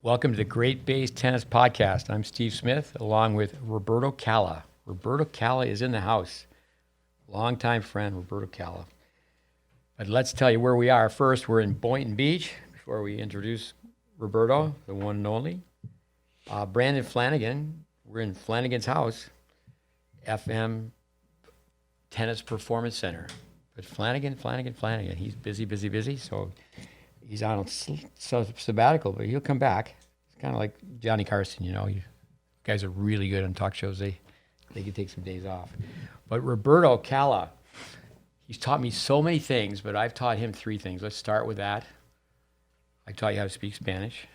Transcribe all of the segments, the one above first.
Welcome to the GreatBase Tennis Podcast. I'm Steve Smith, along with Roberto Calla. Roberto Calla is in the house. Longtime friend, Roberto Calla. But let's tell you where we are. First, we're in Boynton Beach, before we introduce Roberto, the one and only. Brandon Flanagan, we're in Flanagan's house, FM Tennis Performance Center. But Flanagan, he's busy, so he's on sabbatical, but he'll come back. It's kind of like Johnny Carson, you guys are really good on talk shows. They can take some days off. But Roberto Calla, he's taught me so many things, but I've taught him 3 things. Let's start with that. I taught you how to speak Spanish.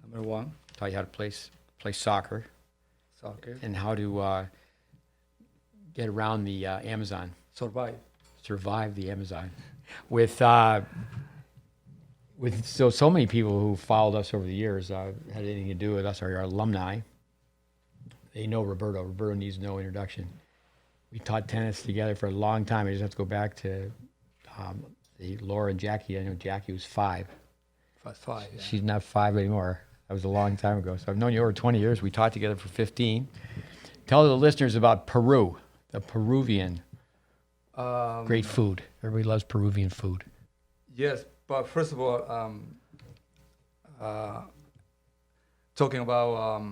Number 1. Taught you how to play soccer. And how to get around the Amazon. Survive the Amazon. With so many people who followed us over the years, had anything to do with us, are our alumni. They know Roberto. Roberto needs no introduction. We taught tennis together for a long time. I just have to go back to Laura and Jackie. I know Jackie was 5. Five, yeah. She's not 5 anymore. That was a long time ago. So I've known you over 20 years. We taught together for 15. Tell the listeners about Peru, the Peruvian. Great food. Everybody loves Peruvian food. Yes, but first of all, talking about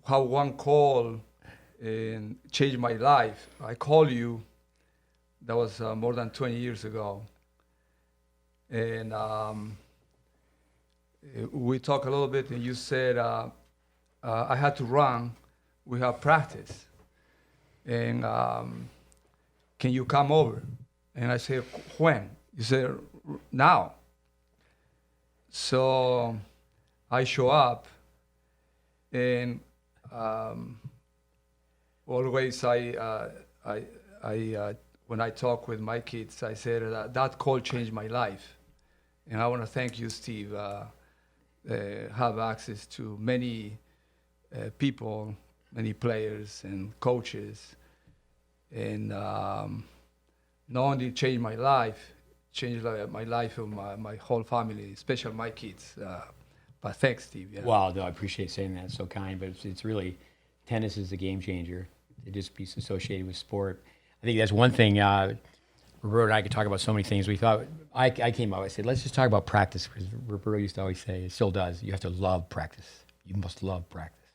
how one call changed my life. I called you. That was more than 20 years ago, and we talked a little bit. And you said I had to run. We have practice, and can you come over? And I said, when? You said, now. So I show up, and always when I talk with my kids, I said that call changed my life. And I want to thank you, Steve. Have access to many people, many players and coaches. And not only changed my life, changed my life of my whole family, especially my kids. But thanks, Steve. Yeah. Wow, no, I appreciate saying that. It's so kind, but it's really, tennis is a game changer. It just be associated with sport. I think that's one thing. Roberto and I could talk about so many things. We thought, I came up, I said, let's just talk about practice, because Roberto used to always say, it still does, you have to love practice. You must love practice.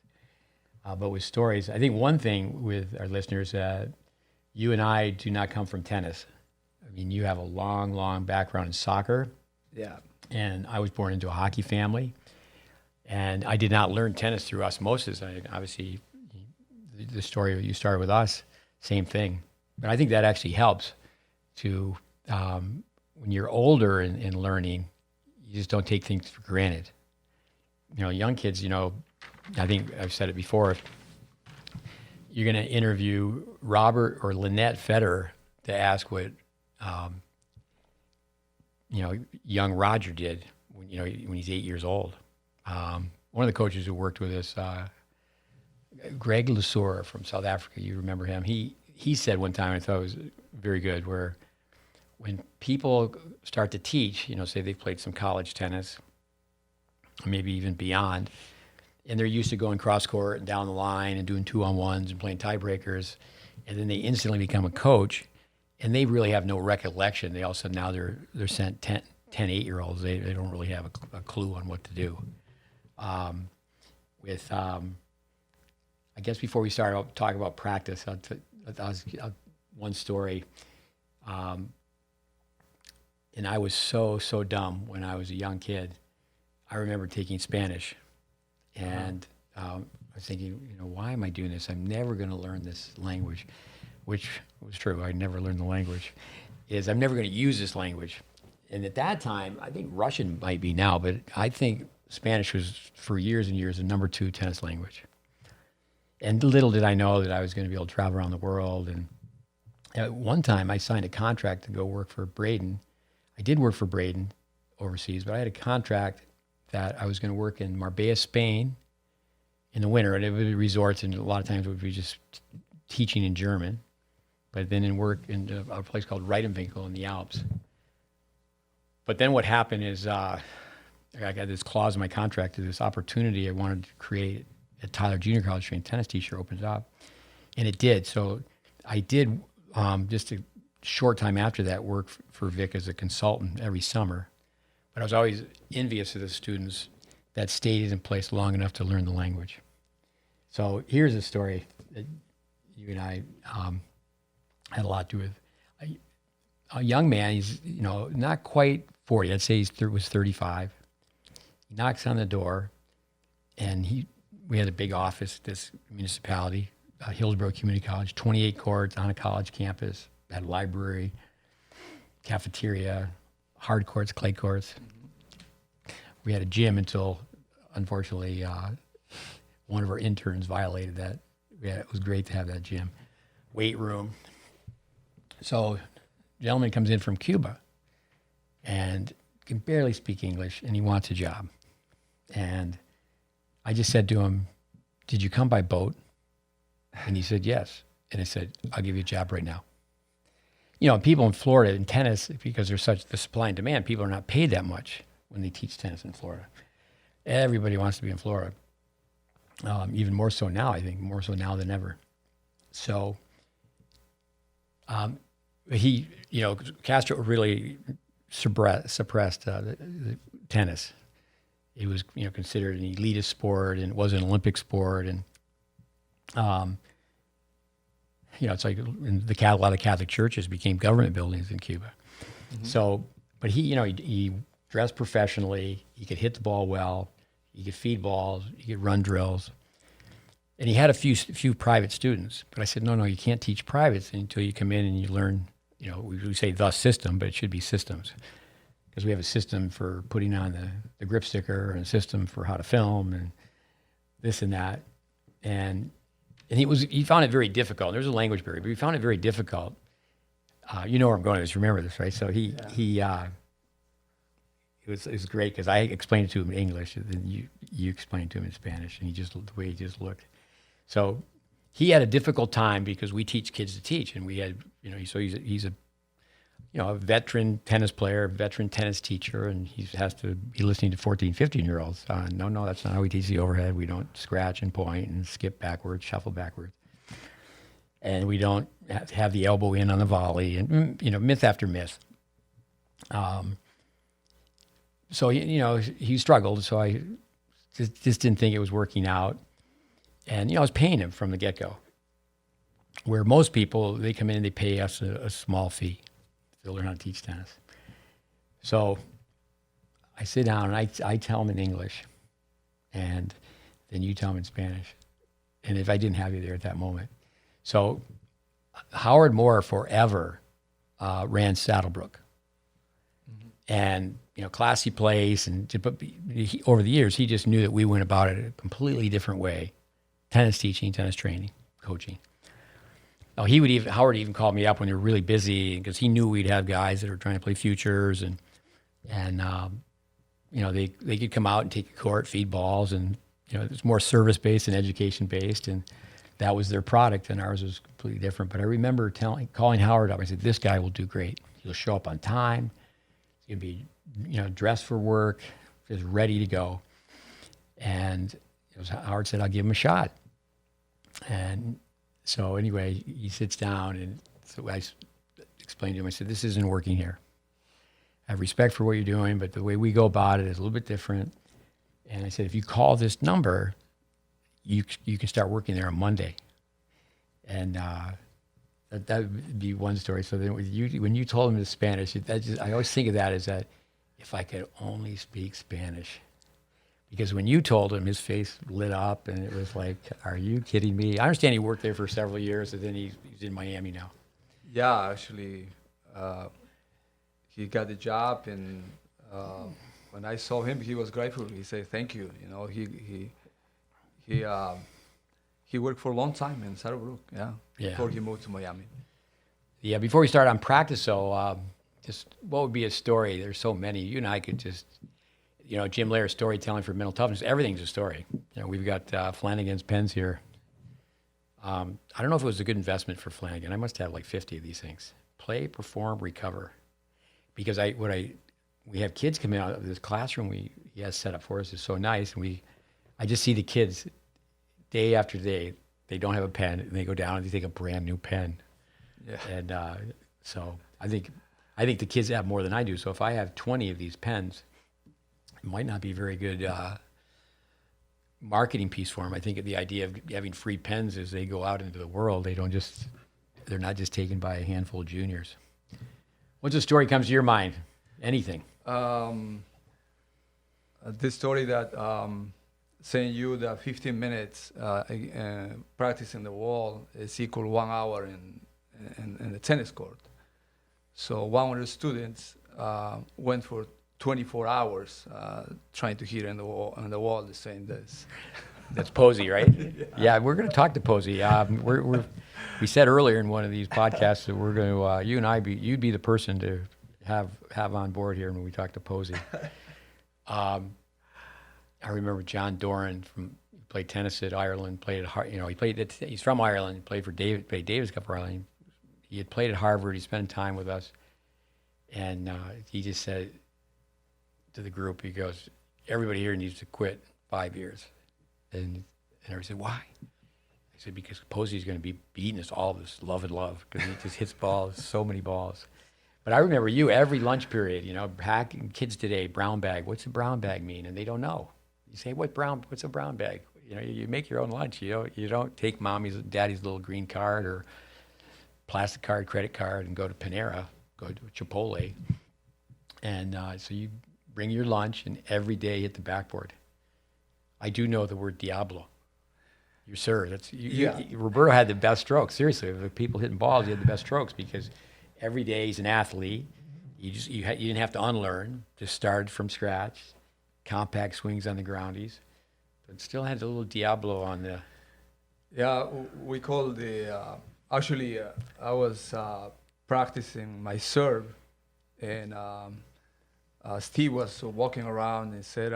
But with stories, I think one thing with our listeners, you and I do not come from tennis. I mean, you have a long, long background in soccer. Yeah. And I was born into a hockey family. And I did not learn tennis through osmosis. Obviously, the story you started with us, same thing. But I think that actually helps to, when you're older in learning, you just don't take things for granted. Young kids, I think I've said it before, you're going to interview Robert or Lynette Federer to ask what, young Roger did when he's 8 years old. One of the coaches who worked with us, Greg Lusor from South Africa, you remember him. He said one time, I thought it was very good, where when people start to teach, say they've played some college tennis, or maybe even beyond, and they're used to going cross court and down the line and doing 2-on-1s and playing tiebreakers, and then they instantly become a coach, and they really have no recollection. They all of a sudden now they're sent 10 8-year-olds. They don't really have a clue on what to do. I guess before we start talking about practice, one story. And I was so dumb when I was a young kid. I remember taking Spanish, and I was thinking, why am I doing this? I'm never going to learn this language, which was true. I never learned the language. I'm never going to use this language. And at that time, I think Russian might be now, but I think Spanish was for years and years the number 2 tennis language. And little did I know that I was going to be able to travel around the world. And at one time, I signed a contract to go work for Braden. I did work for Braden overseas, but I had a contract that I was going to work in Marbella, Spain in the winter. And it would be resorts, and a lot of times it would be just teaching in German. But then in work in a place called Reitenwinkel in the Alps. But then what happened is I got this clause in my contract to this opportunity I wanted to create at Tyler Junior College trained tennis teacher opens up. And it did. So I did just a short time after that work for Vic as a consultant every summer. But I was always envious of the students that stayed in place long enough to learn the language. So here's a story that you and I had a lot to do with. A young man, he's not quite 40. I'd say was 35. He knocks on the door, and we had a big office at this municipality, Hillsborough Community College, 28 courts on a college campus, had a library, cafeteria, hard courts, clay courts. Mm-hmm. We had a gym until, unfortunately, one of our interns violated that. It was great to have that gym. Weight room. So a gentleman comes in from Cuba and can barely speak English, and he wants a job. And I just said to him, "Did you come by boat?" And he said, "Yes." And I said, "I'll give you a job right now." People in Florida in tennis, because there's such the supply and demand, people are not paid that much when they teach tennis in Florida. Everybody wants to be in Florida. Even more so now, I think, more so now than ever. So Castro really suppressed the tennis. It was, considered an elitist sport, and it was an Olympic sport. And, it's like a lot of Catholic churches became government buildings in Cuba. Mm-hmm. So, but he dressed professionally. He could hit the ball well. He could feed balls. He could run drills. And he had a few private students. But I said, no, you can't teach privates until you come in and you learn, we say the system, but it should be systems. Because we have a system for putting on the grip sticker and a system for how to film and this and that. And he found it very difficult. There's a language barrier, but he found it very difficult. You know where I'm going with this. Remember this, right? So it was great because I explained it to him in English, and then you explained it to him in Spanish, and the way he just looked. So he had a difficult time because we teach kids to teach, and we had, so he's a veteran tennis player, veteran tennis teacher, and he has to be listening to 14, 15-year-olds. No, that's not how we teach the overhead. We don't scratch and point and skip backwards, shuffle backwards. And we don't have the elbow in on the volley, and, myth after myth. So, he struggled, so I just didn't think it was working out. And, I was paying him from the get-go. Where most people, they come in and they pay us a small fee to learn how to teach tennis. So I sit down and I tell him in English, and then you tell him in Spanish. And if I didn't have you there at that moment. So Howard Moore forever ran Saddlebrook. Mm-hmm. And, classy place. But over the years, he just knew that we went about it a completely different way. Tennis teaching, tennis training, coaching. Oh, Howard even called me up when they were really busy because he knew we'd have guys that were trying to play futures and they could come out and take a court, feed balls, and it's more service based and education based, and that was their product, and ours was completely different. But I remember calling Howard up. I said, "This guy will do great. He'll show up on time. He'll be dressed for work, just ready to go." And Howard said, "I'll give him a shot." And so anyway, he sits down, and so I explained to him, I said, "This isn't working here. I have respect for what you're doing, but the way we go about it is a little bit different." And I said, "If you call this number, you can start working there on Monday." And that would be one story. So then when you told him the Spanish, I always think of that as that if I could only speak Spanish. Because when you told him, his face lit up, and it was like, "Are you kidding me?" I understand he worked there for several years, and then he's in Miami now. Yeah, actually, he got the job, and when I saw him, he was grateful. He said, "Thank you." He worked for a long time in Saddlebrook, before he moved to Miami. Yeah, before we start on practice, though, just what would be a story? There's so many. You and I could just... Jim Lair's storytelling for mental toughness, everything's a story. We've got Flanagan's pens here. I don't know if it was a good investment for Flanagan. I must have like 50 of these things. Play, perform, recover. Because what I we have kids coming out of this classroom he has set up for us is so nice, and I just see the kids day after day. They don't have a pen, and they go down and they take a brand new pen. Yeah. And so I think the kids have more than I do. So if I have 20 of these pens, it might not be a very good marketing piece for them. I think the idea of having free pens is they go out into the world. They're not just taken by a handful of juniors. What's a story comes to your mind? Anything? This story that saying you that 15 minutes practicing the wall is equal 1 hour in the tennis court. So one of the students went for 24 hours trying to hit on the wall the same days. That's Posey, right? Yeah, we're going to talk to Posey. We said earlier in one of these podcasts that we're going to, you and I, you'd be the person to have on board here when we talk to Posey. I remember John Doran played tennis at Ireland, he's from Ireland, he played Davis Cup for Ireland. He had played at Harvard, he spent time with us, and he just said to the group, he goes, everybody here needs to quit 5 years. And everybody said, why? I said, because Posey's going to be beating us all this love, because he just hits balls, so many balls. But I remember you every lunch period, kids today, brown bag. What's a brown bag mean? And they don't know. You say, what's a brown bag? You make your own lunch. You don't take daddy's little green card or plastic card, credit card, and go to Panera, go to Chipotle. And so you bring your lunch and every day hit the backboard. I do know the word Diablo. You sir, Roberto had the best strokes. Seriously, of the people hitting balls, he had the best strokes because every day he's an athlete. You didn't have to unlearn. Just started from scratch. Compact swings on the groundies, but still had a little Diablo on the. Yeah, we call actually, I was practicing my serve, and Steve was walking around and said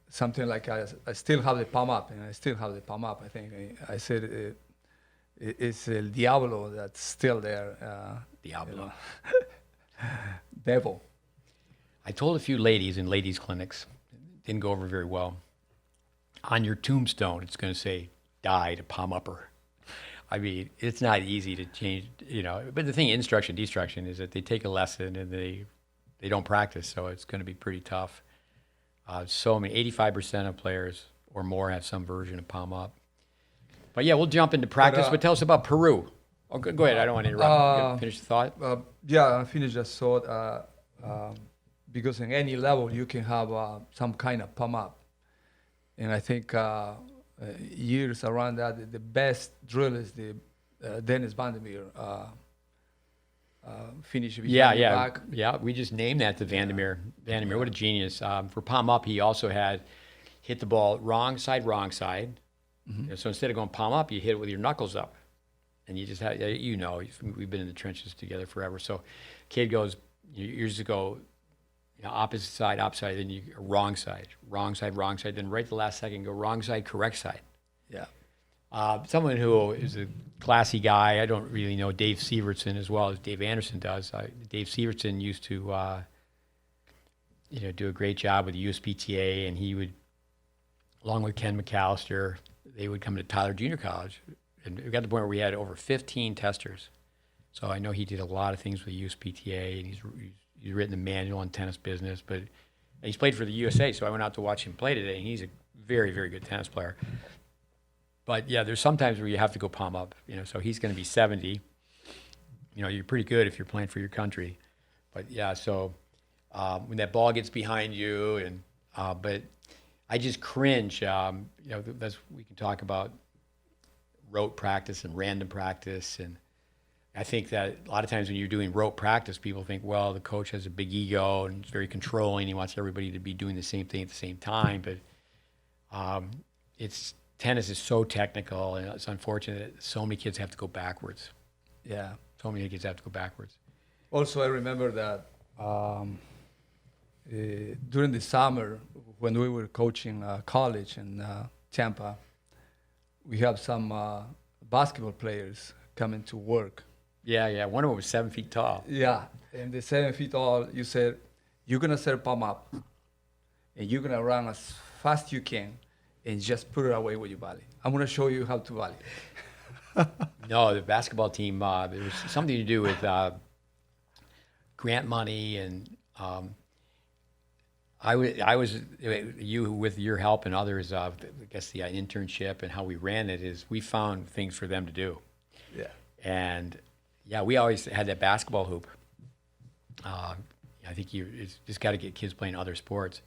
something like, I still have the palm up, and I still have the palm up, I think. I said, it's El Diablo that's still there. Diablo. Devil. I told a few ladies in ladies' clinics, didn't go over very well. On your tombstone, it's going to say, died a palm upper. I mean, it's not easy to change, but the thing, instruction, destruction, is that they take a lesson and they don't practice, so it's going to be pretty tough. 85% of players or more have some version of palm up. But yeah, we'll jump into practice, but tell us about Peru. Oh, go ahead, I don't want to interrupt. Finish the thought? Yeah, I finished the thought. Because in any level you can have some kind of palm up. And I think years around that, the best drill is the Dennis Vandermeer finish behind the back. Yeah, we just named that to Vandermeer. Vandermeer, what a genius. For palm up, he also had hit the ball wrong side. Mm-hmm. So instead of going palm up, you hit it with your knuckles up. And you just have, we've been in the trenches together forever. So kid goes, years ago, opposite side, then you wrong side, then right the last second go wrong side, correct side. Yeah. Someone who is a classy guy, I don't really know Dave Sievertson as well as Dave Anderson does. Dave Sievertson used to do a great job with the USPTA, and he would, along with Ken McAllister, they would come to Tyler Junior College. And we got to the point where we had over 15 testers. So I know he did a lot of things with the USPTA, and he's written the manual on tennis business, but he's played for the USA, so I went out to watch him play today, and he's a very, very good tennis player. But yeah, there's sometimes where you have to go palm up, so he's going to be 70. You're pretty good if you're playing for your country. But yeah, so when that ball gets behind you, but I just cringe, we can talk about rote practice and random practice, and I think that a lot of times when you're doing rote practice, people think, well, the coach has a big ego and is very controlling. He wants everybody to be doing the same thing at the same time. But tennis is so technical, and it's unfortunate that so many kids have to go backwards. Yeah. So many kids have to go backwards. Also, I remember that during the summer when we were coaching college in Tampa, we have some basketball players coming to work Yeah. One of them was 7 feet tall. Yeah, and the 7 feet tall, you said, you're gonna set palm up, and you're gonna run as fast you can, and just put it away with your body. I'm gonna show you how to volley. No, the basketball team, there was something to do with grant money, and I was you with your help and others. I guess the internship and how we ran it is we found things for them to do. Yeah. And yeah, we always had that basketball hoop. I think it's just got to get kids playing other sports.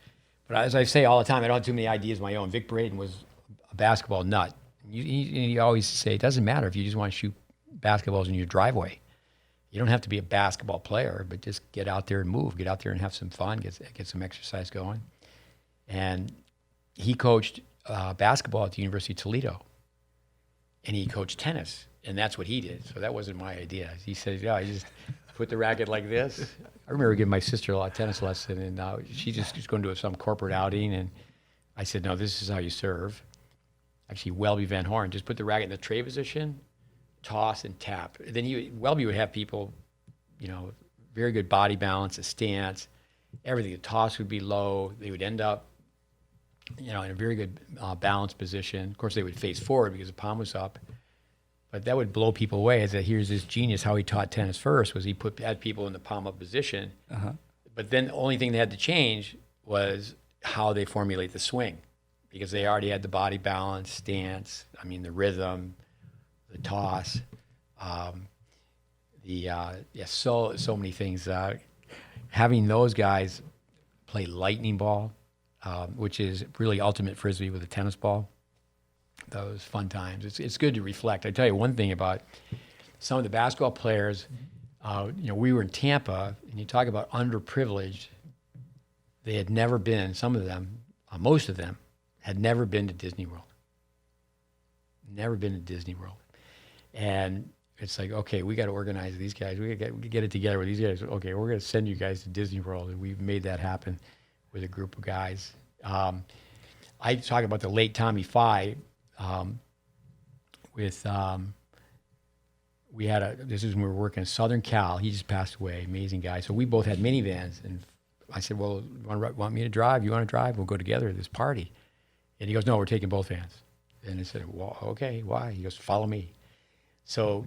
But as I say all the time, I don't have too many ideas of my own. Vic Braden was a basketball nut. You always say it doesn't matter if you just want to shoot basketballs in your driveway. You don't have to be a basketball player, but just get out there and move. Get out there and have some fun. Get some exercise going. And he coached basketball at the University of Toledo, and he coached tennis, and that's what he did. So that wasn't my idea. He said, "Yeah, you just put the racket like this." I remember giving my sister a tennis lesson, and she just was going to some corporate outing, and I said, "No, this is how you serve." Actually, Welby Van Horn, just put the racket in the tray position, toss and tap. And then Welby would have people, very good body balance, a stance, everything. The toss would be low. They would end up, in a very good balanced position. Of course, they would face forward because the palm was up. But that would blow people away. As here's this genius. How he taught tennis first was he had people in the palm up position. Uh-huh. But then the only thing they had to change was how they formulate the swing, because they already had the body balance, stance, the rhythm, the toss, so many things. Having those guys play lightning ball, which is really ultimate frisbee with a tennis ball. Those fun times. It's good to reflect. I tell you one thing about some of the basketball players. We were in Tampa, and you talk about underprivileged. They had never been. Some of them, most of them, had never been to Disney World. Never been to Disney World, and it's like, okay, we got to organize these guys. We get it together with these guys. Okay, we're going to send you guys to Disney World, and we've made that happen with a group of guys. I talk about the late Tommy Fye. This is when we were working in Southern Cal. He just passed away, amazing guy. So we both had minivans, and I said, well, want me to drive? You want to drive? We'll go together to this party. And he goes, no, we're taking both vans. And I said, well, okay, why? He goes, follow me. So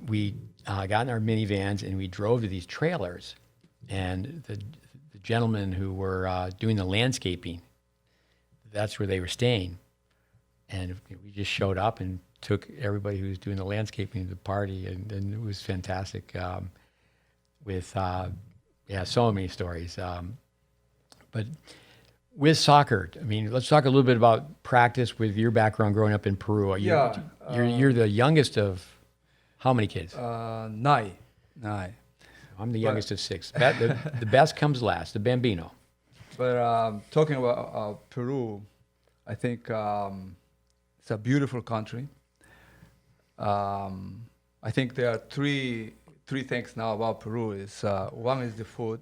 we got in our minivans, and we drove to these trailers, and the gentlemen who were doing the landscaping, that's where they were staying. And we just showed up and took everybody who was doing the landscaping to the party, and it was fantastic. So many stories. But with soccer, let's talk a little bit about practice with your background growing up in Peru. You're the youngest of how many kids? 9. I'm the youngest of 6. The best comes last, the Bambino. But talking about Peru, I think it's a beautiful country. I think there are three things now about Peru. One is the food.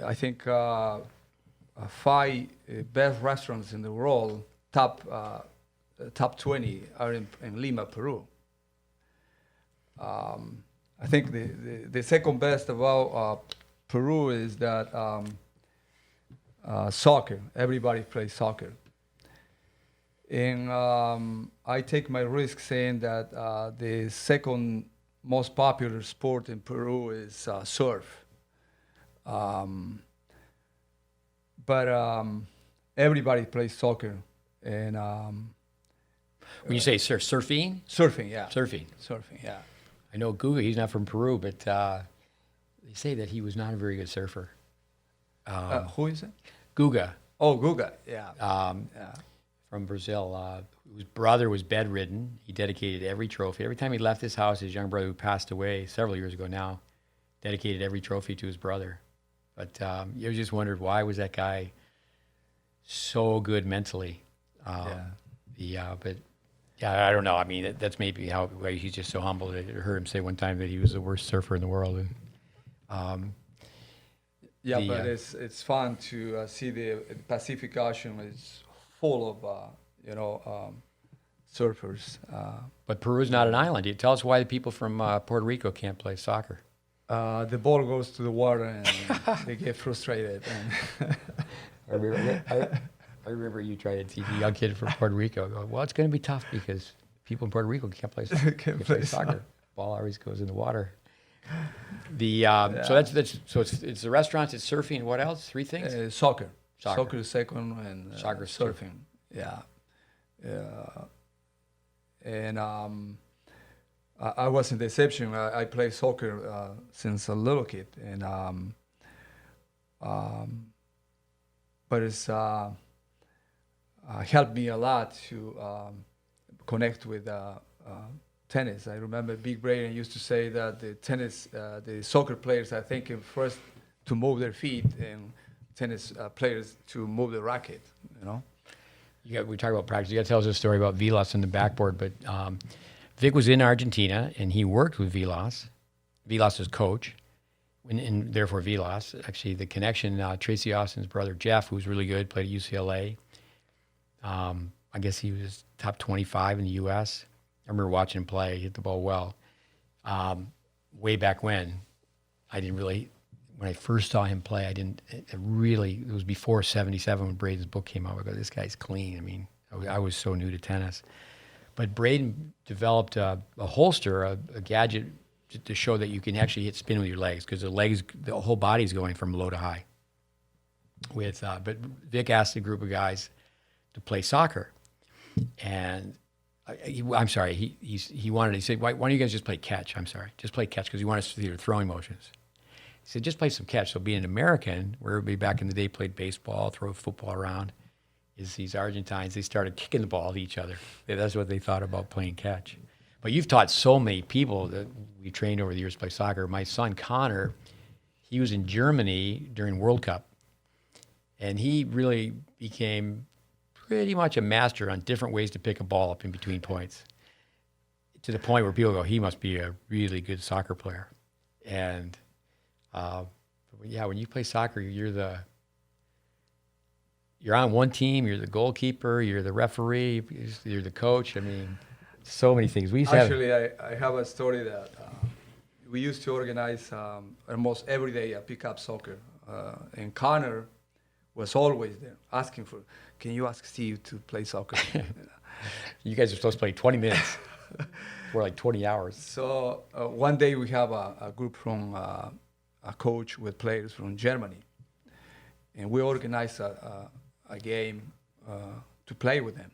I think 5 best restaurants in the world, top 20 are in Lima, Peru. I think the second best about Peru is that soccer. Everybody plays soccer. And I take my risk saying that the second most popular sport in Peru is surf. But everybody plays soccer. And when you say surfing? Surfing, yeah. Surfing, yeah. I know Guga, he's not from Peru, but they say that he was not a very good surfer. Who is it? Guga. Oh, Guga, yeah. From Brazil, whose brother was bedridden. He dedicated every trophy. Every time he left his house, his young brother, who passed away several years ago now, dedicated every trophy to his brother. But you just wondered, why was that guy so good mentally? But I don't know. That's maybe why he's just so humble. I heard him say one time that he was the worst surfer in the world. And, but it's fun to see the Pacific Ocean is full of surfers. But Peru is not an island. Tell us why the people from Puerto Rico can't play soccer. The ball goes to the water and they get frustrated. And I remember you trying to teach a young kid from Puerto Rico. Go, well, it's going to be tough because people in Puerto Rico can't play soccer. Ball always goes in the water. So it's the restaurants, it's surfing, and what else? 3 things. Soccer. Soccer is second, and Soccer is surfing. Yeah. And I wasn't the exception. I played soccer since a little kid, and but it's helped me a lot to connect with tennis. I remember Big Braden used to say that the soccer players are thinking first to move their feet, and tennis players to move the racket. We talk about practice. You got to tell us a story about Vilas and the backboard. But Vic was in Argentina, and he worked with Vilas. Vilas's coach, and therefore Vilas. Actually, the connection, Tracy Austin's brother, Jeff, who's really good, played at UCLA. I guess he was top 25 in the U.S. I remember watching him play. He hit the ball well. Way back when, when I first saw him play, it was before 77 when Braden's book came out. I go, this guy's clean. I mean, I was so new to tennis. But Braden developed a holster, a gadget to show that you can actually hit spin with your legs, because the whole body's going from low to high. But Vic asked a group of guys to play soccer. And he said, why don't you guys just play catch? Just play catch, because he wanted us to see their throwing motions. He said, just play some catch. So being an American, where everybody back in the day played baseball, throw football around, is these Argentines, they started kicking the ball at each other. That's what they thought about playing catch. But you've taught so many people that we trained over the years to play soccer. My son, Connor, he was in Germany during World Cup, and he really became pretty much a master on different ways to pick a ball up in between points, to the point where people go, he must be a really good soccer player. And when you play soccer, you're on one team, you're the goalkeeper, you're the referee, you're the coach. I mean, so many things. I have a story that we used to organize almost every day a pickup soccer, and Connor was always there asking can you ask Steve to play soccer? You guys are supposed to play 20 minutes for like 20 hours. So one day we have a group from a coach with players from Germany, and we organized a game to play with them.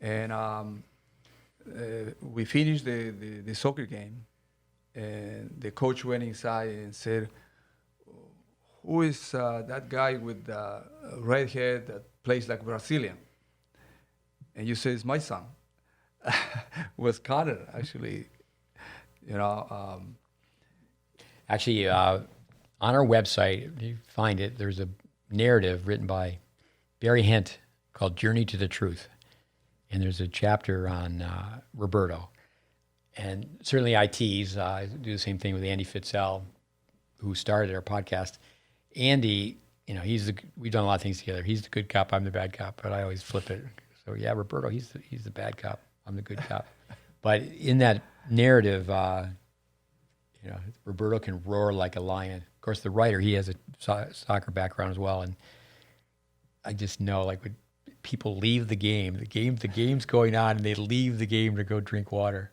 And we finished the soccer game, and the coach went inside and said, who is that guy with the red hair that plays like Brazilian? And you say, it's my son. Was Connor, actually. Actually, on our website, if you find it, there's a narrative written by Barry Hint called Journey to the Truth. And there's a chapter on Roberto. And certainly ITs do the same thing with Andy Fitzell, who started our podcast. Andy, we've done a lot of things together. He's the good cop, I'm the bad cop, but I always flip it. So yeah, Roberto, he's the bad cop, I'm the good cop. But in that narrative, Roberto can roar like a lion. Of course, the writer, he has a soccer background as well, and I just know, like, when people leave the game's going on, and they leave the game to go drink water.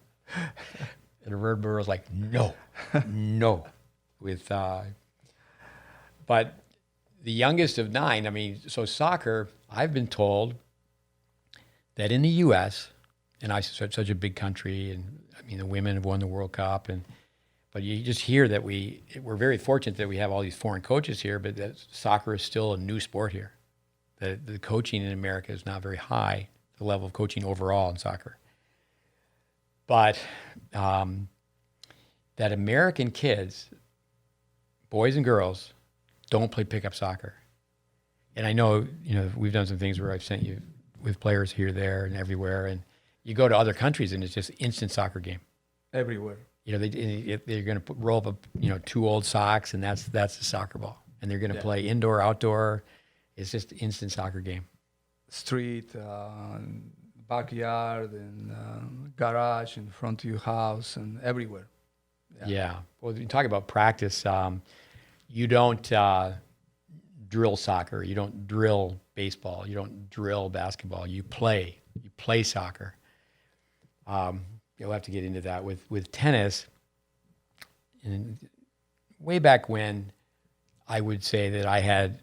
And Roberto's like, no. But the youngest of 9, so soccer, I've been told that in the U.S., and such a big country, and the women have won the World Cup, but you just hear that we're very fortunate that we have all these foreign coaches here, but that soccer is still a new sport here. That the coaching in America is not very high, the level of coaching overall in soccer. But that American kids, boys and girls, don't play pickup soccer. And I know, we've done some things where I've sent you with players here, there, and everywhere, and you go to other countries and it's just instant soccer game. Everywhere. They're going to roll up, 2 old socks, and that's the soccer ball. And they're going to play indoor, outdoor. It's just instant soccer game. Street, backyard and garage in front of your house and everywhere. Yeah. Well, you talk about practice. You don't drill soccer. You don't drill baseball. You don't drill basketball. You play. You play soccer. You'll have to get into that with tennis. And way back when, I would say that I had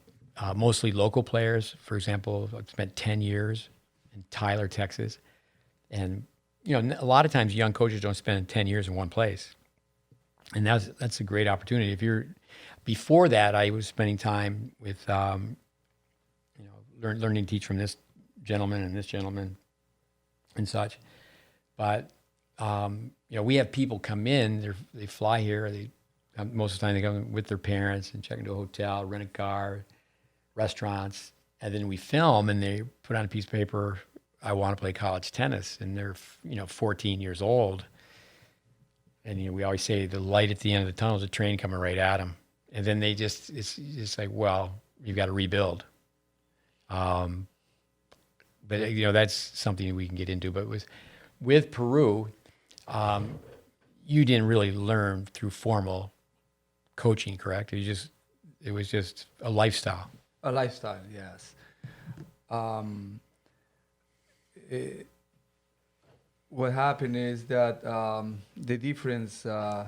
mostly local players. For example, I spent 10 years in Tyler, Texas. And, a lot of times young coaches don't spend 10 years in one place. And that's a great opportunity. Before that, I was spending time with, learning to teach from this gentleman and this gentleman and such. But, we have people come in, they fly here, most of the time they come with their parents and check into a hotel, rent a car, restaurants, and then we film and they put on a piece of paper, I want to play college tennis, and they're 14 years old, and we always say the light at the end of the tunnel is a train coming right at them, and then it's just like, well, you've got to rebuild. But that's something we can get into. But with Peru, you didn't really learn through formal coaching, correct? It was just a lifestyle. A lifestyle, yes. What happened is that the difference, in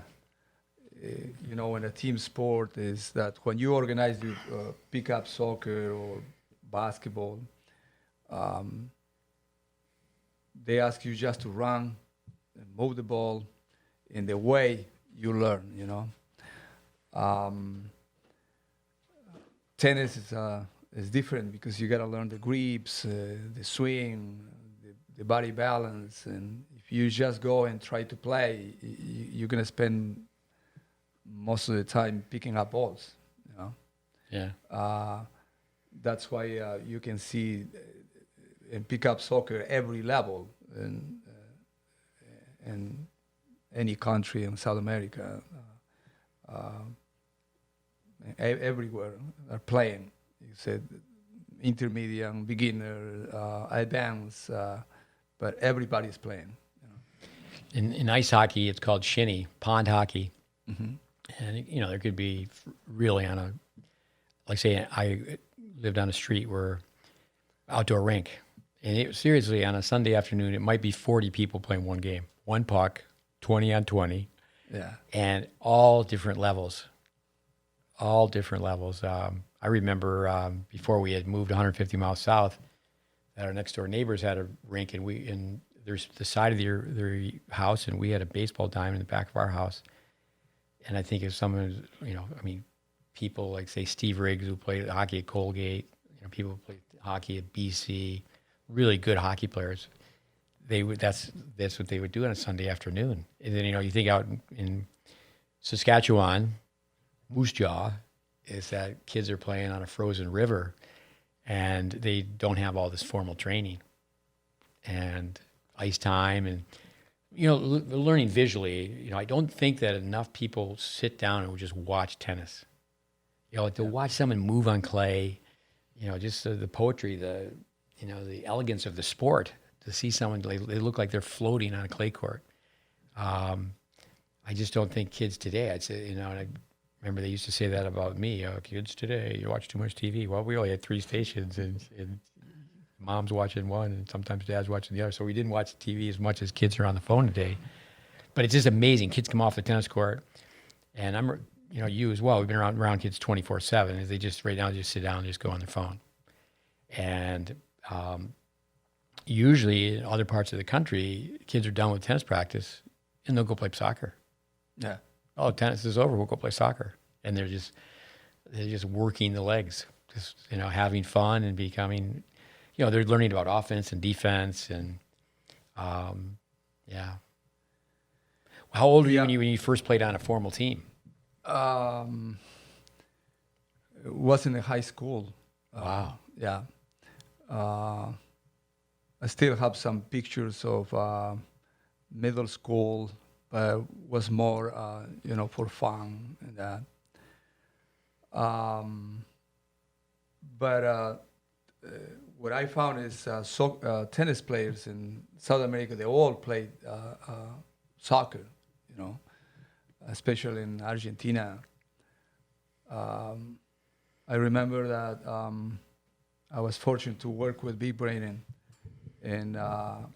a team sport is that when you organize pickup soccer or basketball, they ask you just to run and move the ball in the way you learn, Tennis is different because you got to learn the grips, the swing, the body balance, and if you just go and try to play, you're gonna spend most of the time picking up balls. Yeah. That's why you can see in pickup soccer every level in any country in South America. Everywhere are playing. You said intermediate, beginner, advanced, but everybody's playing. In ice hockey, it's called shinny, pond hockey. Mm-hmm. And, there could be really like say I lived on a street where outdoor rink. And seriously, on a Sunday afternoon, it might be 40 people playing one game. One puck, 20 on 20. Yeah. And all different levels. I remember before we had moved 150 miles south, that our next door neighbors had a rink, and there's the side of their house, and we had a baseball diamond in the back of our house. And I think if someone, people like say Steve Riggs, who played hockey at Colgate, people who played hockey at BC, really good hockey players, that's what they would do on a Sunday afternoon. And then you think out in Saskatchewan, Moose Jaw, is that kids are playing on a frozen river, and they don't have all this formal training and ice time and learning visually. I don't think that enough people sit down and just watch tennis. To watch someone move on clay, just the poetry, the elegance of the sport. To see someone, they look like they're floating on a clay court. I just don't think kids today. I'd say, and I remember they used to say that about me. Kids today, you watch too much TV. Well, we only had 3 stations, and mom's watching one, and sometimes dad's watching the other. So we didn't watch TV as much as kids are on the phone today. But it's just amazing. Kids come off the tennis court, and I'm, you as well. We've been around kids 24/7. They just right now just sit down and just go on their phone. And usually in other parts of the country, kids are done with tennis practice, and they'll go play soccer. Yeah. Oh, tennis is over. We'll go play soccer, and they're just working the legs, just having fun and becoming. They're learning about offense and defense, and yeah. How old were you when you first played on a formal team? It was in high school. Wow. Yeah. I still have some pictures of middle school, but was more, for fun and that. But what I found is tennis players in South America, they all played soccer, you know, especially in Argentina. I remember that I was fortunate to work with Big Brain and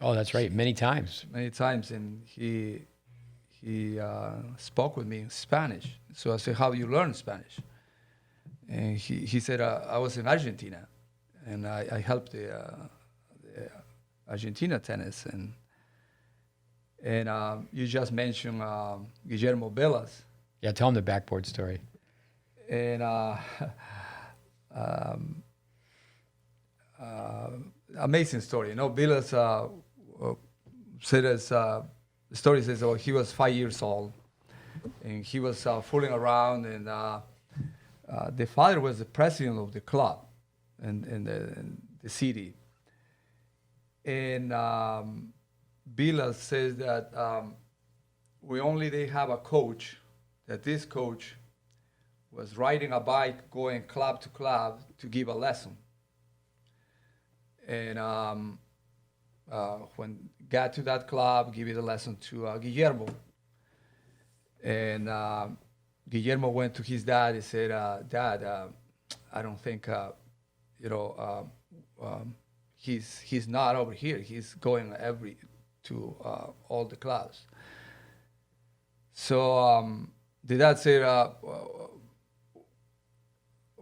Oh, that's right. Many times. many times, and he spoke with me in Spanish. So I said, "How do you learn Spanish?" And he said, "I was in Argentina, and I helped the Argentina tennis." And you just mentioned Guillermo Velas, Yeah, tell them the backboard story. and amazing story. You know, Velas said as the story says, oh, he was 5 years old, and he was fooling around, and the father was the president of the club in the city. And Villa says that they have a coach, that this coach was riding a bike going club to club to give a lesson. And when got to that club, give it a lesson to Guillermo. And Guillermo went to his dad and said, Dad, I don't think, he's not over here. He's going to all the clubs. So the dad said,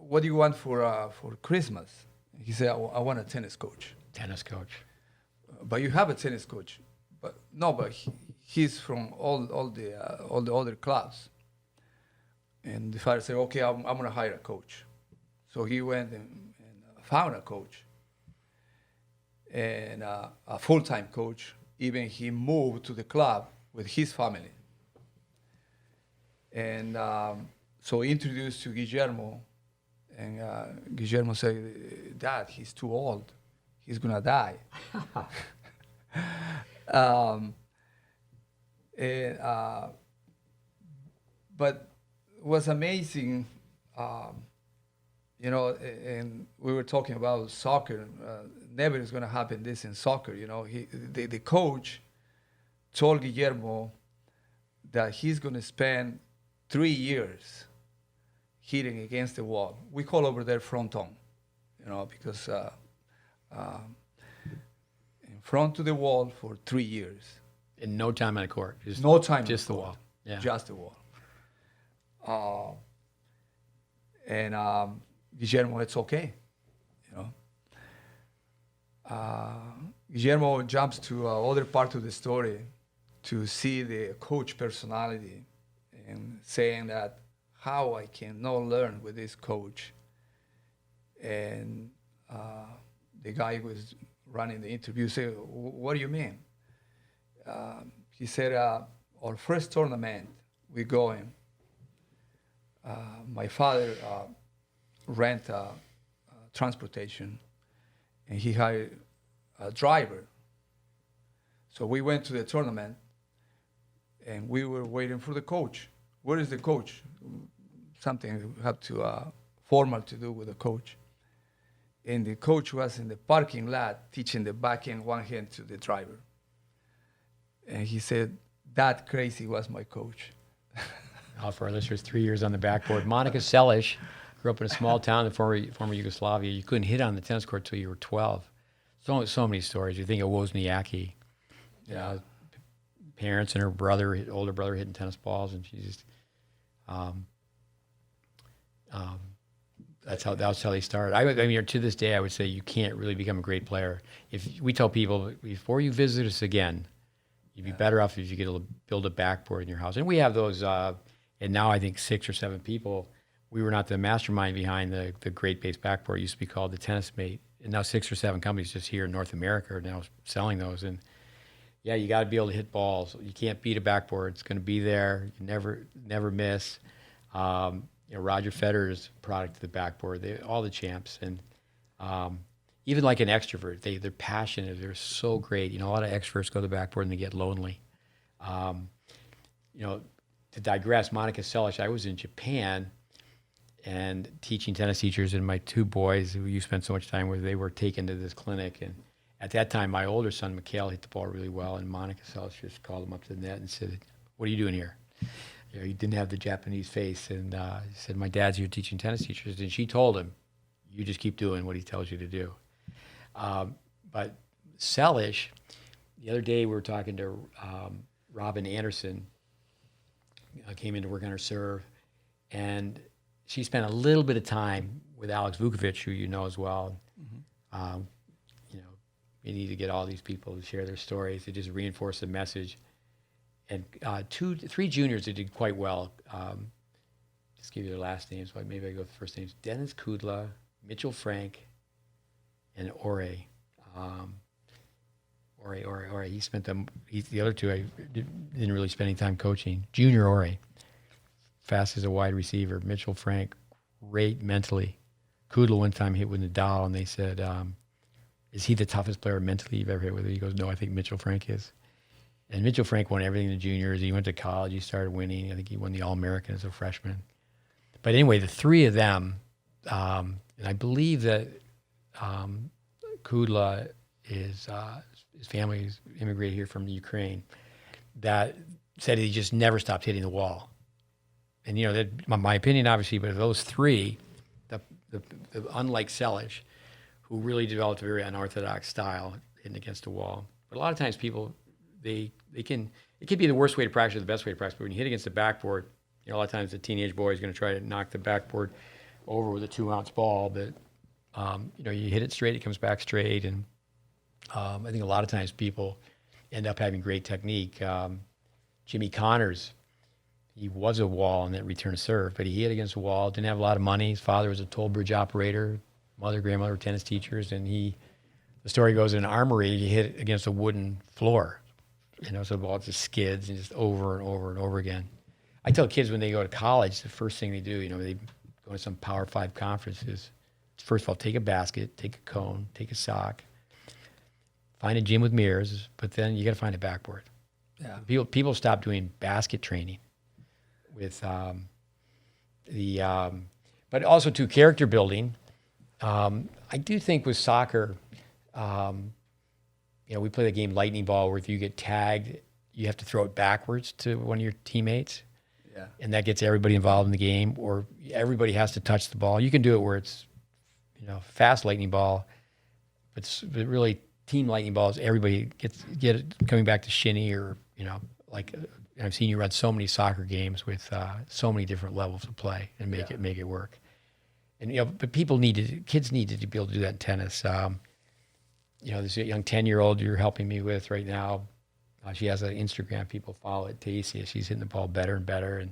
what do you want for Christmas? He said, I want a tennis coach. Tennis coach. But you have a tennis coach. But no, but he's from all the other clubs. And the father said, okay, I'm going to hire a coach. So he went and found a coach, and a full-time coach. Even he moved to the club with his family. And so he introduced to Guillermo, and Guillermo said, Dad, he's too old. He's going to die. But it was amazing, and we were talking about soccer. Never is going to happen this in soccer. You know, the coach told Guillermo that he's going to spend 3 years hitting against the wall. We call over there fronton, because in front to the wall for 3 years. And no time on the court. No time. Just the wall. Yeah. Just the wall. And Guillermo, it's okay, Guillermo jumps to other part of the story to see the coach personality and saying that how I can not learn with this coach. And the guy who was running the interview said, what do you mean? He said, our first tournament, we go in. My father rent transportation, and he hired a driver. So we went to the tournament, and we were waiting for the coach. Where is the coach? Something we have to formal to do with the coach. And the coach was in the parking lot teaching the backhand one hand to the driver. And he said, that crazy was my coach. For our listeners, 3 years on the backboard. Monica Selish grew up in a small town in former Yugoslavia. You couldn't hit on the tennis court till you were 12. So many stories. You think of Wozniacki, parents and her brother, older brother, hitting tennis balls, and she just that's how they started. I mean, to this day, I would say you can't really become a great player. If we tell people before you visit us again, you'd be better off if you could build a backboard in your house. And we have those. And now I think 6 or 7 people. We were not the mastermind behind the GreatBase Backboard. It used to be called the Tennis Mate. And now 6 or 7 companies just here in North America are now selling those. And yeah, you got to be able to hit balls. You can't beat a backboard. It's going to be there. You never miss. Roger Federer's product to the backboard. All the champs. And even like an extrovert, they're passionate. They're so great. A lot of extroverts go to the backboard and they get lonely. To digress, Monica Selish, I was in Japan, and teaching tennis teachers, and my two boys who you spent so much time with, they were taken to this clinic. And at that time, my older son, Mikhail, hit the ball really well, and Monica Sells just called him up to the net and said, "What are you doing here?" You know, he didn't have the Japanese face, and he said, "My dad's here teaching tennis teachers." And she told him, "You just keep doing what he tells you to do." But Sellish, the other day we were talking to Robin Anderson, came in to work on her serve, and she spent a little bit of time with Alex Vukovic, who you know as well. Mm-hmm. You know, you need to get all these people to share their stories to just reinforce the message. And 3 juniors that did quite well. Just give you their last names, but maybe I go with the first names. Dennis Kudla, Mitchell Frank, and Ore. Ore. He spent them. The other two, I didn't really spend any time coaching. Junior Ore, fast as a wide receiver. Mitchell Frank, great mentally. Kudla one time hit with Nadal, and they said, "Is he the toughest player mentally you've ever hit with?" He goes, "No, I think Mitchell Frank is." And Mitchell Frank won everything in the juniors. He went to college. He started winning. I think he won the All-American as a freshman. But anyway, the 3 of them, and I believe that Kudla is his family immigrated here from the Ukraine, that said he just never stopped hitting the wall. And, you know, that, my opinion, obviously, but those 3, the unlike Sellish, who really developed a very unorthodox style hitting against the wall. But a lot of times people, it can be the worst way to practice or the best way to practice. But when you hit against the backboard, you know, a lot of times the teenage boy is going to try to knock the backboard over with a 2-ounce ball. But, you know, you hit it straight, it comes back straight. And I think a lot of times people end up having great technique. Jimmy Connors, he was a wall on that return serve, but he hit against a wall, didn't have a lot of money. His father was a toll bridge operator, mother, grandmother were tennis teachers, and the story goes, in an armory, he hit against a wooden floor. You know, so the ball just skids and just over and over and over again. I tell kids when they go to college, the first thing they do, you know, they go to some Power 5 conferences, first of all, take a basket, take a cone, take a sock, find a gym with mirrors, but then you got to find a backboard. Yeah. People stop doing basket training with but also to character building. I do think with soccer, you know, we play the game lightning ball where if you get tagged, you have to throw it backwards to one of your teammates. Yeah. And that gets everybody involved in the game, or everybody has to touch the ball. You can do it where it's, you know, fast lightning ball, but really team lightning balls, everybody get it coming back to shinny, or, you know, like I've seen you run so many soccer games with so many different levels of play and make it work. And, you know, but kids needed to be able to do that in tennis. You know, there's a young 10-year-old you're helping me with right now. She has an Instagram, people follow it, Tasia. She's hitting the ball better and better.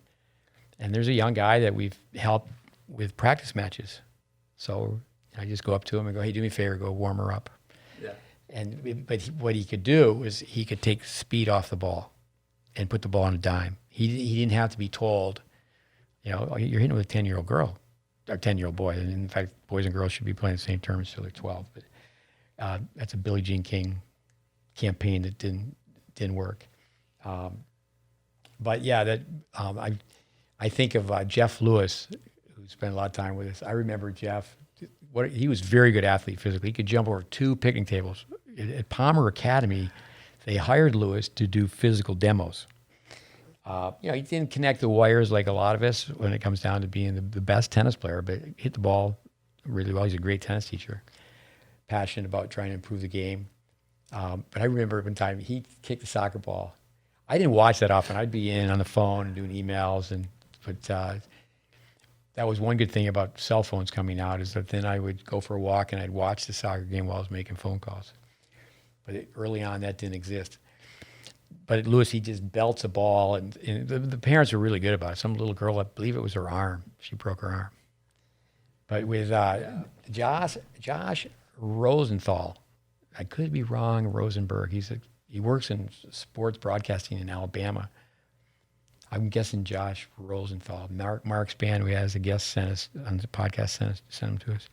And there's a young guy that we've helped with practice matches. So I just go up to him and go, "Hey, do me a favor, go warm her up." Yeah. But what he could do is he could take speed off the ball and put the ball on a dime. He didn't have to be told, you know, "You're hitting with a 10-year-old girl," or 10-year-old boy. And in fact, boys and girls should be playing the same tournaments until they're 12. But that's a Billie Jean King campaign that didn't work. But yeah, that I think of Jeff Lewis, who spent a lot of time with us. I remember Jeff. He was a very good athlete physically. He could jump over 2 picnic tables. At Palmer Academy, they hired Lewis to do physical demos. You know, he didn't connect the wires like a lot of us when it comes down to being the best tennis player, but hit the ball really well. He's a great tennis teacher, passionate about trying to improve the game. But I remember one time he kicked the soccer ball. I didn't watch that often. I'd be in on the phone and doing emails, but that was one good thing about cell phones coming out, is that then I would go for a walk and I'd watch the soccer game while I was making phone calls. But early on, that didn't exist. But at Lewis, he just belts a ball, and the parents were really good about it. Some little girl, I believe it was her arm. She broke her arm. But with Josh Rosenthal, I could be wrong, Rosenberg. He works in sports broadcasting in Alabama. I'm guessing Josh Rosenthal. Mark Span, who has a guest sent us on the podcast, sent him to us.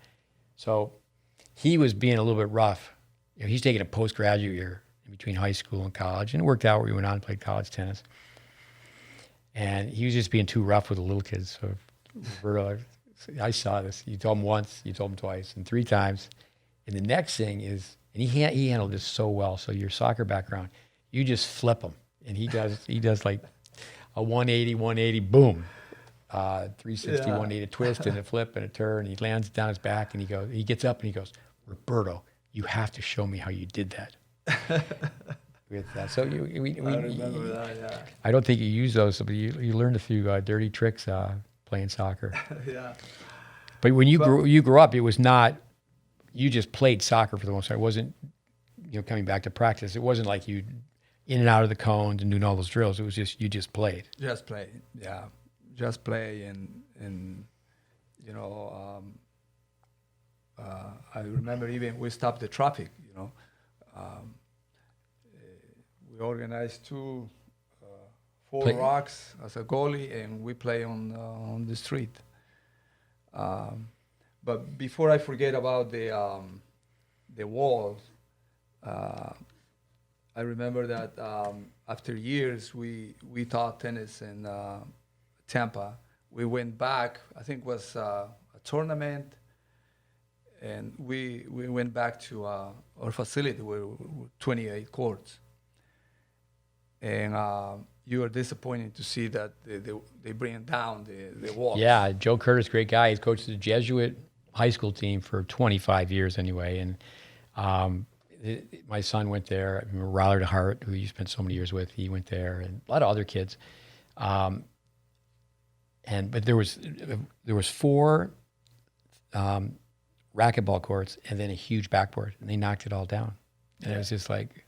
So he was being a little bit rough. You know, he's taking a postgraduate year in between high school and college, and it worked out where he went on and played college tennis. And he was just being too rough with the little kids. So Roberto I saw this. You told him once, you told him twice, and 3 times. And the next thing is, and he handled this so well. So your soccer background, you just flip him, and he does like a 180, boom, 360, 180 twist and a flip and a turn. He lands down his back, and he gets up and he goes, Roberto, you have to show me how you did that. With that, so I remember that. Yeah. I don't think you use those, but you learned a few dirty tricks playing soccer. Yeah. But when you grew up, it was not. You just played soccer for the most part. It wasn't, coming back to practice. It wasn't like you in and out of the cones and doing all those drills. It was just you just played. Just play, yeah. Just play, and I remember even we stopped the traffic. We organized 4 rocks as a goalie, and we play on the street. But before I forget about the walls, I remember that after years we taught tennis in Tampa. We went back. I think it was a tournament, and we went back to our facility where 28 courts. And you were disappointed to see that they bring down the walls. Yeah, Joe Curtis, great guy. He's coached the Jesuit high school team for 25 years anyway. And my son went there. I remember Riley Hart, who you spent so many years with, he went there, and a lot of other kids. But there was 4 racquetball courts and then a huge backboard, and they knocked it all down. And it was just like,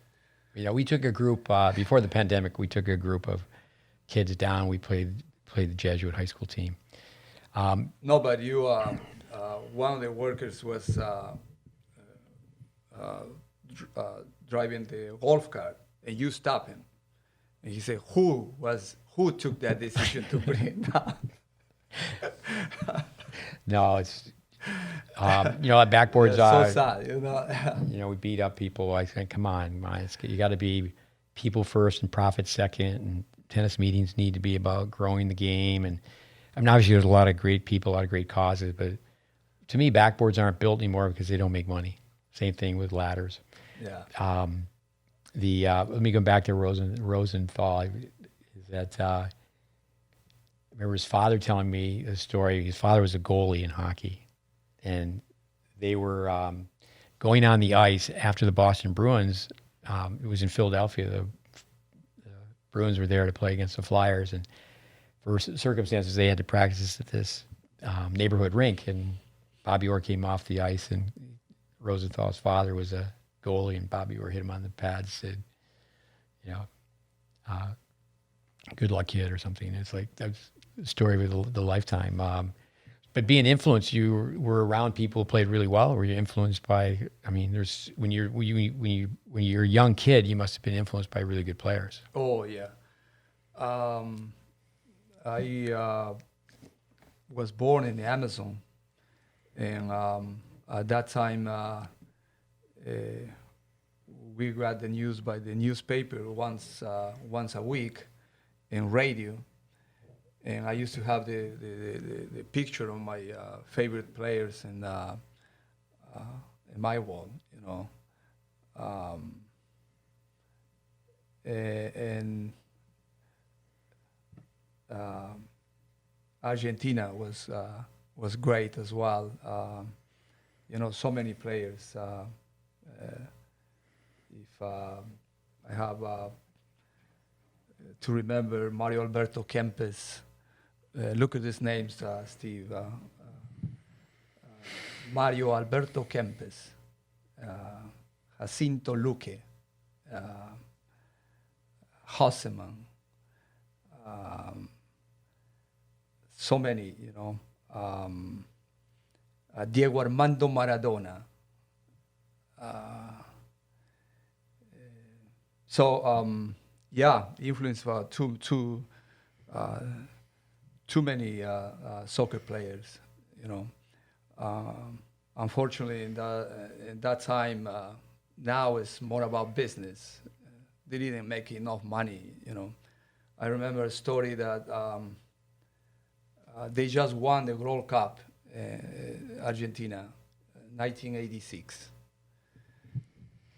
we took a group before the pandemic. We took a group of kids down. We played the Jesuit high school team. No, but you, one of the workers was driving the golf cart, and you stopped him, and he said, "Who took that decision to bring it down?" No, it's. Backboards so are sad, we beat up people. I think, come on, you got to be people first and profit second. And tennis meetings need to be about growing the game. And obviously there's a lot of great people, a lot of great causes. But to me, backboards aren't built anymore because they don't make money. Same thing with ladders. Yeah. Let me go back to Rosenthal. Is that I remember his father telling me a story. His father was a goalie in hockey. And they were going on the ice after the Boston Bruins. It was in Philadelphia. The Bruins were there to play against the Flyers, and for circumstances, they had to practice at this neighborhood rink. And Bobby Orr came off the ice, and Rosenthal's father was a goalie, and Bobby Orr hit him on the pads, said, "Good luck, kid," or something. It's like that's the story of the lifetime. But being influenced, you were around people who played really well. Were you influenced by? There's when you're a young kid, you must have been influenced by really good players. Oh yeah, I was born in the Amazon, and at that time we got the news by the newspaper once a week, and radio. And I used to have the picture of my favorite players in my wall, and Argentina was great as well. So many players. If I have to remember Mario Alberto Kempes. Look at these names, Steve. Mario Alberto Kempes, Jacinto Luque, Hosseman, so many, Diego Armando Maradona. Influence for too many soccer players, Unfortunately, in that time, now it's more about business. They didn't make enough money, I remember a story that they just won the World Cup Argentina, 1986.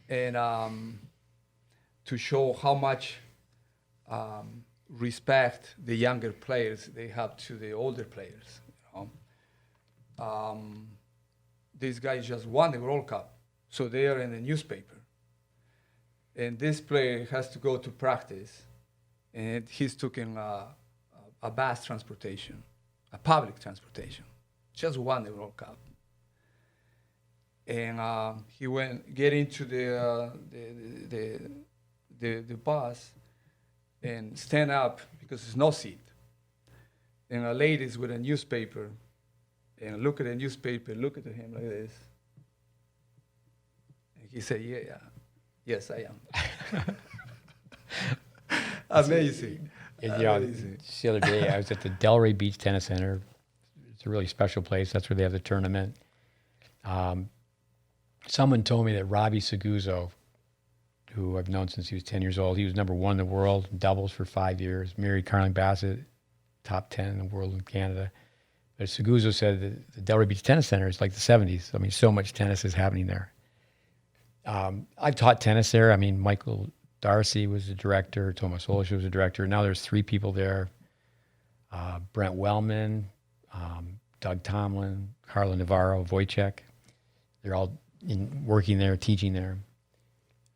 And to show how much respect the younger players they have to the older players. These guys just won the World Cup, so they are in the newspaper. And this player has to go to practice, and he's taking a bus transportation, a public transportation. Just won the World Cup. And he get into the bus and stand up because there's no seat. And a ladies with a newspaper, and look at the newspaper, look at him like this. And he said, yeah, yes, I am. Amazing. Amazing. Just the other day, I was at the Delray Beach Tennis Center. It's a really special place. That's where they have the tournament. Someone told me that Robbie Seguzo, who I've known since he was 10 years old, he was number 1 in the world in doubles for 5 years, married Carling Bassett, top 10 in the world in Canada. But Seguzo said that the Delray Beach Tennis Center is like the 70s. I mean, so much tennis is happening there. I've taught tennis there. I mean, Michael Darcy was the director, Tomas Olish was the director. Now there's 3 people there. Brent Wellman, Doug Tomlin, Carla Navarro, Wojciech. They're all working there, teaching there.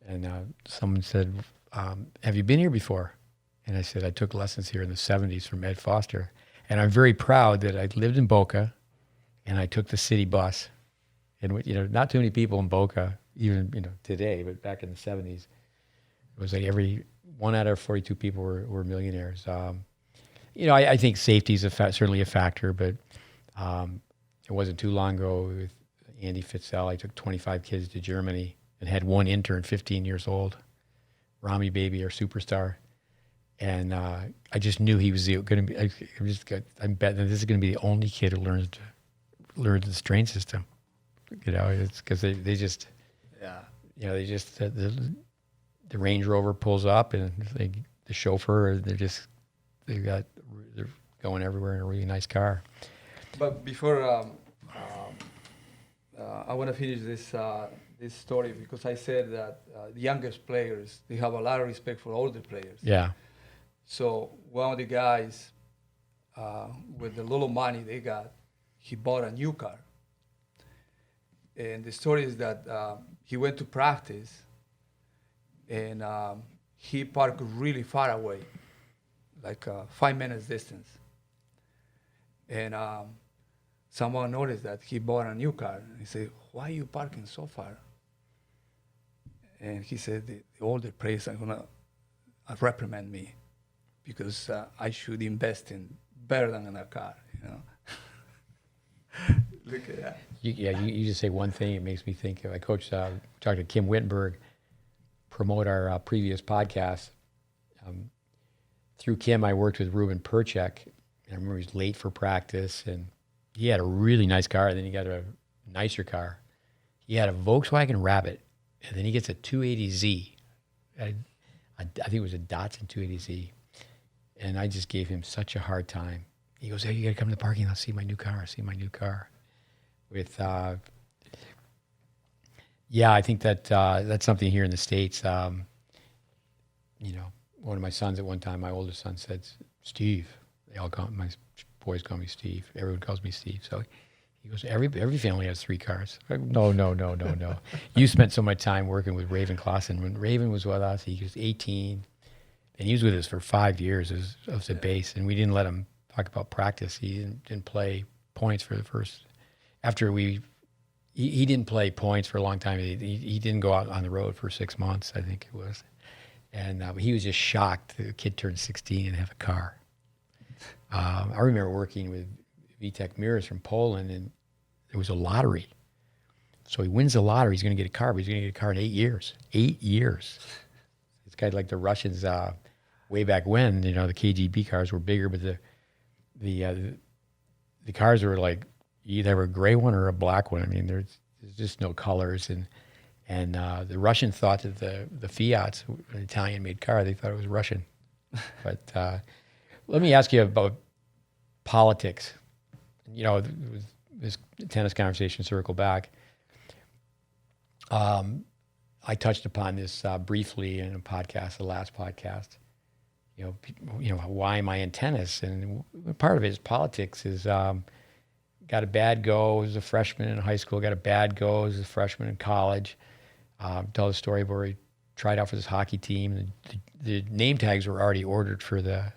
And someone said, have you been here before? And I said, I took lessons here in the 70s from Ed Foster. And I'm very proud that I lived in Boca and I took the city bus. And, not too many people in Boca, even, today, but back in the 70s, it was like every 1 out of 42 people were millionaires. I think safety is certainly a factor, but it wasn't too long ago with Andy Fitzell. I took 25 kids to Germany and had 1 intern, 15 years old, Rami Baby, our superstar. And I just knew he was going to be. I'm betting that this is going to be the only kid who learns the strain system. It's because they just, the Range Rover pulls up and the chauffeur, they're going everywhere in a really nice car. But before I want to finish this story, because I said that the youngest players, they have a lot of respect for older players. Yeah. So one of the guys, with the little money they got, he bought a new car. And the story is that he went to practice, and he parked really far away, like 5 minutes distance. And someone noticed that he bought a new car. He said, why are you parking so far? And he said, the older players are going to reprimand me because I should invest in better than in a car, Look at that. You just say one thing, it makes me think. I talked to Kim Wittenberg, promote our previous podcast. Through Kim, I worked with Ruben Perchek. I remember he was late for practice, and he had a really nice car. Then he got a nicer car. He had a Volkswagen Rabbit, and then he gets a 280Z. I think it was a Datsun 280Z. And I just gave him such a hard time. He goes, hey, you got to come to the parking lot, see my new car. With, I think that's something here in the States. One of my sons at one time, my oldest son said, Steve. My boys call me Steve. Everyone calls me Steve. So he goes, every family has 3 cars. No. You spent so much time working with Raven Clausen. When Raven was with us, he was 18, and he was with us for 5 years as a base, and we didn't let him talk about practice. He didn't play points for the first. He didn't play points for a long time. He didn't go out on the road for 6 months, I think it was. And he was just shocked that a kid turned 16 and have a car. I remember working with Vitek Miras from Poland, and there was a lottery. So he wins the lottery. He's going to get a car, but he's going to get a car in 8 years. 8 years. It's kind of like the Russians way back when. The KGB cars were bigger, but the cars were like you either have a gray one or a black one. I mean, there's just no colors, and the Russians thought that the Fiat's an Italian-made car. They thought it was Russian. But let me ask you about politics. this tennis conversation circle back. I touched upon this briefly in a podcast, the last podcast. Why am I in tennis? And part of it is politics. Is got a bad go as a freshman in high school, got a bad go as a freshman in college. Tell the story where he tried out for this hockey team. The name tags were already ordered for the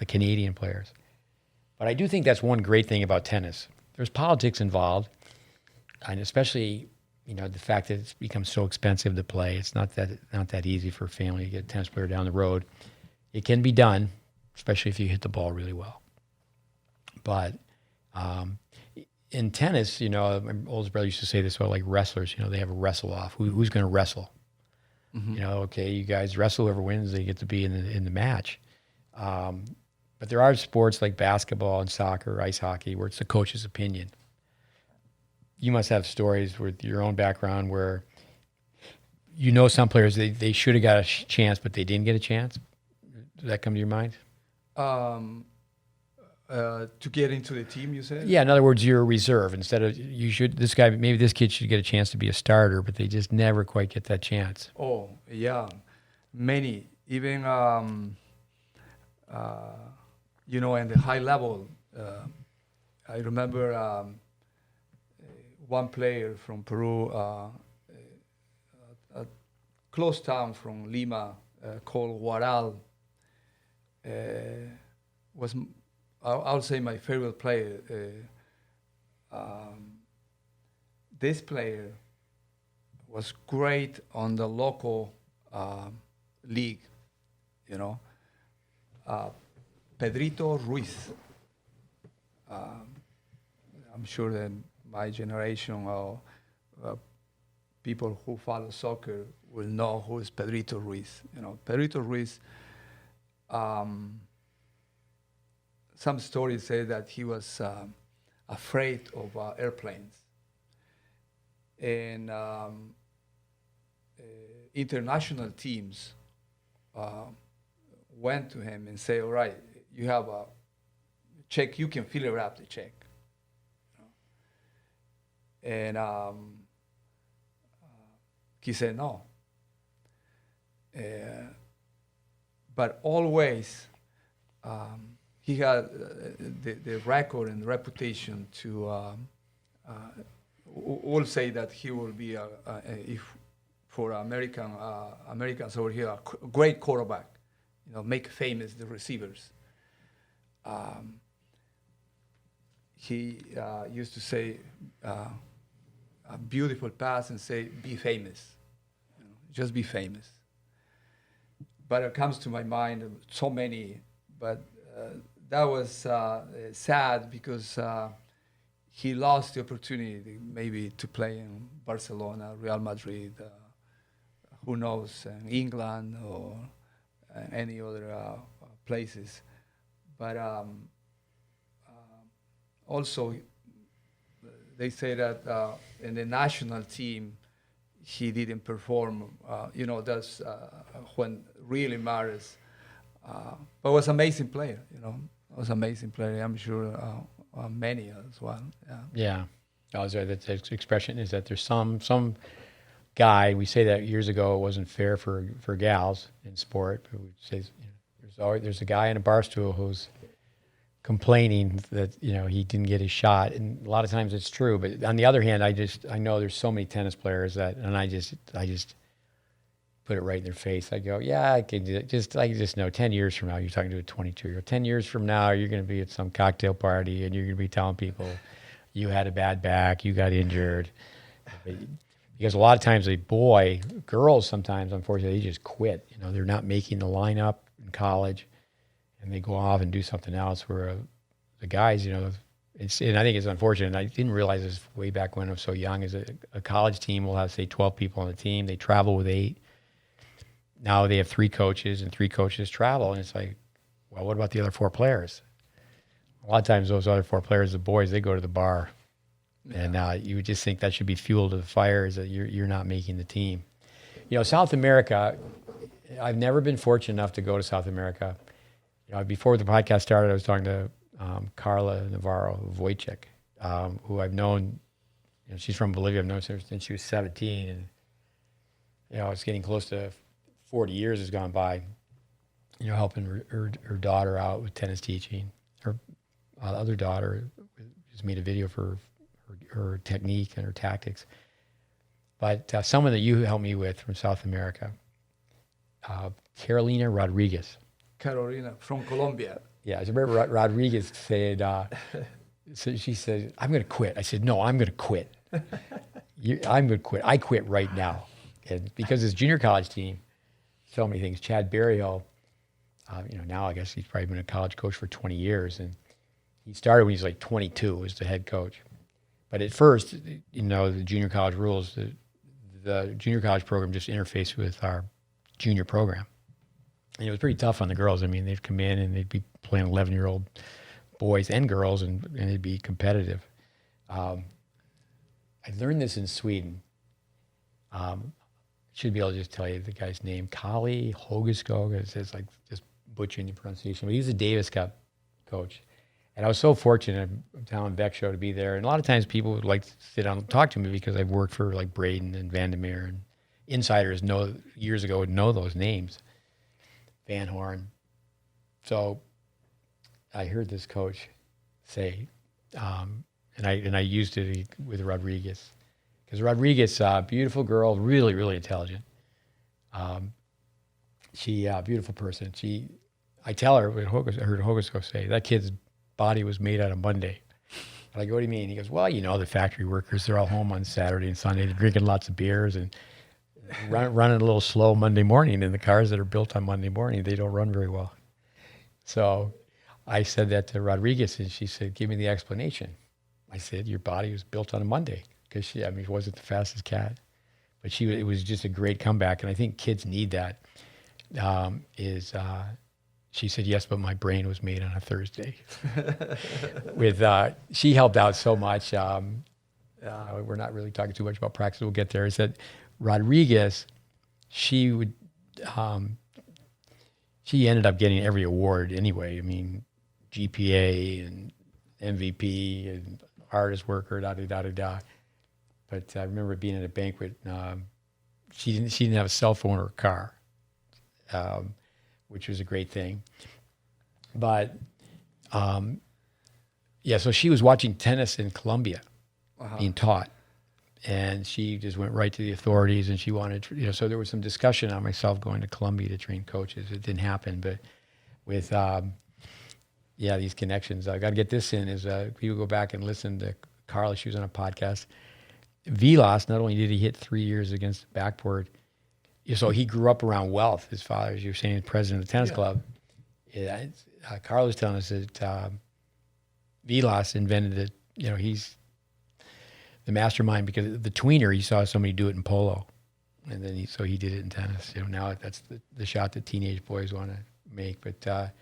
Canadian players. But I do think that's one great thing about tennis. There's politics involved, and especially the fact that it's become so expensive to play. It's not that easy for a family to get a tennis player down the road. It can be done, especially if you hit the ball really well. But in tennis, my oldest brother used to say this about like wrestlers. They have a wrestle off. Who's going to wrestle? Mm-hmm. Okay, you guys wrestle. Whoever wins, they get to be in the match. But there are sports like basketball and soccer, ice hockey, where it's the coach's opinion. You must have stories with your own background where some players, they should have got a chance, but they didn't get a chance. Does that come to your mind? To get into the team, you said? Yeah, in other words, you're a reserve. Instead of, maybe this kid should get a chance to be a starter, but they just never quite get that chance. Oh, yeah. Many. Even, in the high level, I remember one player from Peru, a close town from Lima, called Huaral, was, I'll say, my favorite player. This player was great on the local league, Pedrito Ruiz. I'm sure that my generation or people who follow soccer will know who is Pedrito Ruiz. Pedrito Ruiz, some stories say that he was afraid of airplanes. And international teams went to him and say, all right, you have a check, you can fill up the check. And he said no. But always, he had the record and reputation to, we'll say that he will be, if for Americans over here, a great quarterback, make famous the receivers. He used to say a beautiful pass and say, be famous, just be famous. But it comes to my mind so many, but that was sad because he lost the opportunity maybe to play in Barcelona, Real Madrid, who knows, in England or any other places. But also, they say that in the national team, he didn't perform. That's when really matters. But was an amazing player. Was an amazing player. I'm sure many as well. Yeah. The expression is that there's some guy. We say that years ago it wasn't fair for gals in sport. But we say there's a guy in a bar stool who's complaining that he didn't get his shot, and a lot of times it's true. But on the other hand, I know there's so many tennis players and I just put it right in their face. I go, yeah, I just know 10 years from now you're talking to a 22-year-old. 10 years from now you're going to be at some cocktail party and you're going to be telling people you had a bad back, you got injured. Because a lot of times girls sometimes, unfortunately, they just quit. They're not making the lineup in college. And they go off and do something else. Where the guys, and I think it's unfortunate. I didn't realize this way back when I was so young. Is a college team will have, say, 12 people on the team. They travel with 8. Now they have 3 coaches, and 3 coaches travel. And it's like, well, what about the other 4 players? A lot of times those other 4 players, the boys, they go to the bar. Yeah. And you would just think that should be fuel to the fire, is that you're not making the team. South America, I've never been fortunate enough to go to South America. Before the podcast started, I was talking to Carla Navarro Wojcik, who I've known. She's from Bolivia. I've known her since she was 17, and it's getting close to 40 years has gone by. Helping her daughter out with tennis teaching. Her other daughter just made a video for her technique and her tactics. But someone that you helped me with from South America, Carolina Rodriguez. Carolina from Colombia. Yeah, I remember Rodriguez said, so she said, "I'm going to quit." I said, "No, I'm going to quit. I'm going to quit. I quit right now." And because his junior college team, so many things. Chad Berryhill, now I guess he's probably been a college coach for 20 years. And he started when he was like 22 as the head coach. But at first, the junior college rules, the junior college program just interfaced with our junior program. And it was pretty tough on the girls. I mean, they'd come in and they'd be playing 11-year-old boys and girls, and it'd be competitive. I learned this in Sweden. Should be able to just tell you the guy's name, Kali Hogiskog. It's like just butchering the pronunciation. But he's a Davis Cup coach. And I was so fortunate, I'm telling Beck Show, to be there. And a lot of times people would like to sit down and talk to me because I've worked for like Braden and Vandermeer, and insiders years ago would know those names. Van Horn. So I heard this coach say, and I used it with Rodriguez, because Rodriguez, beautiful girl, really, really intelligent. She, beautiful person. I tell her, I heard Hogisko say, that kid's body was made out of Monday. And I go, "What do you mean?" He goes, "Well, the factory workers, they're all home on Saturday and Sunday. They're drinking lots of beers and running a little slow Monday morning. And the cars that are built on Monday morning, they don't run very well." So I said that to Rodriguez, and she said, "Give me the explanation." I said, "Your body was built on a Monday," because she wasn't the fastest cat, but it was just a great comeback. And I think kids need that. She said, "Yes, but my brain was made on a Thursday." She helped out so much. We're not really talking too much about practice. We'll get there. I said, Rodriguez, she ended up getting every award anyway. I mean, GPA and MVP and hardest worker, da-da-da-da-da. But I remember being at a banquet. She didn't have a cell phone or a car, which was a great thing. But, so she was watching tennis in Colombia, being taught. And she just went right to the authorities, and she wanted, so there was some discussion on myself going to Colombia to train coaches. It didn't happen, but with, these connections, I got to get this in, is people go back and listen to Carla. She was on a podcast. Vilas, not only did he hit 3 years against the Backboard, so he grew up around wealth. His father, as you were saying, president of the tennis club. Carla was telling us that Vilas invented it. He's the mastermind, because the tweener, he saw somebody do it in polo, and then he did it in tennis. Now that's the shot that teenage boys want to make. But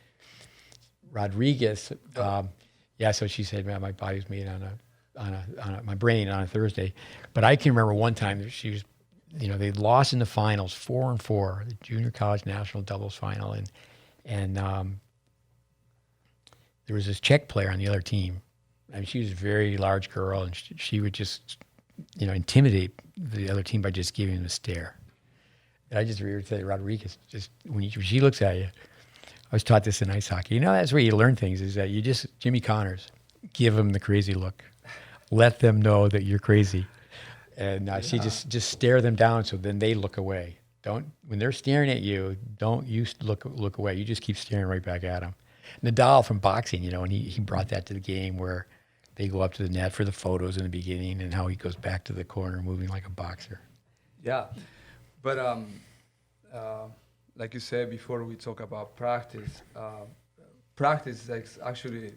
Rodriguez, so she said, "Man, my body's made on my brain on a Thursday." But I can remember one time that she was, they lost in the finals 4-4, the junior college national doubles final, and there was this Czech player on the other team. I mean, she was a very large girl, and she would just, intimidate the other team by just giving them a stare. And I just remember saying, Rodriguez, just when she looks at you, I was taught this in ice hockey. That's where you learn things, is that you just, Jimmy Connors, give them the crazy look. Let them know that you're crazy. And she just stare them down, so then they look away. When they're staring at you, don't you look away. You just keep staring right back at them. Nadal from boxing, and he brought that to the game, where they go up to the net for the photos in the beginning, and how he goes back to the corner moving like a boxer. Yeah, but like you said before, we talk about practice. Practice is actually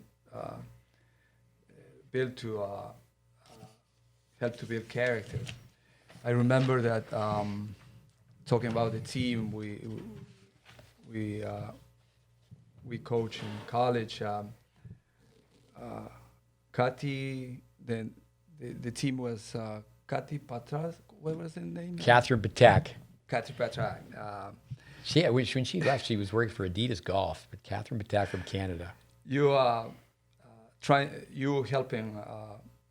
built to help to build character. I remember that talking about the team we coach in college. Kati, then the team was Kati Patras. What was her name? Catherine Patak. Kati Patrak. When she left, she was working for Adidas Golf, but Catherine Patak from Canada. You helping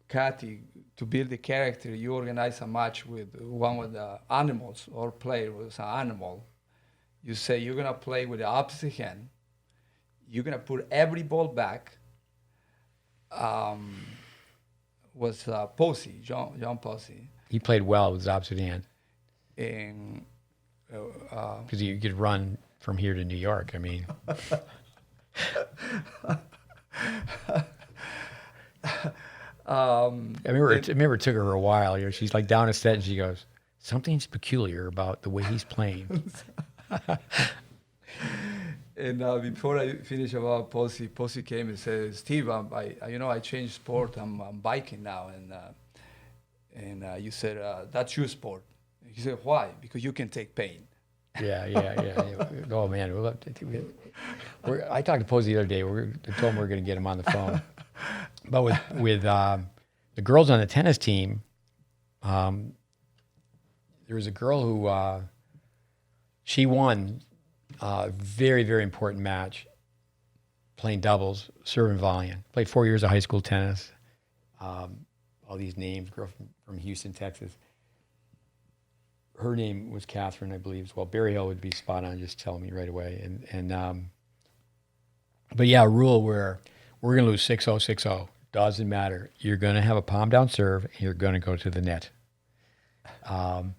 Kathy, to build the character, you organize a match with one of the animals or player was an animal. You say you're gonna play with the opposite hand. You're gonna put every ball back. Was Posey, John Posey, He played well with his opposite hand and because you could run from here to New York. I mean, I remember it took her a while. You know, she's like down a set and she goes, "Something's peculiar about the way he's playing." And before I finish about Posey came and said, "Steve, I changed sport. I'm biking now." And you said, "That's your sport." He said, "Why?" "Because you can take pain." Yeah. Oh man, I talked to Posey the other day. I told him we were going to get him on the phone. But with the girls on the tennis team, there was a girl who she won a very, very important match playing doubles, serving volleying. Played 4 years of high school tennis. All these names, girl from Houston, Texas. Her name was Catherine, I believe, as well. Barry Hill would be spot on, just tell me right away. But yeah, a rule where we're going to lose 6-0, 6-0. Doesn't matter. You're going to have a palm down serve, and you're going to go to the net. Then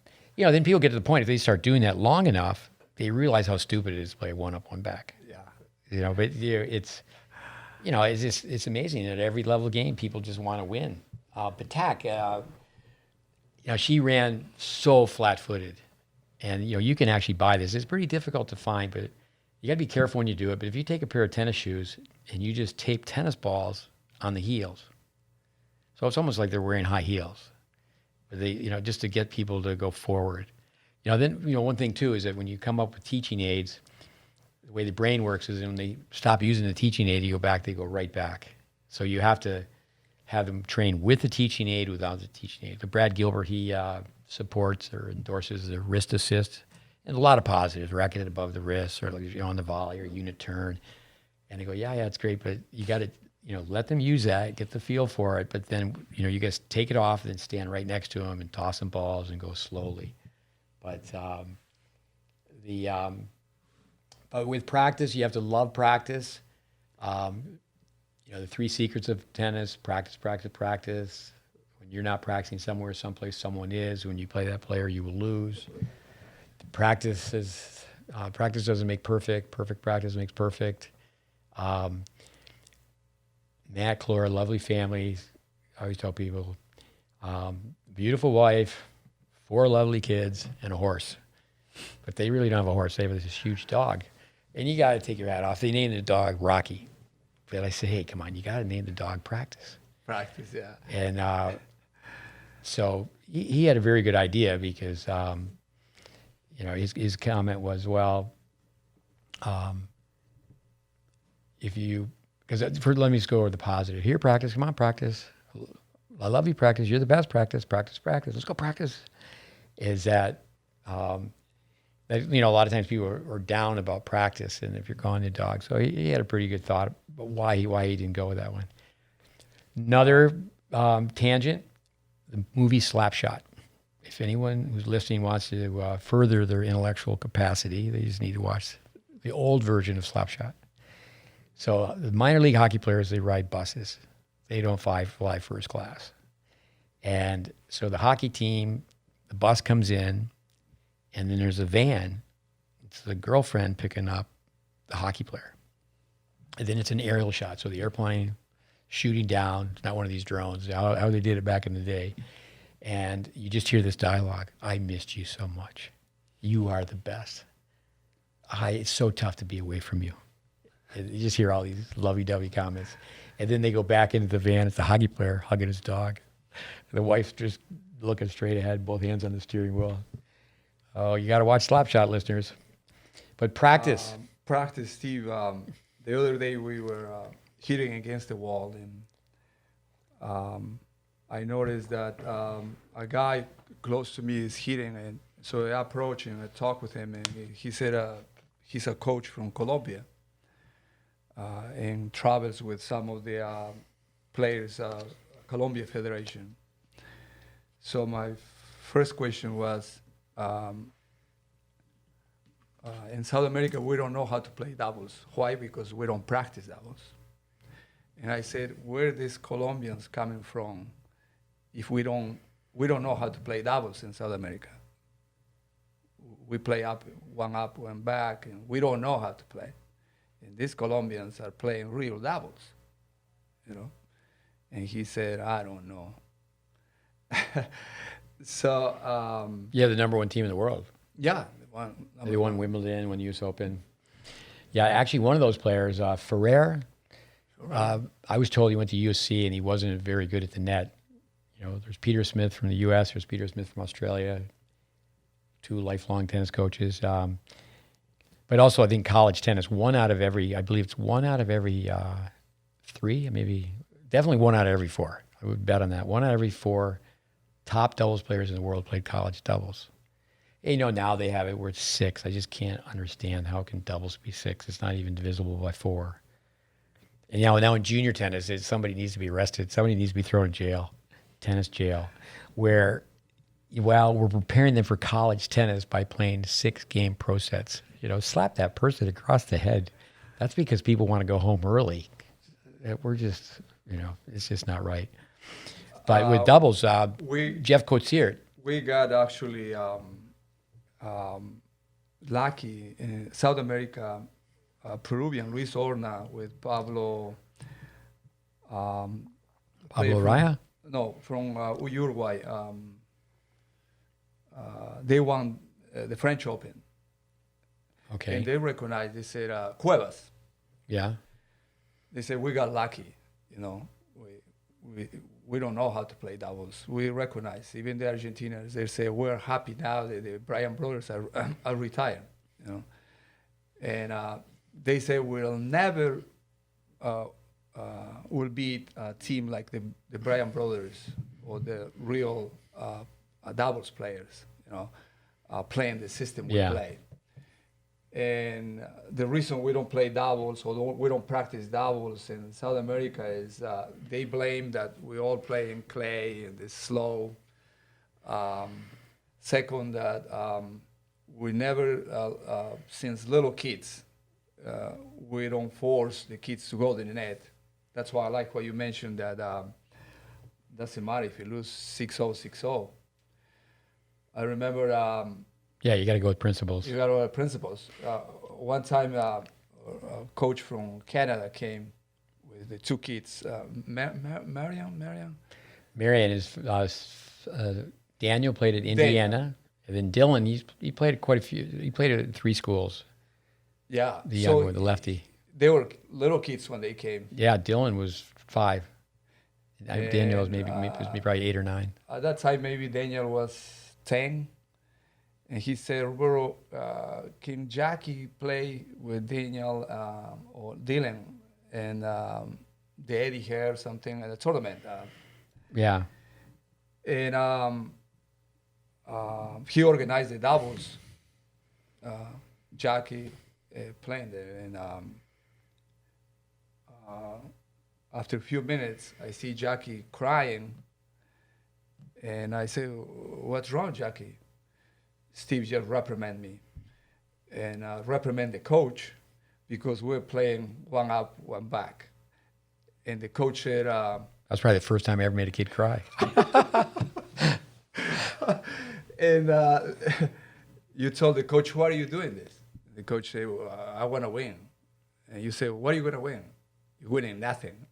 people get to the point, if they start doing that long enough, they realize how stupid it is to play one up, one back. Yeah. But it's amazing at every level of game, people just want to win. Patak, she ran so flat-footed, and you can actually buy this. It's pretty difficult to find, but you got to be careful when you do it. But if you take a pair of tennis shoes and you just tape tennis balls on the heels, so it's almost like they're wearing high heels, but they, just to get people to go forward. Then one thing too is that when you come up with teaching aids, the way the brain works is when they stop using the teaching aid, they go right back. So you have to have them train with the teaching aid, without the teaching aid. But Brad Gilbert, he supports or endorses the wrist assist, and a lot of positives, racket above the wrist, or on the volley or unit turn. And they go, yeah, it's great, but you got to, let them use that, get the feel for it. But then, you guys take it off and then stand right next to them and toss them balls and go slowly. But but with practice, you have to love practice. The 3 secrets of tennis: practice, practice, practice. When you're not practicing somewhere, someplace someone is. When you play that player, you will lose. Practice doesn't make perfect. Perfect practice makes perfect. Matt, Clora, lovely family. I always tell people, beautiful wife, 4 lovely kids, and a horse. But they really don't have a horse. They have this huge dog. And you got to take your hat off. They named the dog Rocky. But I say, hey, come on, you got to name the dog Practice. Practice, yeah. And so he had a very good idea because, his comment was, well, let me just go over the positive. Here, Practice, come on, Practice. I love you, Practice. You're the best, Practice, practice, practice. Let's go, Practice. Is that, a lot of times people are down about practice, and if you're calling the dog. So he had a pretty good thought about why he didn't go with that one. Another tangent, the movie Slapshot. If anyone who's listening wants to further their intellectual capacity, they just need to watch the old version of Slapshot. So the minor league hockey players, they ride buses. They don't fly first class. And so the hockey team, the bus comes in, and then there's a van. It's the girlfriend picking up the hockey player. And then it's an aerial shot. So the airplane shooting down. It's not one of these drones, how they did it back in the day. And you just hear this dialogue. I missed you so much. You are the best. It's so tough to be away from you. And you just hear all these lovey-dovey comments. And then they go back into the van. It's the hockey player hugging his dog. The wife's just looking straight ahead, both hands on the steering wheel. Oh, you got to watch Slapshot, listeners. But practice. Practice, Steve. The other day we were hitting against the wall, and I noticed that a guy close to me is hitting, and so I approached him, I talked with him, and he said he's a coach from Colombia and travels with some of the players Colombia Federation. So my first question was, in South America, we don't know how to play doubles. Why? Because we don't practice doubles. And I said, where are these Colombians coming from if we don't know how to play doubles in South America? We play up, one back, and we don't know how to play. And these Colombians are playing real doubles, you know. And he said, I don't know. So Yeah, the number one team in the world. yeah, They won Wimbledon, won the U.S. Open. Yeah, actually, one of those players, Ferrer. I was told he went to USC and he wasn't very good at the net. You know, there's Peter Smith from the U.S. There's Peter Smith from Australia. 2 lifelong tennis coaches. But also, I think college tennis, I believe it's 1 out of every 3, maybe definitely 1 out of every 4. I would bet on that. 1 out of every 4 top doubles players in the world played college doubles. And, you know, now they have it where it's 6. I just can't understand how can doubles be 6. It's not even divisible by 4. And now in junior tennis, somebody needs to be arrested. Somebody needs to be thrown in jail, tennis jail, where, well, we're preparing them for college tennis by playing 6-game pro sets. You know, slap that person across the head. That's because people want to go home early. We're just, you know, it's just not right. But with doubles, Jeff Coetzee. We got actually lucky in South America. Peruvian Luis Horna with Pablo. Pablo Raya? No, from Uruguay. They won the French Open. Okay. And they recognized, they said, Cuevas. Yeah. They said, we got lucky, you know. We don't know how to play doubles. We recognize, even the Argentinians, they say, we're happy now that the Bryan brothers are retired, you know. And they say we'll never will beat a team like the Bryan brothers or the real doubles players, you know, playing the system we play. And the reason we don't play doubles or we don't practice doubles in South America is they blame that we all play in clay and it's slow. Second, that we never, since little kids, we don't force the kids to go to the net. That's why I like what you mentioned that doesn't matter if you lose 6-0, 6-0. I remember... yeah, you got to go with principles. You got to go with principles. One time, a coach from Canada came with the 2 kids. Marian? Marian is... Daniel played at Indiana. And then Dylan, he played at quite a few... He played at 3 schools. Yeah. The young one, the lefty. They were little kids when they came. Yeah, Dylan was 5. And Daniel was maybe probably 8 or 9. At that time, maybe Daniel was 10. And he said, Roberto, can Jackie play with Daniel or Dylan and the Eddie Hare something at a tournament? Yeah. And he organized the doubles. Jackie playing there. And after a few minutes, I see Jackie crying. And I say, what's wrong, Jackie? Steve just reprimand me and reprimand the coach because we're playing 1 up, 1 back. And the coach said... That's probably the first time I ever made a kid cry. And you told the coach, why are you doing this? The coach said, well, I want to win. And you say, what are you going to win? You're winning nothing.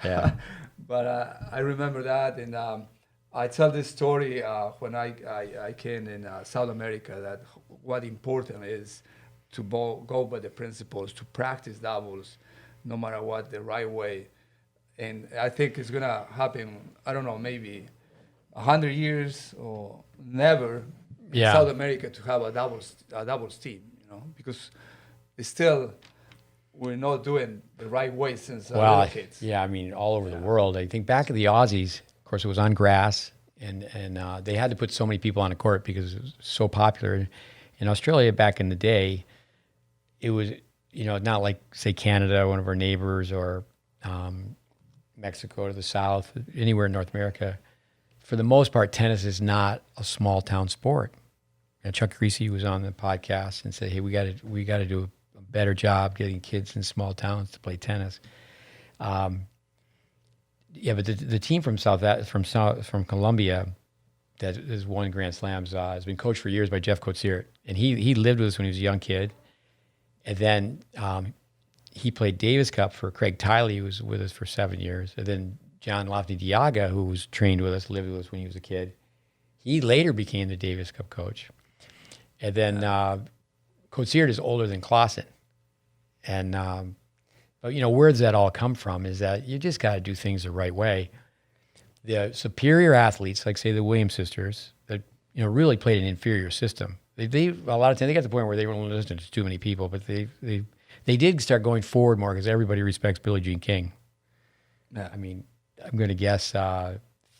Yeah. But I remember that, and I tell this story when I came in South America, that what important is to go by the principles, to practice doubles, no matter what, the right way. And I think it's going to happen, I don't know, maybe 100 years or never in South America to have a doubles team, you know, because it's still... we're not doing the right way since little kids. Yeah, I mean, all over the world. I think back at the Aussies, of course, it was on grass, and they had to put so many people on a court because it was so popular. In Australia, back in the day, it was, you know, not like, say, Canada, one of our neighbors, or Mexico to the south, anywhere in North America, for the most part, tennis is not a small town sport. And Chuck Creasy was on the podcast and said, "Hey, we got to do a better job getting kids in small towns to play tennis." Yeah, but the team from Colombia that has won Grand Slams has been coached for years by Jeff Kotsirt, and he lived with us when he was a young kid, and then he played Davis Cup for Craig Tiley, who was with us for 7 years, and then John Lofty Diaga, who was trained with us, lived with us when he was a kid. He later became the Davis Cup coach, and then Kotsirt is older than Clausen, and but where does that all come from? Is that you just got to do things the right way. The superior athletes, like say the Williams sisters, that really played an inferior system. They a lot of times they got to the point where they weren't listening to too many people, but they did start going forward more because everybody respects Billie Jean King. Yeah. I mean, I'm going to guess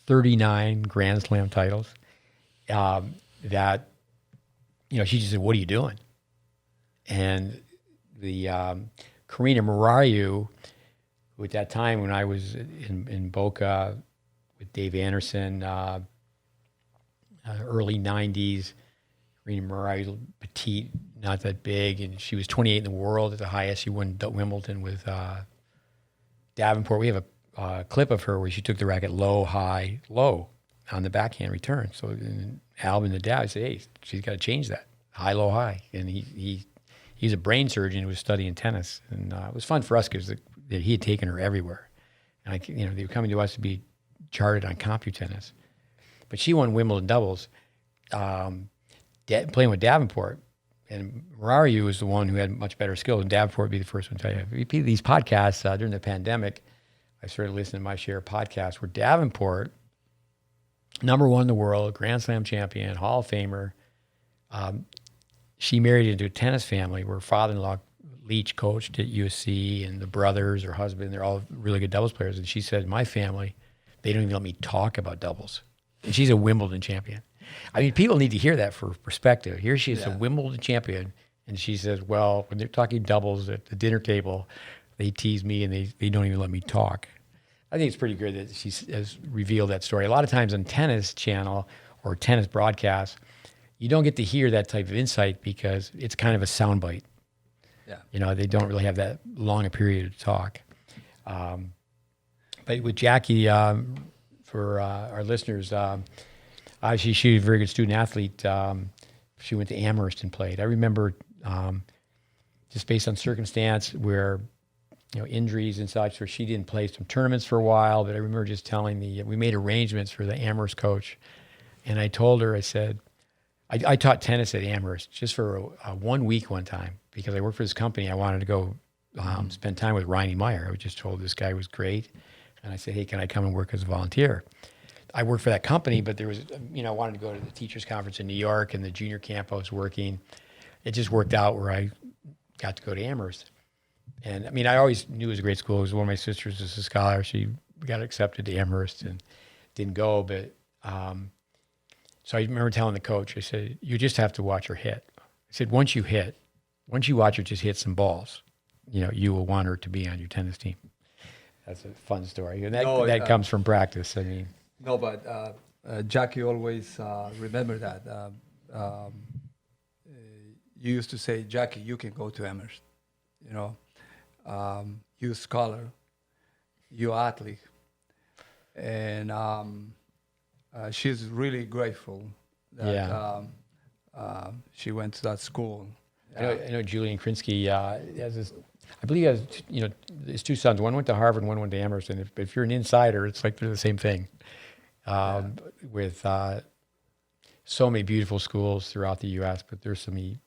39 Grand Slam titles. That she just said, "What are you doing?" And the Karina Murariu, who at that time when I was in Boca with Dave Anderson, early 90s, Karina Murariu, petite, not that big, and she was 28 in the world at the highest. She won Wimbledon with Davenport. We have a clip of her where she took the racket low, high, low on the backhand return. So Alvin, the dad, said, "Hey, she's got to change that, high, low, high." And he's a brain surgeon who was studying tennis, and it was fun for us because he had taken her everywhere, and they were coming to us to be charted on CompuTennis. But she won Wimbledon doubles, playing with Davenport, and Murariu was the one who had much better skill, and Davenport would be the first one to tell you. If you repeat these podcasts during the pandemic, I started listening to my share of podcasts where Davenport, number one in the world, Grand Slam champion, Hall of Famer. She married into a tennis family where father-in-law Leach coached at USC, and the brothers, her husband, they're all really good doubles players. And she said, "My family, they don't even let me talk about doubles." And she's a Wimbledon champion. I mean, people need to hear that for perspective. Here she is, a Wimbledon champion, and she says, "Well, when they're talking doubles at the dinner table, they tease me and they don't even let me talk." I think it's pretty good that she has revealed that story. A lot of times on tennis channel or tennis broadcasts, you don't get to hear that type of insight because it's kind of a soundbite. Yeah. They don't really have that long a period to talk. But with Jackie, for our listeners, obviously she was a very good student athlete. She went to Amherst and played. I remember just based on circumstance where, injuries and such, where she didn't play some tournaments for a while, but I remember just telling we made arrangements for the Amherst coach. And I told her, I said, I taught tennis at Amherst just for 1 week one time because I worked for this company. I wanted to go spend time with Riney Meyer. I was just told this guy was great. And I said, "Hey, can I come and work as a volunteer?" I worked for that company, but there was, I wanted to go to the teachers conference in New York and the junior camp I was working. It just worked out where I got to go to Amherst. And I mean, I always knew it was a great school. It was one of my sisters was a scholar. She got accepted to Amherst and didn't go. But so I remember telling the coach, I said, "You just have to watch her hit." I said, once you watch her just hit some balls, you will want her to be on your tennis team. That's a fun story. And that comes from practice. I mean. No, but Jackie always remember that. You used to say, "Jackie, you can go to Amherst. You scholar, you athlete." And she's really grateful that she went to that school. I know Julian Krinsky has this. I believe he has, his two sons. One went to Harvard, one went to Amherst. And if you're an insider, it's like they're the same thing. With so many beautiful schools throughout the U.S., but there's so many,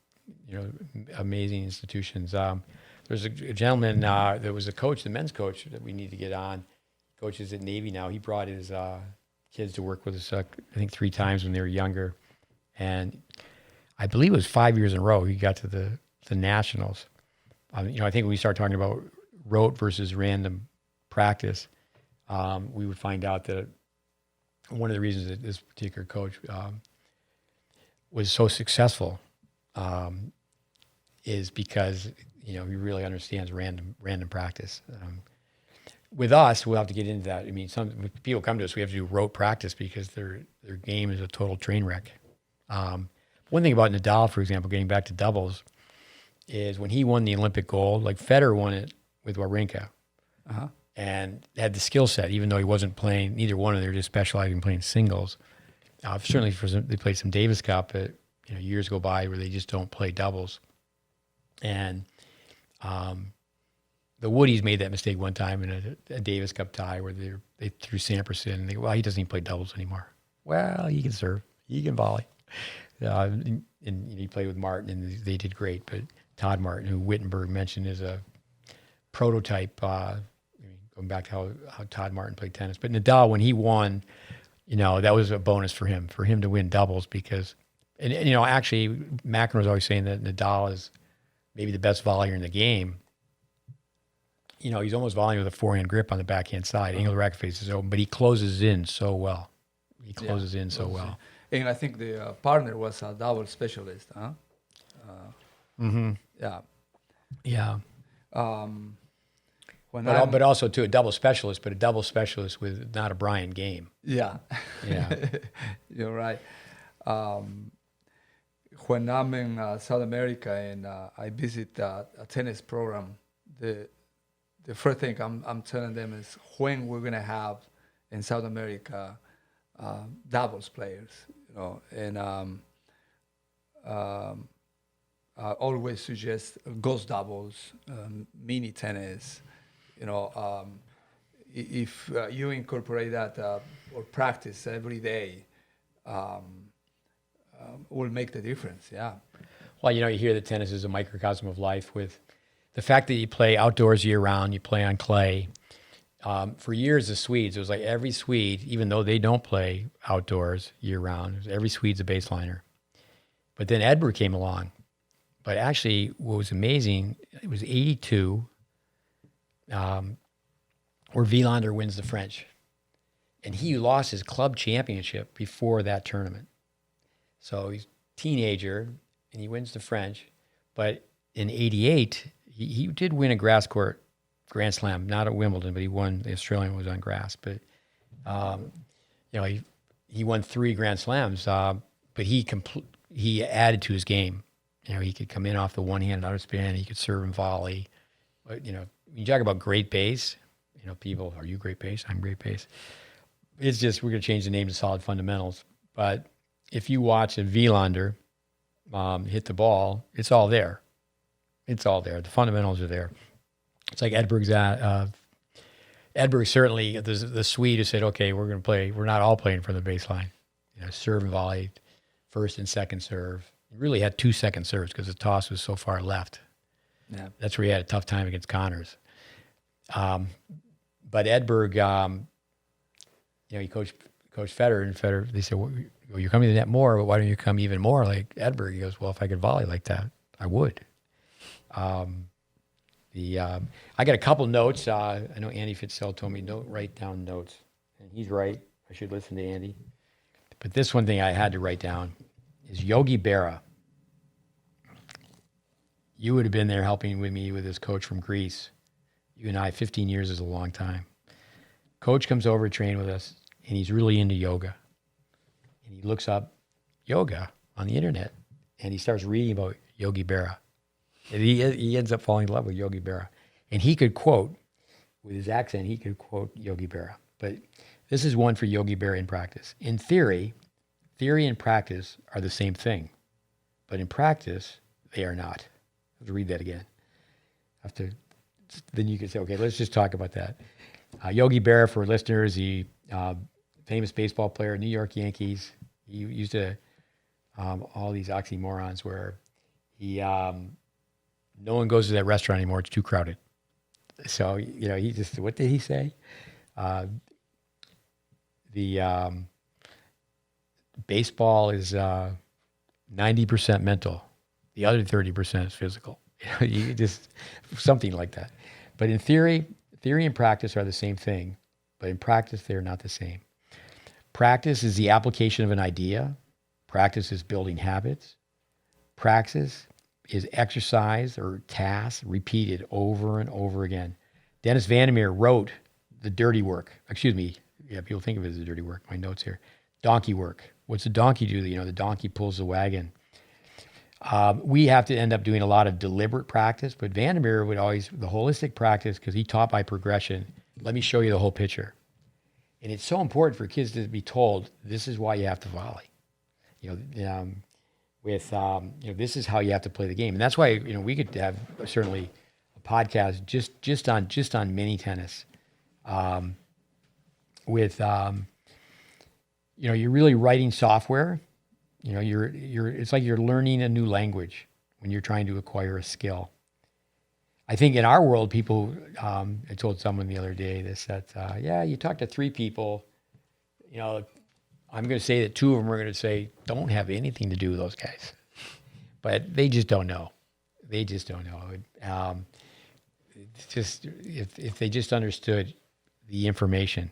amazing institutions. There's a gentleman that was a coach, the men's coach that we need to get on. Coaches at Navy now. He brought his kids to work with us, I think 3 times when they were younger. And I believe it was 5 years in a row he got to the nationals. I think when we start talking about rote versus random practice, we would find out that one of the reasons that this particular coach was so successful is because he really understands random practice. with us, we'll have to get into that. I mean, some when people come to us, we have to do rote practice because their game is a total train wreck. One thing about Nadal, for example, getting back to doubles, is when he won the Olympic gold, like Federer won it with Wawrinka, and had the skill set, even though he wasn't playing, neither one of them, they were just specializing in playing singles. Certainly they played some Davis Cup, but years go by where they just don't play doubles. And the Woodies made that mistake one time in a Davis Cup tie where they threw Sampras in, and they go, well, he doesn't even play doubles anymore. Well, he can serve, he can volley. And he played with Martin, and they did great. But Todd Martin, who Wittenberg mentioned is a prototype, going back to how Todd Martin played tennis. But Nadal, when he won, that was a bonus for him to win doubles because, and actually, Macron was always saying that Nadal is maybe the best volleyer in the game. He's almost volleying with a forehand grip on the backhand side. Angle of the racket face is open, but he closes in so well. And I think the partner was a double specialist, huh? Yeah. Yeah. But also too a double specialist, but a double specialist with not a Bryant game. Yeah. Yeah. You're right. When I'm in South America and I visit a tennis program, the first thing I'm telling them is when we're gonna have in South America doubles players, and I always suggest ghost doubles, mini tennis. If you incorporate that or practice every day, will make the difference. Yeah. Well, you hear that tennis is a microcosm of life with the fact that you play outdoors year round, you play on clay. For years, the Swedes, it was like every Swede, even though they don't play outdoors year round, every Swede's a baseliner. But then Edberg came along. But actually, what was amazing, it was 82, where Wielander wins the French. And he lost his club championship before that tournament. So he's a teenager, and he wins the French. But in 88, he did win a grass court Grand Slam, not at Wimbledon, but he won. The Australian was on grass. But, he won 3 Grand Slams, but he added to his game. He could come in off the one-handed underspin. He could serve and volley. But, when you talk about GreatBase, people, are you GreatBase? I'm GreatBase. It's just, we're going to change the name to Solid Fundamentals. But if you watch a Wielander hit the ball, it's all there. It's all there. The fundamentals are there. It's like Edberg certainly, the Swede who said, okay, we're going to play. We're not all playing from the baseline. Serve and volley, first and second serve. He really had 2 second serves because the toss was so far left. Yeah. That's where he had a tough time against Connors. But Edberg, he coached Federer, and Federer, they said, well, you're coming to the net more, but why don't you come even more like Edberg? He goes, well, if I could volley like that, I would. I got a couple notes. I know Andy Fitzell told me don't write down notes, and he's right. I should listen to Andy. But this one thing I had to write down is Yogi Berra. You would have been there helping with me with this coach from Greece. You and I, 15 years is a long time. Coach comes over to train with us, and he's really into yoga. And he looks up yoga on the internet, and he starts reading about Yogi Berra. And he ends up falling in love with Yogi Berra. And he could quote, with his accent, he could quote Yogi Berra. But this is one for Yogi Berra in practice. In theory and practice are the same thing. But in practice, they are not. I have to read that again. Then you can say, okay, let's just talk about that. Yogi Berra, for listeners, he famous baseball player, New York Yankees. He used to all these oxymorons where he no one goes to that restaurant anymore. It's too crowded. So, he just, what did he say? The baseball is 90% mental. The other 30% is physical. You just, something like that. But in theory and practice are the same thing. But in practice, they're not the same. Practice is the application of an idea. Practice is building habits. Praxis is exercise or task repeated over and over again. Dennis Vandermeer wrote the dirty work. Excuse me. Yeah, people think of it as the dirty work. My notes here. Donkey work. What's the donkey do? The donkey pulls the wagon. We have to end up doing a lot of deliberate practice, but Vandermeer would always, the holistic practice, because he taught by progression. Let me show you the whole picture. And it's so important for kids to be told, this is why you have to volley. This is how you have to play the game. And that's why, we could have certainly a podcast just on mini tennis. You're really writing software. It's like you're learning a new language when you're trying to acquire a skill. I think in our world, people, I told someone the other day this, that, you talk to 3 people, I'm going to say that 2 of them are going to say, don't have anything to do with those guys. But they just don't know. It's just, if they just understood the information,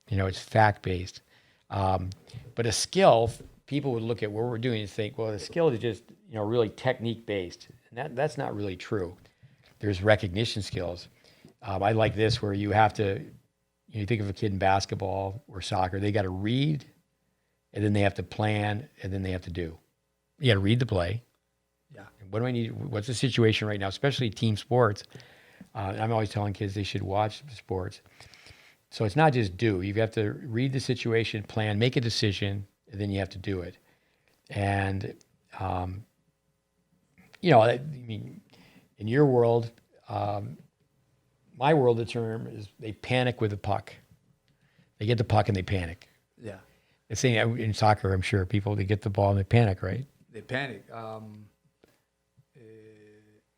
it's fact-based. But a skill, people would look at what we're doing and think, well, the skill is just, really technique-based. And that's not really true. There's recognition skills. I like this, where you have to, you think of a kid in basketball or soccer, they got to read, and then they have to plan, and then they have to do. You got to read the play. Yeah. What do I need? What's the situation right now, especially team sports? I'm always telling kids they should watch sports. So it's not just do. You have to read the situation, plan, make a decision, and then you have to do it. And, in your world, my world, the term is they panic with the puck. They get the puck and they panic. Yeah. The same in soccer, I'm sure they get the ball and they panic, right? They panic.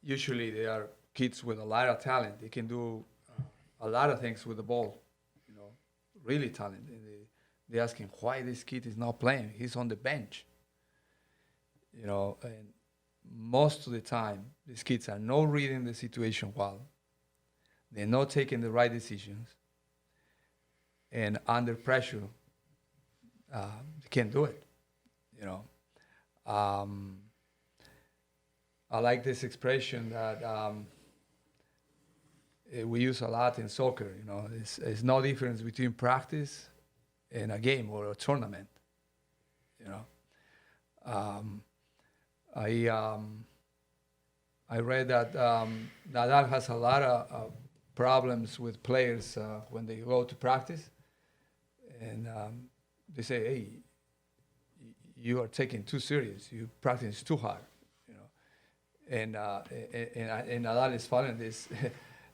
Usually they are kids with a lot of talent. They can do a lot of things with the ball, really talented. They ask him why this kid is not playing. He's on the bench, and most of the time, these kids are not reading the situation well. They're not taking the right decisions. And under pressure, they can't do it, I like this expression that we use a lot in soccer. It's no difference between practice and a game or a tournament. I read that Nadal has a lot of problems with players when they go to practice, and they say, "Hey, you are taking too serious. You practice too hard." And Nadal is following this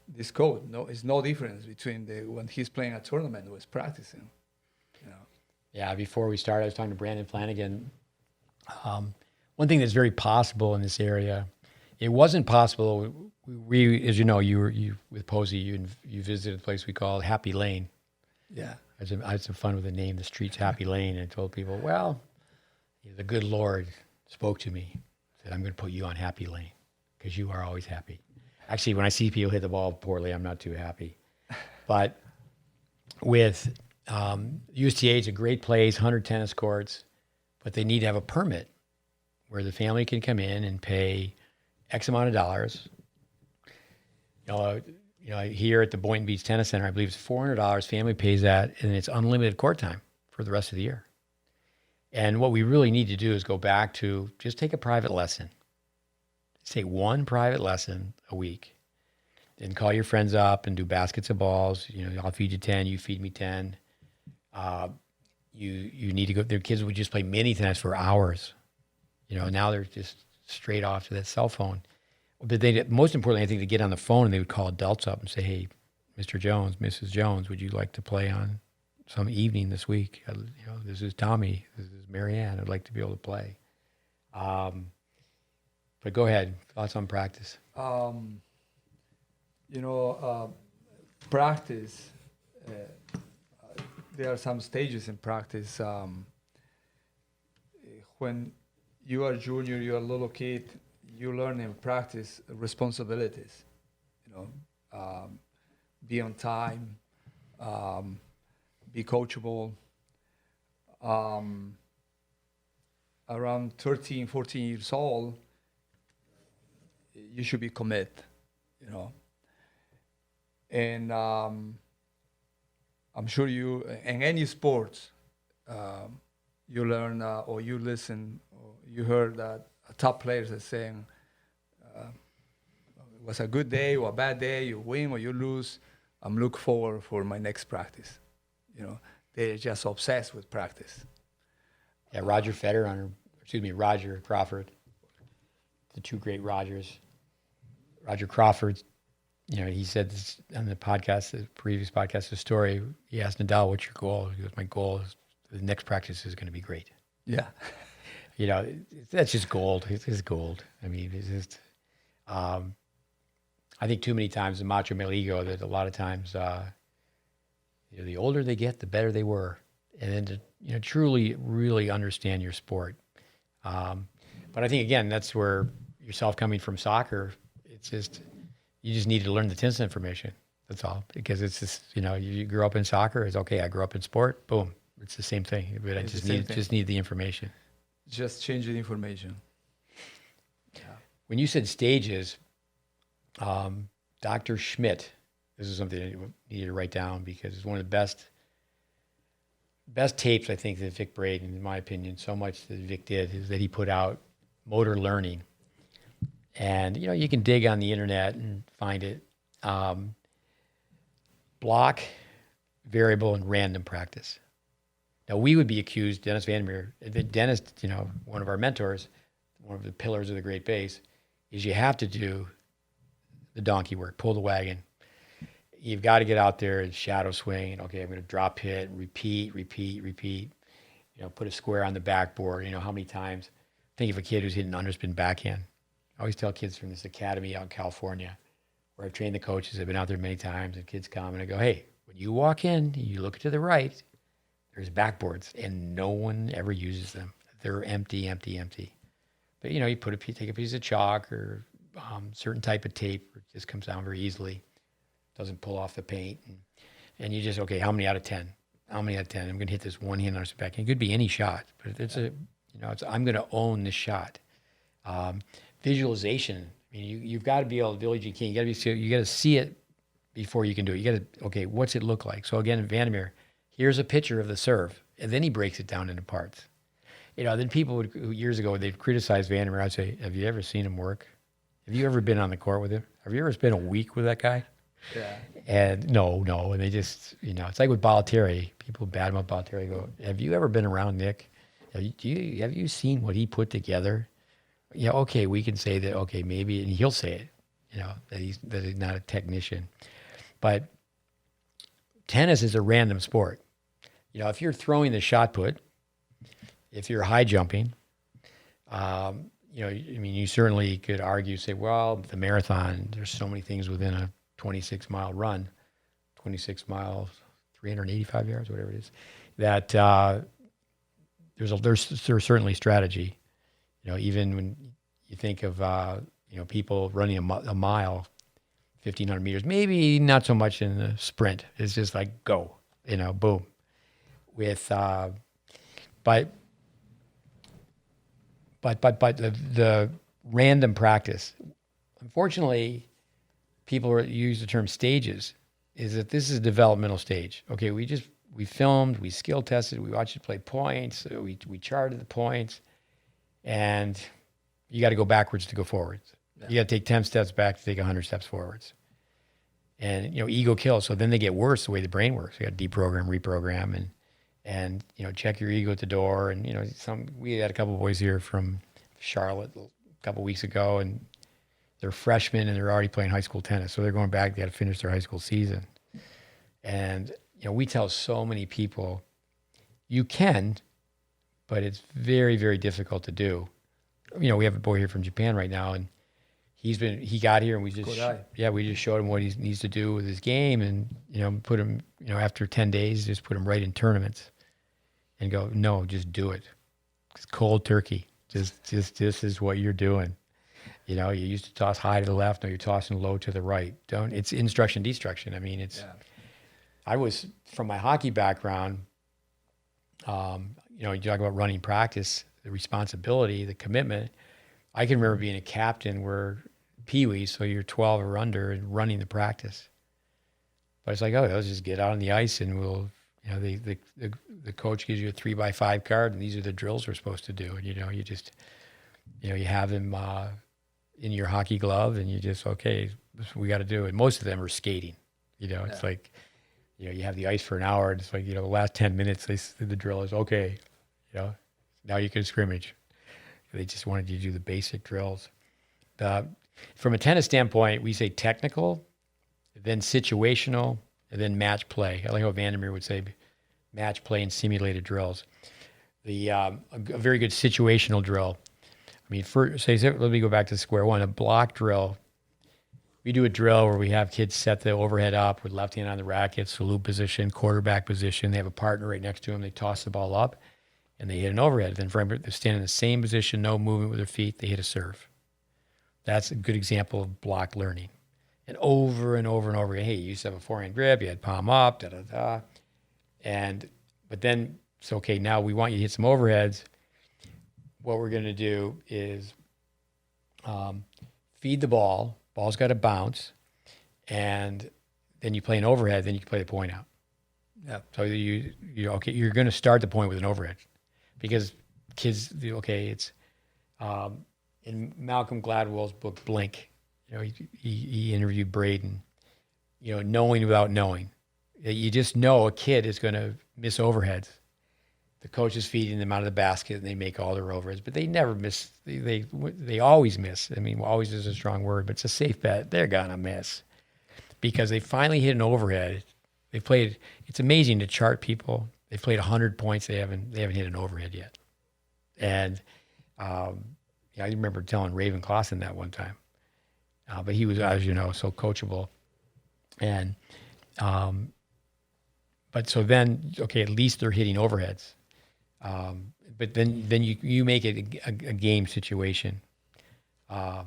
this code. No, it's no difference between when he's playing a tournament or he's practicing. Yeah. Before we started, I was talking to Brandon Flanagan. One thing that's very possible in this area, it wasn't possible. We, as you know, you with Posey, you visited a place we call Happy Lane. Yeah. I had some fun with the name. The street's Happy Lane, and I told people, well, the good Lord spoke to me, said, I'm going to put you on Happy Lane because you are always happy. Actually, when I see people hit the ball poorly, I'm not too happy. But with USTA, it's a great place, 100 tennis courts, but they need to have a permit where the family can come in and pay X amount of dollars. Here at the Boynton Beach Tennis Center, I believe it's $400. Family pays that, and it's unlimited court time for the rest of the year. And what we really need to do is go back to just take a private lesson. Just take one private lesson a week. Then call your friends up and do baskets of balls. I'll feed you 10, you feed me 10. You need to go. Their kids would just play mini tennis for hours. Now they're just straight off to that cell phone. But most importantly, I think they get on the phone and they would call adults up and say, hey, Mr. Jones, Mrs. Jones, would you like to play on some evening this week? This is Tommy. This is Marianne. I'd like to be able to play. But go ahead. Thoughts on practice? Practice, there are some stages in practice. When you are junior, you're a little kid, you learn in practice responsibilities. Be on time, be coachable. Around 13, 14 years old, you should be commit, And I'm sure you, in any sports, you learn or you listen, or you heard that top players are saying, it was a good day or a bad day, you win or you lose, I'm looking forward for my next practice. They're just obsessed with practice. Yeah, Roger Crawford, the two great Rogers. Roger Crawford, he said this on the podcast, the previous podcast, the story. He asked Nadal, "What's your goal?" He goes, "My goal is the next practice is going to be great." Yeah. That's just gold. It's gold. I mean, it's just. I think too many times the macho male ego that a lot of times, the older they get, the better they were, and then to truly really understand your sport. But I think again, that's where yourself coming from soccer, it's just you just need to learn the tennis information. That's all, because it's just you grew up in soccer. It's okay. I grew up in sport. Boom, it's the same thing. But I just need the information. Just change the information. Yeah. When you said stages, Dr. Schmidt, this is something I needed to write down because it's one of the best tapes, I think, that Vic Braden, in my opinion, so much that Vic did is that he put out motor learning. And, you can dig on the internet and find it. Block, variable, and random practice. Now, we would be accused, Dennis Vandermeer, Dennis, one of our mentors, one of the pillars of the GreatBase, is you have to do the donkey work, pull the wagon. You've got to get out there and shadow swing. And, okay, I'm going to drop hit, repeat. Put a square on the backboard. How many times? Think of a kid who's hitting an underspin backhand. I always tell kids from this academy out in California, where I've trained the coaches, I've been out there many times, and kids come and I go, hey, when you walk in, you look to the right, there's backboards, and no one ever uses them. They're empty. But, you take a piece of chalk or certain type of tape, it just comes down very easily. Doesn't pull off the paint. And you just, okay, how many out of 10? How many out of 10? I'm going to hit this one hand on a backhand. It could be any shot, but I'm going to own this shot. Visualization. I mean, you've got to be able to village. You can't. You got to see it before you can do it. You got to. Okay, what's it look like? So again, Vandermeer, here's a picture of the serve, and then he breaks it down into parts. Then people would years ago they'd criticize Vandermeer. I'd say, have you ever seen him work? Have you ever been on the court with him? Have you ever spent a week with that guy? Yeah. And no, and they just it's like with Balotelli. People bad about Balotelli. Go, have you ever been around Nick? Have you seen what he put together? Yeah, okay, we can say that, okay, maybe, and he'll say it, that he's not a technician. But tennis is a random sport. If you're throwing the shot put, if you're high jumping, you certainly could argue, say, well, the marathon, there's so many things within a 26-mile run, 26 miles, 385 yards, whatever it is, that there's certainly strategy. Even when you think of, people running a mile, 1,500 meters, maybe not so much in the sprint. It's just like, go, boom. With, but the random practice, unfortunately, people use the term stages, is that this is a developmental stage. Okay, we filmed, we skill tested, we watched it play points, we charted the points. And you got to go backwards to go forwards. Yeah. You got to take 10 steps back to take 100 steps forwards. And, ego kills. So then they get worse the way the brain works. You got to deprogram, reprogram, and check your ego at the door. And, we had a couple of boys here from Charlotte a couple of weeks ago, and they're freshmen and they're already playing high school tennis. So they're going back, they got to finish their high school season. And, we tell so many people, you can, but it's very, very difficult to do. We have a boy here from Japan right now, and he got here, and we just showed him what he needs to do with his game, and put him, after 10 days, just put him right in tournaments, and go, no, just do it. It's cold turkey. Just this is what you're doing. You used to toss high to the left, now you're tossing low to the right. It's instruction destruction. I mean, I was, from my hockey background, you talk about running practice, the responsibility, the commitment. I can remember being a captain where Pee-wee, so you're 12 or under, and running the practice. But it's like, oh, let's just get out on the ice and we'll, the coach gives you a 3x5 card and these are the drills we're supposed to do. And, you just, you have them in your hockey glove and you just, okay, this is what we got to do. And most of them are skating. It's like, you have the ice for an hour. And it's like, the last 10 minutes, the drill is okay. Now you can scrimmage. They just wanted you to do the basic drills. From a tennis standpoint, we say technical, then situational, and then match play. I like how Vandermeer would say match play and simulated drills. A very good situational drill. I mean, let me go back to square one. A block drill. We do a drill where we have kids set the overhead up with left hand on the racket, salute position, quarterback position. They have a partner right next to them. They toss the ball up, and they hit an overhead. Then they stand in the same position, no movement with their feet. They hit a serve. That's a good example of block learning. And over and over and over again, hey, you used to have a forehand grip, you had palm up, da-da-da. But then, it's okay, now we want you to hit some overheads. What we're going to do is feed the ball. Ball's got to bounce. And then you play an overhead, then you can play the point out. Yeah. So you're going to start the point with an overhead. Because kids, it's in Malcolm Gladwell's book, Blink, he interviewed Braden, knowing without knowing. You just know a kid is going to miss overheads. The coach is feeding them out of the basket and they make all their overheads, but they never miss. They always miss. I mean, always is a strong word, but it's a safe bet. They're going to miss because they finally hit an overhead. It's amazing to chart people. They've played 100 points. They haven't hit an overhead yet. And I remember telling Raven Clausen that one time. But he was, as you know, so coachable. And, but so then, okay, at least they're hitting overheads. But then you make it a game situation. You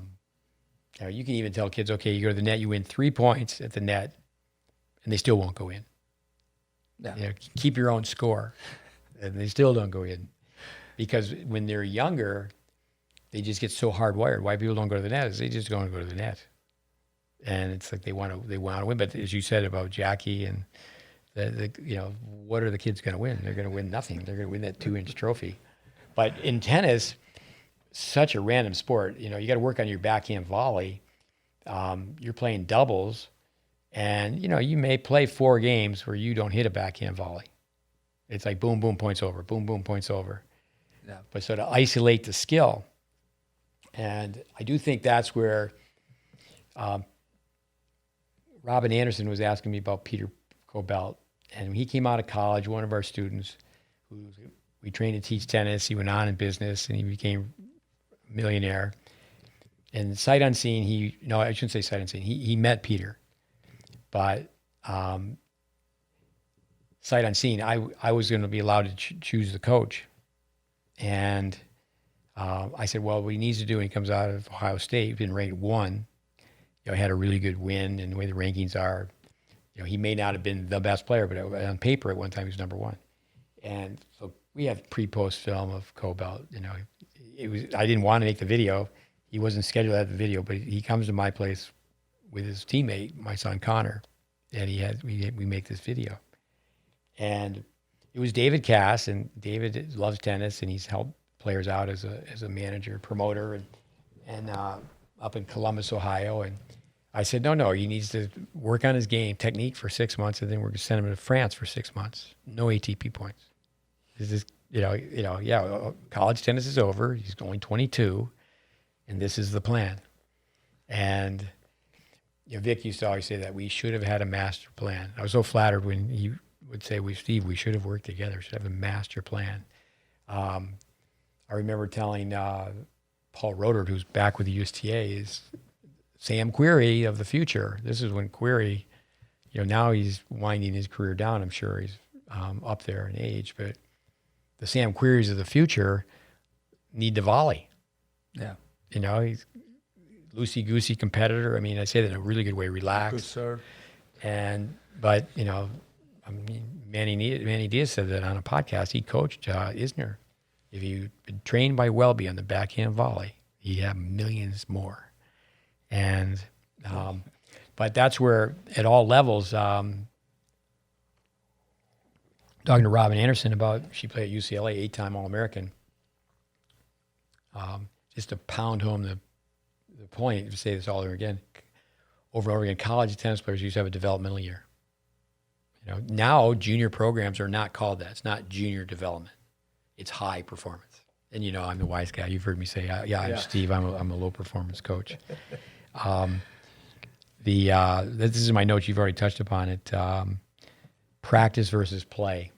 can even tell kids, okay, you go to the net, you win 3 points at the net, and they still won't go in. Yeah. Keep your own score, and they still don't go in. Because when they're younger, they just get so hardwired. Why people don't go to the net is they just don't go to the net, and it's like they want to win. But as you said about Jackie and what are the kids going to win? They're going to win nothing. They're going to win that 2-inch trophy. But in tennis, such a random sport. You got to work on your backhand volley. You're playing doubles, and you may play 4 games where you don't hit a backhand volley. It's like boom, boom, points over, boom, boom, points over. Yeah. But so to isolate the skill. And I do think that's where Robin Anderson was asking me about Peter Cobelt. And when he came out of college, one of our students, we trained to teach tennis, he went on in business and he became a millionaire. And sight unseen, I shouldn't say sight unseen, he met Peter. But sight unseen, I was going to be allowed to choose the coach. And I said, well, what he needs to do when he comes out of Ohio State, he's been ranked 1. He had a really good win, and the way the rankings are, he may not have been the best player, but on paper at one time he was number 1. And so we have pre-post film of Cobelt. I didn't want to make the video. He wasn't scheduled to have the video, but he comes to my place with his teammate, my son Connor, and we make this video. And it was David Cass, and David loves tennis, and he's helped players out as a manager, promoter, and up in Columbus, Ohio. And I said, no, he needs to work on his game technique for 6 months, and then we're going to send him to France for 6 months. No ATP points. This is, college tennis is over. He's only 22, and this is the plan. And Vic used to always say that we should have had a master plan. I was so flattered when he would say, Steve, we should have worked together. We should have a master plan. I remember telling Paul Rodert, who's back with the USTA, is Sam Querrey of the future. This is when Querrey, now he's winding his career down. I'm sure he's up there in age, but the Sam Querreys of the future need to volley. Yeah. He's loosey-goosey competitor. I mean, I say that in a really good way, relaxed. Good serve. But Manny Diaz said that on a podcast. He coached Isner. If you'd been trained by Welby on the backhand volley, he'd have millions more. And, but that's where at all levels, talking to Robin Anderson about, she played at UCLA, 8-time All-American. Just to pound home the point, to say this all over again, college tennis players used to have a developmental year. You know, now junior programs are not called that. It's not junior development. It's high performance. And you know, I'm the wise guy. You've heard me say, I'm Steve. I'm a low performance coach. This is my notes. You've already touched upon it. Practice versus play.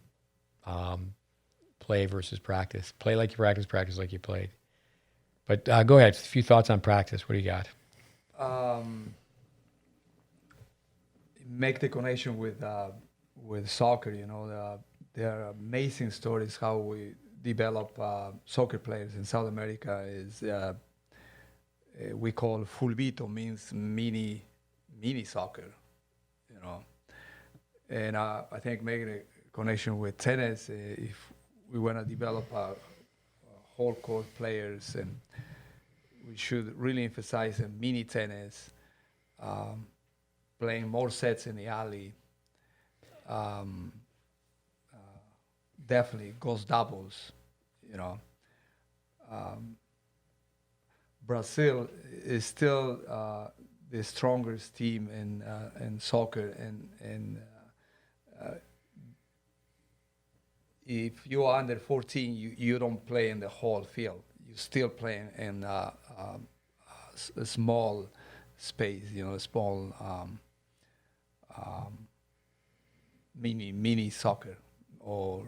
Play versus practice. Play like you practice. Practice like you played. But go ahead. A few thoughts on practice. What do you got? Make the connection with soccer. You know, there are amazing stories how we develop soccer players in South America. Is we call fulbito, means mini soccer. You know, and I think making a connection with tennis, if we want to develop whole court players, and we should really emphasize mini tennis, playing more sets in the alley. Definitely goes doubles, you know. Brazil is still the strongest team in soccer, and if you are under 14, you don't play in the whole field. You still play in a small space, you know, a small mini soccer or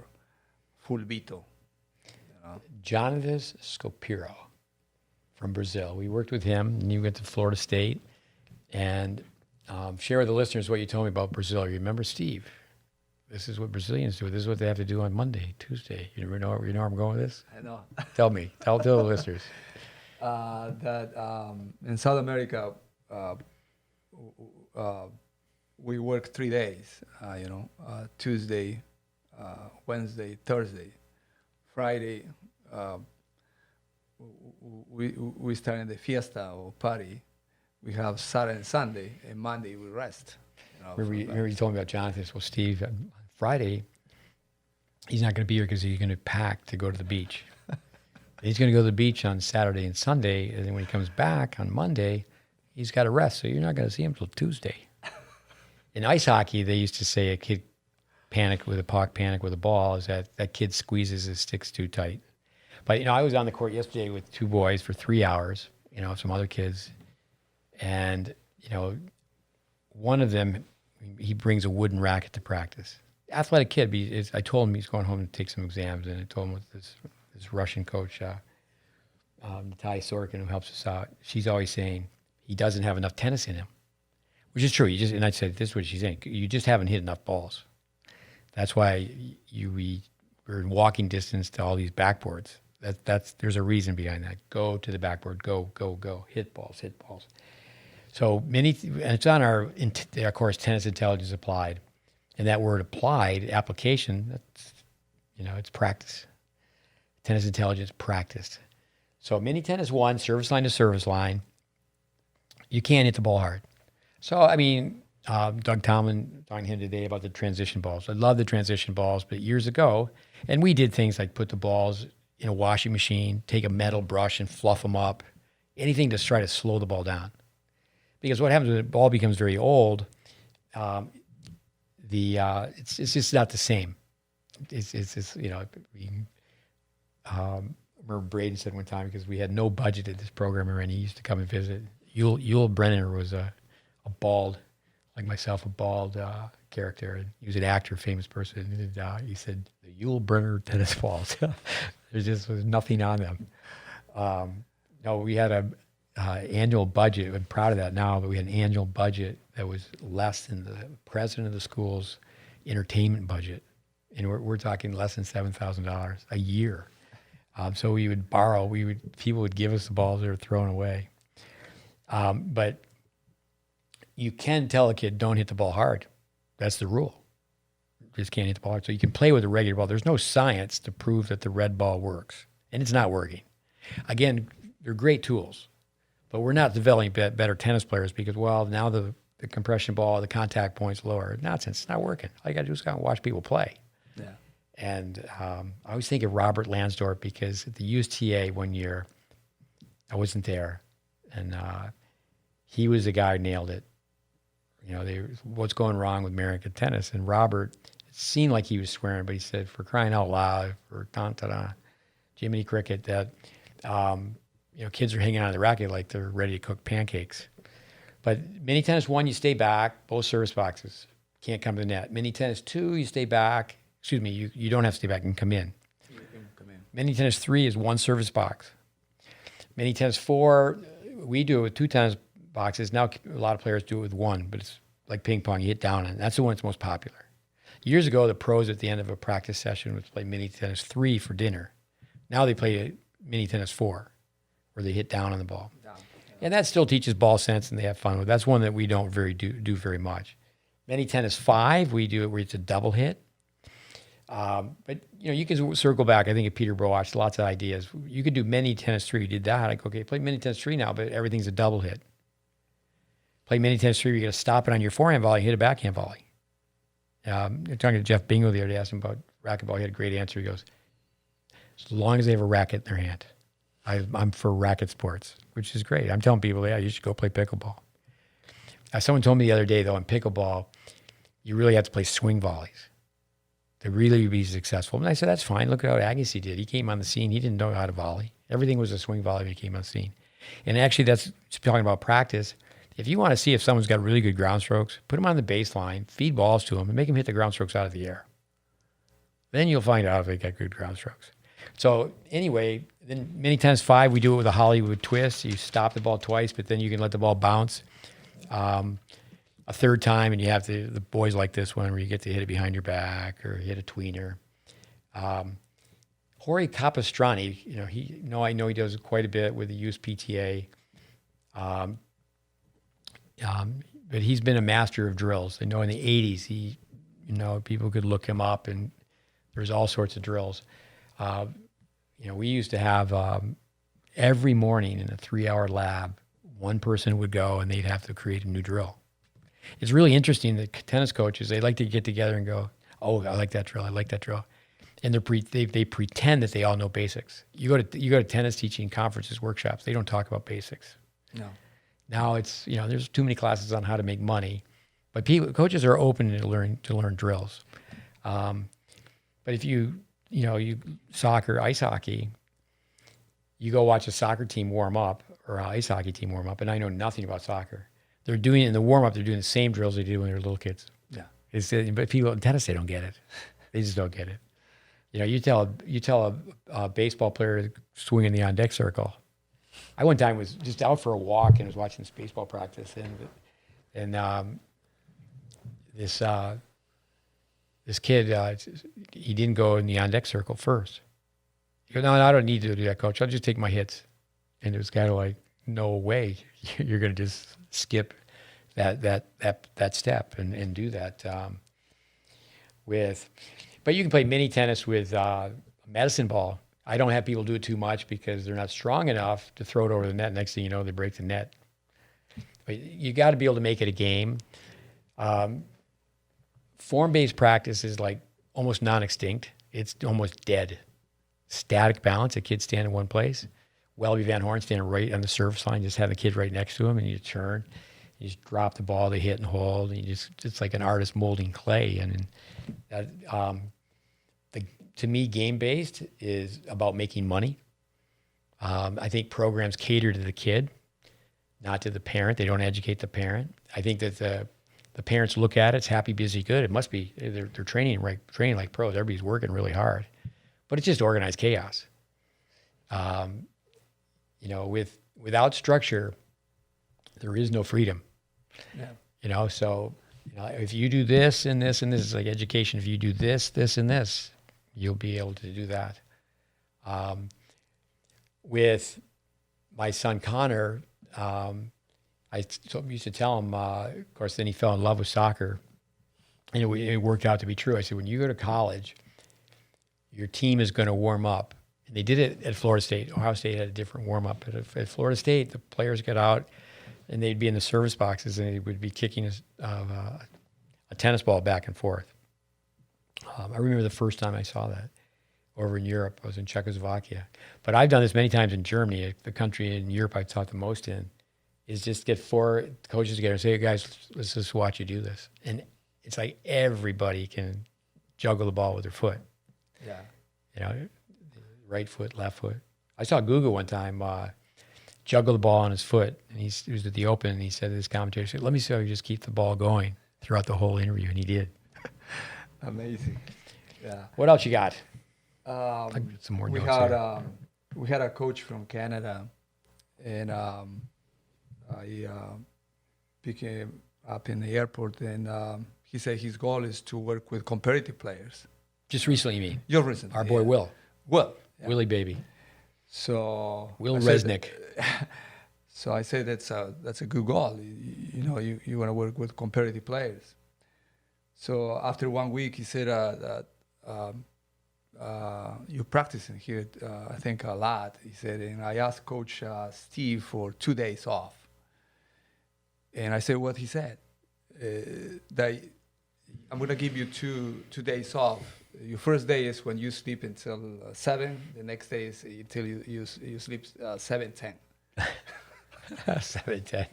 fulbito. You know? Jonathan Scopiro from Brazil. We worked with him, and you went to Florida State. And share with the listeners what you told me about Brazil. You remember, Steve? This is what Brazilians do. This is what they have to do on Monday, Tuesday. You know where I'm going with this? I know. Tell me. Tell the listeners. That in South America, we work 3 days. You know, Tuesday, Wednesday, Thursday, Friday. We start in the fiesta or party. We have Saturday and Sunday, and Monday we rest. You know, remember you told me about Jonathan. Well, Steve, on Friday, he's not going to be here because he's going to pack to go to the beach. He's going to go to the beach on Saturday and Sunday, and then when he comes back on Monday, he's got to rest. So you're not going to see him till Tuesday. In ice hockey, they used to say a kid panic with a ball is that kid squeezes his sticks too tight. But you know, I was on the court yesterday with 2 boys for 3 hours. You know, some other kids. And, you know, one of them, he brings a wooden racket to practice. Athletic kid, but I told him he's going home to take some exams, and I told him with this Russian coach, Natalia Sorokin, who helps us out, she's always saying he doesn't have enough tennis in him, which is true. And I said, this is what she's saying. You just haven't hit enough balls. That's why we're in walking distance to all these backboards. There's a reason behind that. Go to the backboard. Go. Hit balls. So and it's on our course, Tennis Intelligence Applied. And that word applied, application, that's, you know, it's practice. Tennis Intelligence practiced. So mini tennis 1, service line to service line. You can't hit the ball hard. So, I mean, Doug Tomlin talking to him today about the transition balls. I love the transition balls, but years ago, and we did things like put the balls in a washing machine, take a metal brush and fluff them up, anything to try to slow the ball down. Because what happens when the ball becomes very old, it's just not the same. It's you know, I remember Braden said one time, because we had no budget at this program, and he used to come and visit. Yul Brenner was a bald, like myself, a bald character, and he was an actor, famous person. And he said the Yul Brenner tennis balls. There was nothing on them. No, we had a annual budget. I'm proud of that now, but we had an annual budget that was less than the president of the school's entertainment budget. And we're talking less than $7,000 a year. So we would borrow, people would give us the balls that were thrown away. But you can tell a kid, don't hit the ball hard. That's the rule. Just can't hit the ball hard. So you can play with a regular ball. There's no science to prove that the red ball works. And it's not working. Again, they're great tools. But we're not developing better tennis players because, well, now the compression ball, the contact point's lower. Nonsense. It's not working. All you got to do is go out and watch people play. Yeah. And I always think of Robert Lansdorp because at the USTA one year, I wasn't there, and he was the guy who nailed it. What's going wrong with American tennis? And Robert, it seemed like he was swearing, but he said, for crying out loud, for Jiminy Cricket, that kids are hanging on the racket like they're ready to cook pancakes. But mini tennis 1, you stay back, both service boxes. Can't come to the net. Mini tennis 2, you stay back. Excuse me, you don't have to stay back and come in. You can come in. Mini tennis 3 is 1 service box. Mini tennis 4, we do it with 2 tennis boxes. Now a lot of players do it with 1, but it's like ping pong. You hit down, and that's the one that's most popular. Years ago, the pros at the end of a practice session would play mini tennis 3 for dinner. Now they play mini tennis 4, where they hit down on the ball. Down. And that still teaches ball sense, and they have fun with. That's one that we don't do very much. Mini tennis 5, we do it where it's a double hit. But you can circle back. I think of Peter Broach, lots of ideas. You could do mini tennis 3. You did that. I go, okay, play mini tennis 3 now, but everything's a double hit. Play mini tennis 3. You're going to stop it on your forehand volley, hit a backhand volley. Talking to Jeff Bingo the other day, asked him about racquetball. He had a great answer. He goes, as long as they have a racket in their hand. I'm for racket sports, which is great. I'm telling people, yeah, you should go play pickleball. Someone told me the other day, though, in pickleball, you really have to play swing volleys to really be successful. And I said, that's fine. Look at how Agassi did. He came on the scene. He didn't know how to volley. Everything was a swing volley when he came on the scene. And actually, that's talking about practice. If you want to see if someone's got really good ground strokes, put them on the baseline, feed balls to them, and make them hit the ground strokes out of the air. Then you'll find out if they got good ground strokes. So anyway, then mini tennis 5, we do it with a Hollywood twist. You stop the ball twice, but then you can let the ball bounce a third time, and you have the boys like this one where you get to hit it behind your back or hit a tweener. Rory Capistrani, I know he does quite a bit with the USPTA. But he's been a master of drills. I know in the 80s, people could look him up, and there's all sorts of drills. We used to have every morning in a 3-hour lab, one person would go and they'd have to create a new drill. It's really interesting that tennis coaches, they like to get together and go, oh, I like that drill, I like that drill. And they pretend that they all know basics. You go to tennis teaching conferences, workshops, they don't talk about basics. No. Now it's, there's too many classes on how to make money, but coaches are open to learn drills. But if you soccer, ice hockey, you go watch a soccer team warm up or an ice hockey team warm up, and I know nothing about soccer. They're doing in the warm up, they're doing the same drills they do when they're little kids. Yeah. But people in tennis, they don't get it. They just don't get it. You tell a baseball player swinging the on deck circle. I one time was just out for a walk and was watching this baseball practice, and this kid, he didn't go in the on deck circle first. He goes, no, I don't need to do that, coach. I'll just take my hits. And it was kind of like, no way, you're going to just skip that step and do that But you can play mini tennis with a medicine ball. I don't have people do it too much because they're not strong enough to throw it over the net. Next thing you know, they break the net. But you got to be able to make it a game. Form-based practice is like almost non-extinct. It's almost dead. Static balance, a kid stand in one place. Welby Van Horn standing right on the service line, just have the kid right next to him, and you turn, you just drop the ball, they hit and hold, and it's like an artist molding clay. And to me, game-based is about making money. I think programs cater to the kid, not to the parent. They don't educate the parent. I think that the parents look at it, it's happy, busy, good. It must be, they're training like pros. Everybody's working really hard. But it's just organized chaos. Without structure, there is no freedom. Yeah. So if you do this and this and this, it's like education. If you do this, this, and this, you'll be able to do that. With my son Connor, I used to tell him, of course, then he fell in love with soccer. And it worked out to be true. I said, when you go to college, your team is going to warm up. And they did it at Florida State. Ohio State had a different warm-up. But at Florida State, the players got out, and they'd be in the service boxes, and they would be kicking a tennis ball back and forth. I remember the first time I saw that over in Europe. I was in Czechoslovakia. But I've done this many times in Germany, the country in Europe I've taught the most in, is just get 4 coaches together and say, hey, guys, let's just watch you do this. And it's like everybody can juggle the ball with their foot. Yeah. You know, right foot, left foot. I saw Guga one time juggle the ball on his foot, and he was at the Open, and he said to this commentator, he said, let me see how you just keep the ball going throughout the whole interview, and he did. Amazing. Yeah. What else you got? Some more we notes had here. we had a coach from Canada, and I picked him up in the airport, and he said his goal is to work with competitive players. Just recently, you mean? Your reason. Our boy Will. Will. Yeah. Willie baby. So Will I said- Resnick. So I say that's a good goal. You know, you want to work with competitive players. So after 1 week, he said that you're practicing here, I think, a lot. He said, and I asked Coach Steve for 2 days off. And I said what he said, that I'm going to give you two days off. Your first day is when you sleep until 7. The next day is until you sleep 7:10. 7:10.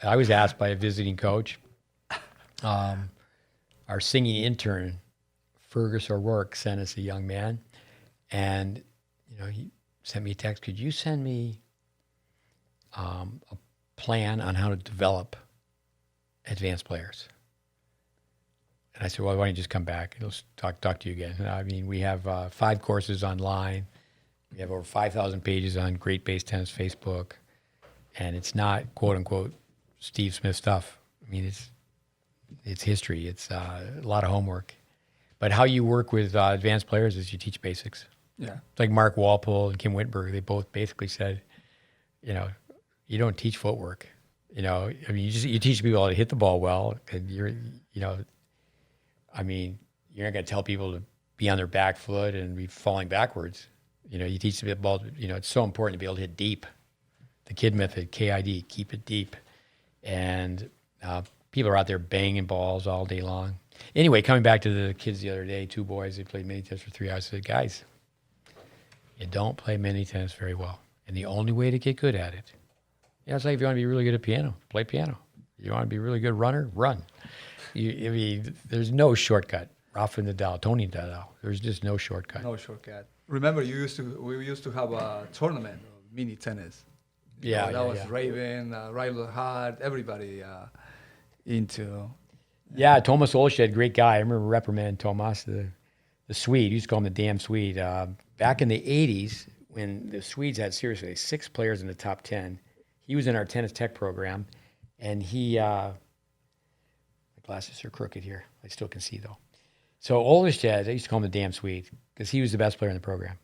I was asked by a visiting coach, our singing intern, Fergus O'Rourke, sent us a young man, and he sent me a text. Could you send me a plan on how to develop advanced players? And I said, well, why don't you just come back and I'll talk to you again. I mean, we have 5 courses online. We have over 5,000 pages on GreatBase Tennis Facebook, and it's not quote unquote Steve Smith stuff. I mean, it's history. It's a lot of homework. But how you work with advanced players is you teach basics. Yeah. It's like Mark Walpole and Kim Whitberg. They both basically said, you don't teach footwork. I mean, you teach people how to hit the ball well, and you're not going to tell people to be on their back foot and be falling backwards. You teach the ball. It's so important to be able to hit deep. The kid method, KID, keep it deep. And people are out there banging balls all day long. Anyway, coming back to the kids the other day, 2 boys, they played mini tennis for 3 hours. I said, guys, you don't play mini tennis very well. And the only way to get good at it, it's like if you want to be really good at piano, play piano. You want to be a really good runner, run. There's no shortcut. Rafa Nadal, Tony Nadal, there's just no shortcut. No shortcut. Remember, we used to have a tournament of mini tennis. Yeah, that was Raven, Rival Hart, everybody into. Yeah, Thomas Olshed, great guy. I remember reprimanding Thomas, the Swede. You used to call him the damn Swede. Back in the 80s, when the Swedes had seriously 6 players in the top 10, he was in our tennis tech program, and he. My glasses are crooked here. I still can see though. So Olshed, I used to call him the damn Swede because he was the best player in the program.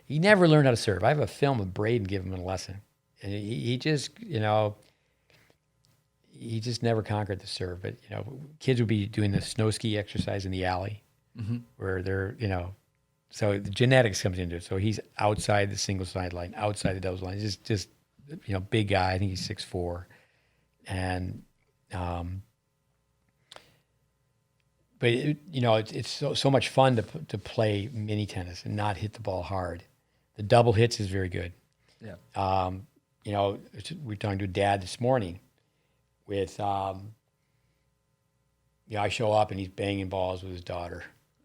He never learned how to serve. I have a film of Braden giving him a lesson, and he just he just never conquered the serve. But kids would be doing the snow ski exercise in the alley, where they're so the genetics comes into it. So he's outside the single side line, outside the doubles line. He's just big guy. I think he's 6'4", and but it's so much fun to play mini tennis and not hit the ball hard. The double hits is very good. Yeah. We were talking to a dad this morning with, I show up and he's banging balls with his daughter.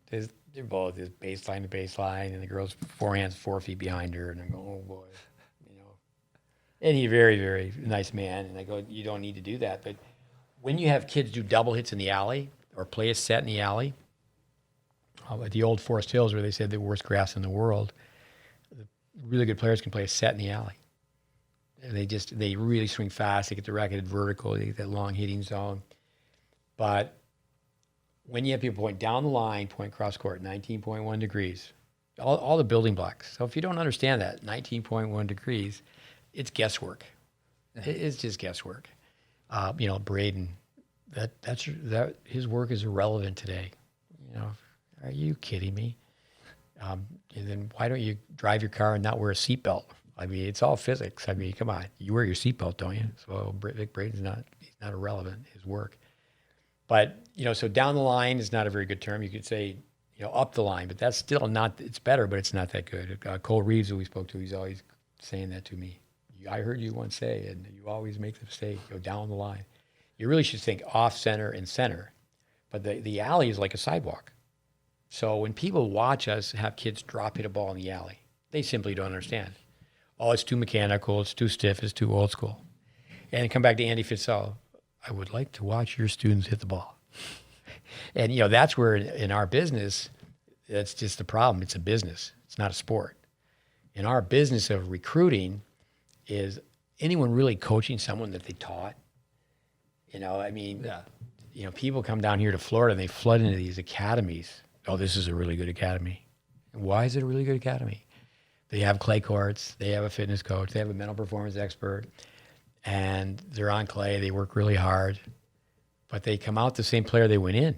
They're both his baseline to baseline, and the girl's forehand's 4 feet behind her, and I'm going, oh boy, And he's a very, very nice man, and I go, you don't need to do that. But when you have kids do double hits in the alley or play a set in the alley, at the old Forest Hills where they said the worst grass in the world, the really good players can play a set in the alley. They really swing fast. They get the racket vertical. They get that long hitting zone. But when you have people point down the line, point cross court, 19.1 degrees, all the building blocks. So if you don't understand that, 19.1 degrees, it's guesswork. Yeah. It's just guesswork. Braden, that his work is irrelevant today. Are you kidding me? And then why don't you drive your car and not wear a seatbelt? I mean, it's all physics. I mean, come on, you wear your seatbelt, don't you? So Vic Braden's not irrelevant. His work, But, so down the line is not a very good term. You could say, up the line, but that's still not, it's better, but it's not that good. Cole Reeves, who we spoke to, he's always saying that to me. I heard you once say, and you always make the mistake, go down the line. You really should think off center and center. But the alley is like a sidewalk. So when people watch us have kids drop hit a ball in the alley, they simply don't understand. Oh, it's too mechanical, it's too stiff, it's too old school. And come back to Andy Fitzell, I would like to watch your students hit the ball. And, that's where in our business, that's just the problem. It's a business. It's not a sport. In our business of recruiting is anyone really coaching someone that they taught? People come down here to Florida and they flood into these academies. Oh, this is a really good academy. Why is it a really good academy? They have clay courts. They have a fitness coach. They have a mental performance expert. And they're on clay. They work really hard. But they come out the same player they went in.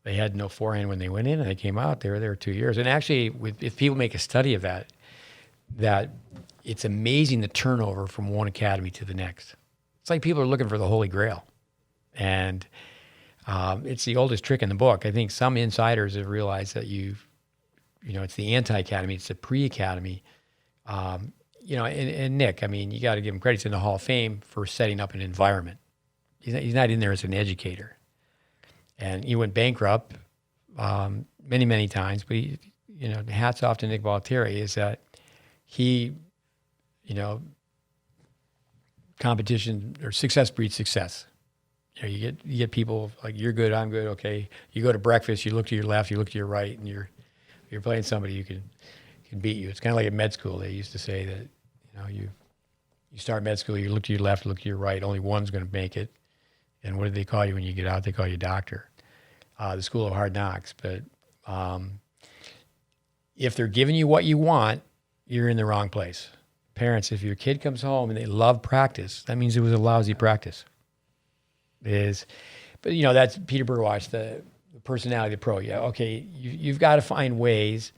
They had no forehand when they went in, and they came out. They were there 2 years. And actually, if people make a study of that it's amazing the turnover from one academy to the next. It's like people are looking for the Holy Grail. And it's the oldest trick in the book. I think some insiders have realized that it's the anti-academy, it's the pre-academy. And Nick, you got to give him credit. He's in the Hall of Fame for setting up an environment. He's not in there as an educator. And he went bankrupt many, many times. But, hats off to Nick Valtieri is that he, competition or success breeds success. You get people like, you're good, I'm good, okay. You go to breakfast, you look to your left, you look to your right, and you're playing somebody who can beat you. It's kind of like at med school. They used to say that, you start med school, you look to your left, look to your right, only one's going to make it. And what do they call you when you get out? They call you doctor. The school of hard knocks. But if they're giving you what you want, you're in the wrong place. Parents, if your kid comes home and they love practice, that means it was a lousy practice. But that's Peter Burwash, the personality of the pro. Yeah, okay, you've got to find ways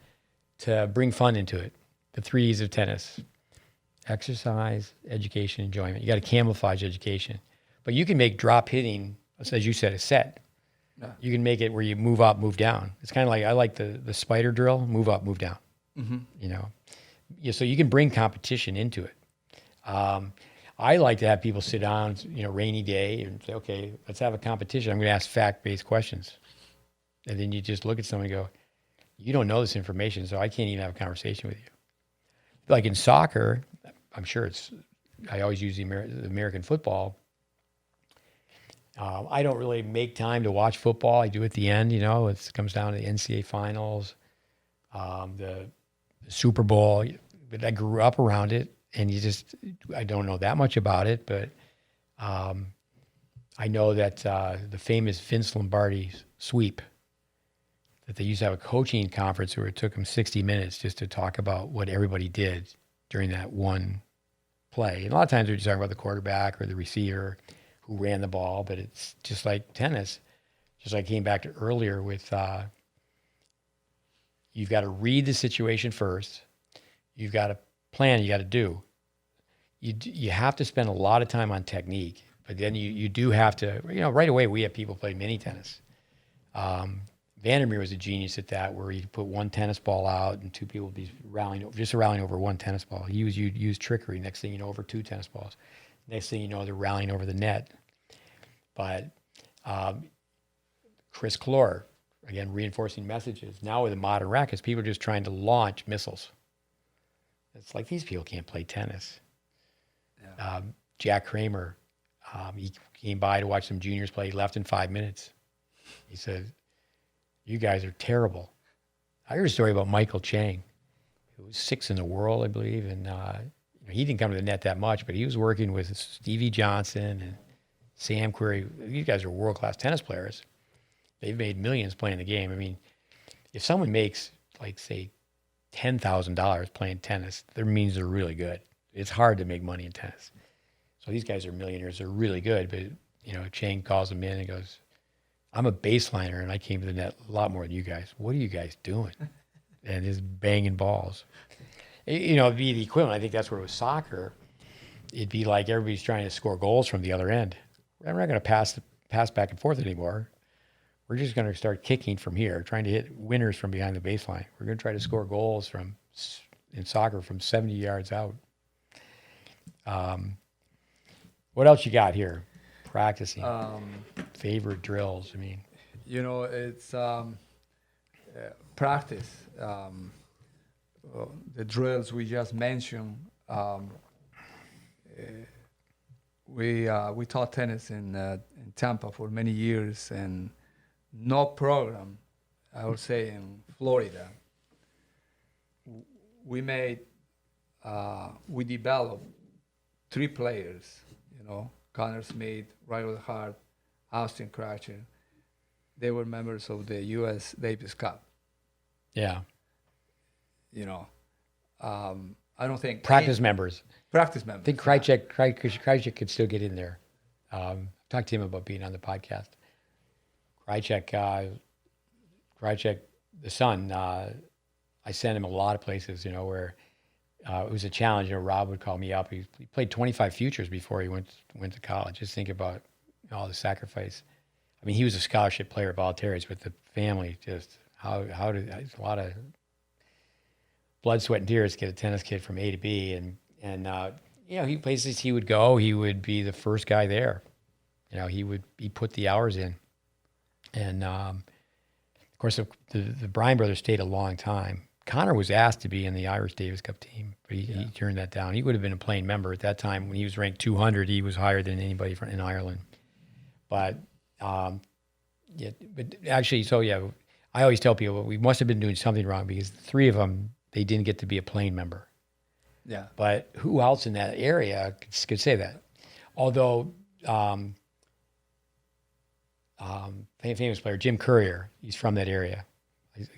to bring fun into it. The 3 E's of tennis: exercise, education, enjoyment. You got to camouflage education. But you can make drop hitting, as you said, a set. Yeah. You can make it where you move up, move down. It's kind of like, I like the spider drill: move up, move down. Mm-hmm. So you can bring competition into it. I like to have people sit down, rainy day, and say, okay, let's have a competition. I'm going to ask fact-based questions. And then you just look at someone and go, you don't know this information, so I can't even have a conversation with you. Like in soccer, I'm sure I always use the American football. I don't really make time to watch football. I do at the end, it comes down to the NCAA finals, the Super Bowl. But I grew up around it, and I don't know that much about it, but I know that the famous Vince Lombardi sweep, that they used to have a coaching conference where it took them 60 minutes just to talk about what everybody did during that one play. And a lot of times they're just talking about the quarterback or the receiver who ran the ball, but it's just like tennis. Just like I came back to earlier with, you've got to read the situation first. You've got to plan, you got to do. You have to spend a lot of time on technique, but then you do have to, right away we have people play mini tennis. Vandermeer was a genius at that, where he put one tennis ball out and two people would be rallying over one tennis ball. He used trickery. Next thing you know, over two tennis balls. Next thing you know, they're rallying over the net. But Chris Clore, again, reinforcing messages. Now with the modern rackets, people are just trying to launch missiles. It's like, these people can't play tennis. Yeah. Jack Kramer, he came by to watch some juniors play. He left in 5 minutes. He said, you guys are terrible. I heard a story about Michael Chang, who was 6th in the world, I believe. And he didn't come to the net that much, but he was working with Stevie Johnson and Sam Querrey. These guys are world-class tennis players. They've made millions playing the game. I mean, if someone makes, like, say, $10,000 playing tennis, that means they're really good. It's hard to make money in tennis. So these guys are millionaires. They're really good. But, Chang calls them in and goes, I'm a baseliner, and I came to the net a lot more than you guys. What are you guys doing? And just banging balls. It'd be the equivalent. I think that's where it was soccer. It'd be like everybody's trying to score goals from the other end. We're not going to pass pass back and forth anymore. We're just going to start kicking from here, trying to hit winners from behind the baseline. We're going to try to score goals in soccer from 70 yards out. What else you got here? Practicing, favorite drills. I mean, it's practice. The drills we just mentioned. We taught tennis in Tampa for many years, and no program, I would say, in Florida. We developed 3 players, Connor Smith, Riley Hart, Austin Cratcher. They were members of the U.S. Davis Cup. yeah. I don't think Practice members. Practice members. I think Krajicek could still get in there. Talked to him about being on the podcast. Krajicek, the son, I sent him a lot of places, where it was a challenge. Rob would call me up. He played 25 futures before he went to college. Just think about all the sacrifice. I mean, he was a scholarship player at Voltaires, but the family just it's a lot of blood, sweat, and tears to get a tennis kid from A to B, and places he would go, he would be the first guy there. He put the hours in, and of course the Bryan brothers stayed a long time. Connor was asked to be in the Irish Davis Cup team, but he turned that down. He would have been a playing member at that time. When he was ranked 200, he was higher than anybody in Ireland. But I always tell people we must have been doing something wrong, because the 3 of them, they didn't get to be a playing member. Yeah. But who else in that area could say that? Although famous player Jim Courier, he's from that area.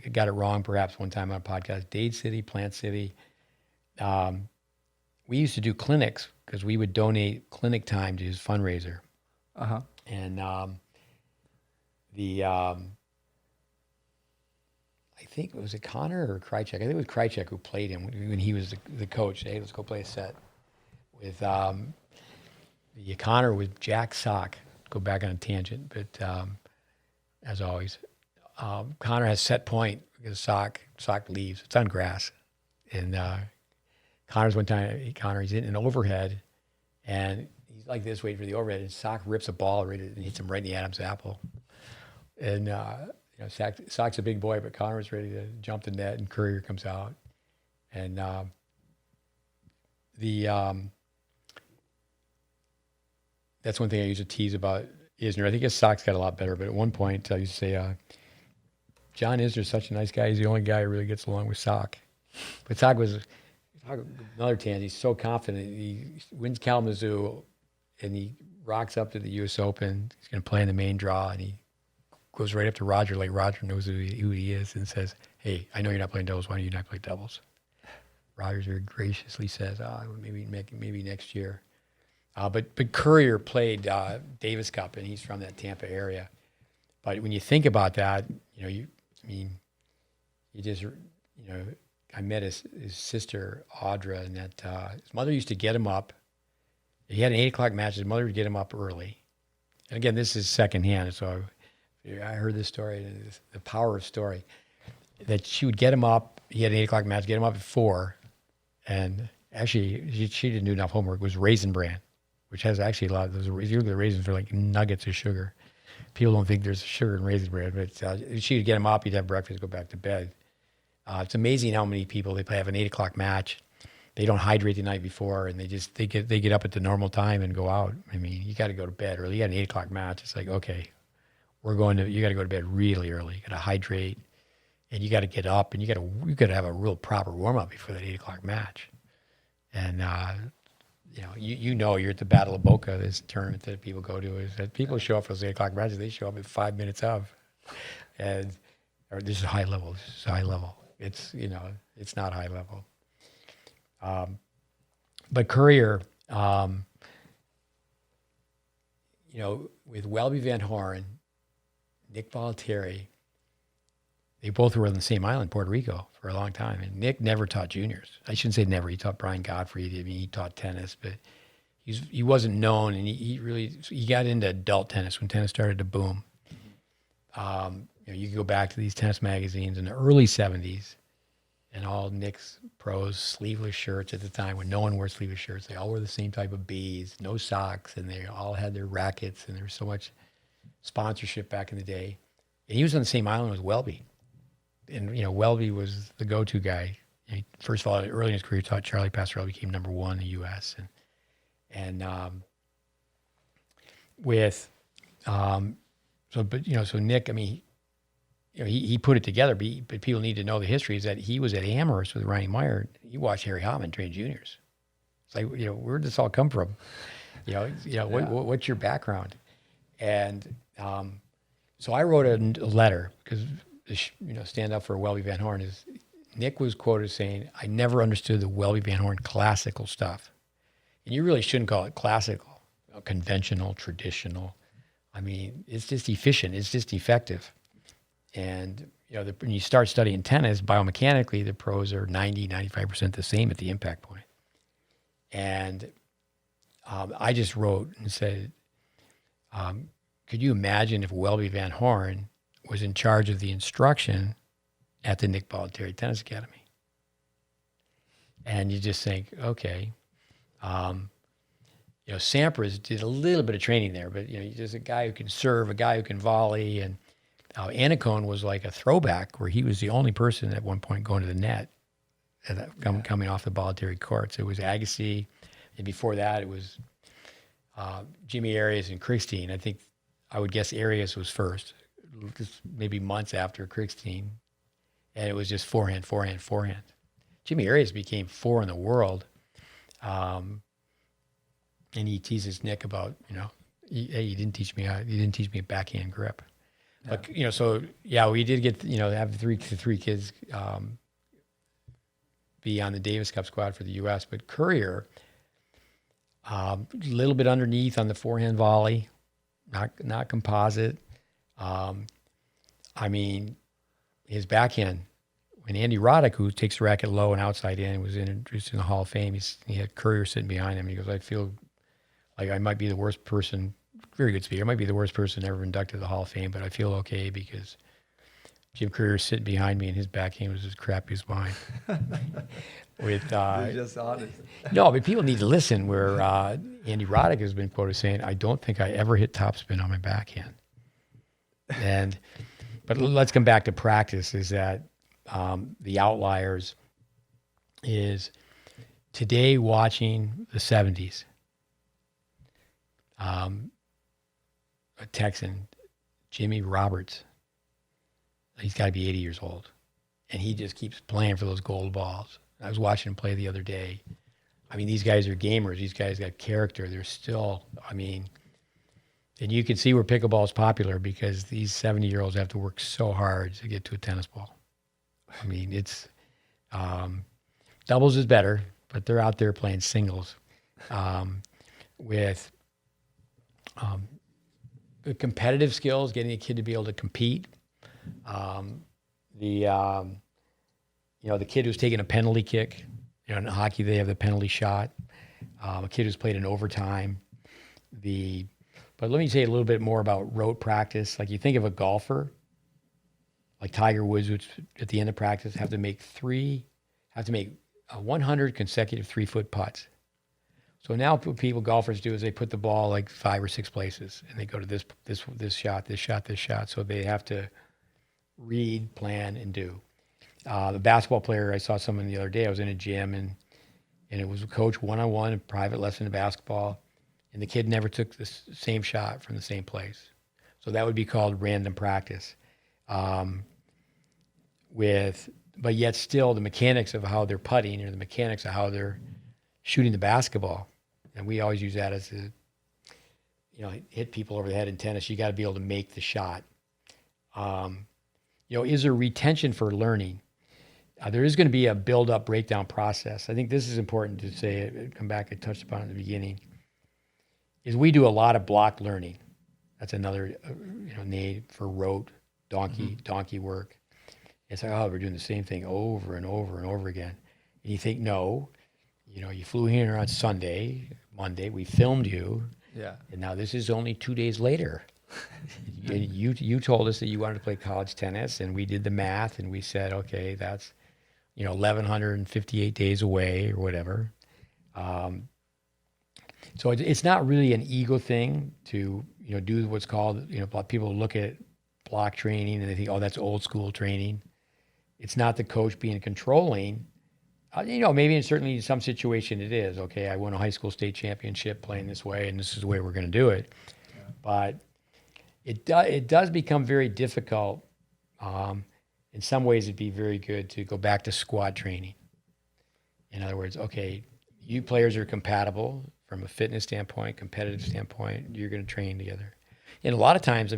I got it wrong perhaps one time on a podcast. Dade City, Plant City. We used to do clinics because we would donate clinic time to his fundraiser. Uh-huh. And I think, was it Connor or Krajicek? I think it was Krajicek who played him when he was the coach. Hey, let's go play a set. With Connor with Jack Sock. Go back on a tangent, but as always, Connor has set point because Sock leaves. It's on grass. And Connor's one time, he's in an overhead, and he's like this waiting for the overhead, and Sock rips a ball and hits him right in the Adam's apple. And Sock's a big boy, but Connor was ready to jump the net, and Courier comes out. And that's one thing I used to tease about Isner. I think his Sock's got a lot better, but at one point I used to say, John Isner's such a nice guy. He's the only guy who really gets along with Sock. But Sock was another tangent. He's so confident. He wins Kalamazoo, and he rocks up to the U.S. Open. He's going to play in the main draw, and he goes right up to Roger like Roger knows who he is, and says, "Hey, I know you're not playing doubles. Why don't you not play doubles?" Roger very graciously says, maybe next year. But Courier played Davis Cup, and he's from that Tampa area. But when you think about that, I met his sister, Audra, and that his mother used to get him up. He had an 8 o'clock match. His mother would get him up early. And again, this is secondhand, so I heard this story, the power of story, that she would get him up. He had an 8 o'clock match, get him up at 4. And actually, she didn't do enough homework. It was Raisin Bran, which has actually a lot of those. The raisins are like nuggets of sugar. People don't think there's sugar in Raisin Bran, but she would get him up, he'd have breakfast, go back to bed. It's amazing how many people, they have an 8 o'clock match. They don't hydrate the night before, and they get up at the normal time and go out. You got to go to bed early. You got an 8 o'clock match. It's like, okay, you got to go to bed really early. You got to hydrate, and you got to get up, and you got to have a real proper warm up before that 8 o'clock match. And you're at the Battle of Boca, this tournament that people go to, is that people show up for those 8 o'clock matches. They show up at 5 minutes of, and this is high level. This is high level. It's it's not high level. But Courier, with Welby Van Horn, Nick Bollettieri, they both were on the same island, Puerto Rico, for a long time. And Nick never taught juniors. I shouldn't say never. He taught Brian Godfrey. He taught tennis. But he wasn't known, and he got into adult tennis when tennis started to boom. You can go back to these tennis magazines in the early 70s, and all Nick's pros sleeveless shirts at the time when no one wore sleeveless shirts. They all wore the same type of beads, no socks, and they all had their rackets, and there was so much sponsorship back in the day. And he was on the same island as Welby. And, Welby was the go-to guy. First of all, early in his career, taught Charlie Pastorelli, became number one in the U.S. So Nick, he put it together, but people need to know the history is that he was at Amherst with Ronnie Meyer. He watched Harry Hopman train juniors. It's like, where did this all come from? What's your background? And so I wrote a letter because, stand up for Welby Van Horn is, Nick was quoted saying, I never understood the Welby Van Horn classical stuff. And you really shouldn't call it classical, conventional, traditional. It's just efficient. It's just effective. And, when you start studying tennis, biomechanically, the pros are 95% the same at the impact point. And I just wrote and said, could you imagine if Welby Van Horn was in charge of the instruction at the Nick Bollettieri Tennis Academy? And you just think, okay. Sampras did a little bit of training there, but, just a guy who can serve, a guy who can volley, and Anacone was like a throwback where he was the only person at one point going to the net coming off the Bollettieri courts. It was Agassi, and before that it was Jimmy Arias and Krickstein. I think I would guess Arias was first, just maybe months after Krickstein, and it was just forehand. Jimmy Arias became 4 in the world, and he teases Nick about, hey, you didn't teach me a backhand grip. Yeah. But, we did get, have three kids be on the Davis Cup squad for the U.S. But Courier, a little bit underneath on the forehand volley, not composite. His backhand, when Andy Roddick, who takes the racket low and outside in, was introduced in the Hall of Fame, he had Courier sitting behind him. He goes, I feel like I might be the worst person. Very good speaker. I might be the worst person ever inducted to the Hall of Fame, but I feel okay because Jim Courier is sitting behind me and his backhand was as crappy as mine. You're just honest. No, but people need to listen where Andy Roddick has been quoted saying, I don't think I ever hit topspin on my backhand. But let's come back to practice, is that the outliers is today watching the 70s. A Texan, Jimmy Roberts, he's got to be 80 years old, and he just keeps playing for those gold balls. I was watching him play the other day. These guys are gamers. These guys got character. They're still, and you can see where pickleball is popular because these 70-year-olds have to work so hard to get to a tennis ball. It's doubles is better, but they're out there playing singles with the competitive skills, getting a kid to be able to compete. The kid who's taking a penalty kick, in hockey they have the penalty shot. A kid who's played in overtime. But let me say a little bit more about rote practice. Like you think of a golfer, like Tiger Woods, which at the end of practice have to make 100 consecutive 3-foot putts. So now what golfers do is they put the ball like 5 or 6 places, and they go to this shot. So they have to read, plan, and do. The basketball player, I saw someone the other day. I was in a gym, and it was a coach one-on-one, a private lesson in basketball, and the kid never took the same shot from the same place. So that would be called random practice. But yet still the mechanics of how they're putting or the mechanics of how they're shooting the basketball. And we always use that as hit people over the head in tennis. You got to be able to make the shot. Is there retention for learning? There is going to be a build-up, breakdown process. I think this is important to say, come back, I touched upon it in the beginning, is we do a lot of block learning. That's another name for rote, donkey work. It's like, we're doing the same thing over and over and over again. And you think, no, You flew here on Sunday, Monday, we filmed you, Yeah. and now this is only 2 days later. You told us that you wanted to play college tennis, and we did the math, and we said, okay, that's 1,158 days away or whatever. So it's not really an ego thing to do what's called people look at block training and they think, oh, that's old school training. It's not the coach being controlling. Maybe certainly in some situation it is. Okay, I won a high school state championship playing this way, and this is the way we're going to do it. Yeah. But it does become very difficult. In some ways, it'd be very good to go back to squad training. In other words, okay, you players are compatible from a fitness standpoint, competitive standpoint. You're going to train together. And a lot of times,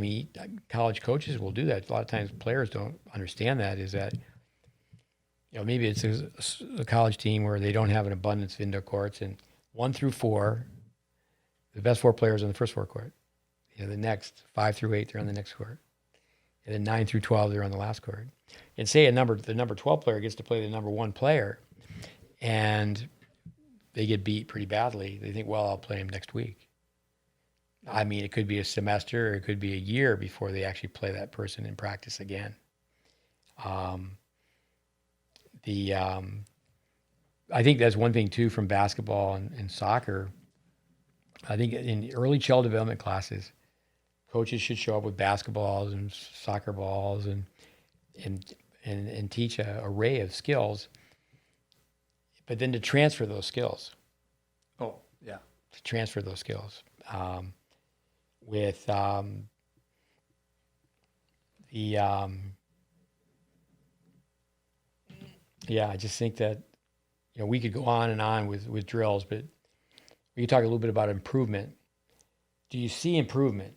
college coaches will do that. A lot of times players don't understand that, is that, maybe it's a college team where they don't have an abundance of indoor courts, and 1 through 4, the best 4 players on the first 4 court. The next 5 through 8, they're on the next court. And then 9 through 12, they're on the last court. And say the number 12 player gets to play the number 1 player, and they get beat pretty badly. They think, well, I'll play him next week. It could be a semester or it could be a year before they actually play that person in practice again. I think that's one thing too from basketball and soccer. I think in early child development classes, coaches should show up with basketballs and soccer balls and teach an array of skills, but then to transfer those skills. Oh, yeah. To transfer those skills. I just think that, we could go on and on with drills, but we could talk a little bit about improvement. Do you see improvement?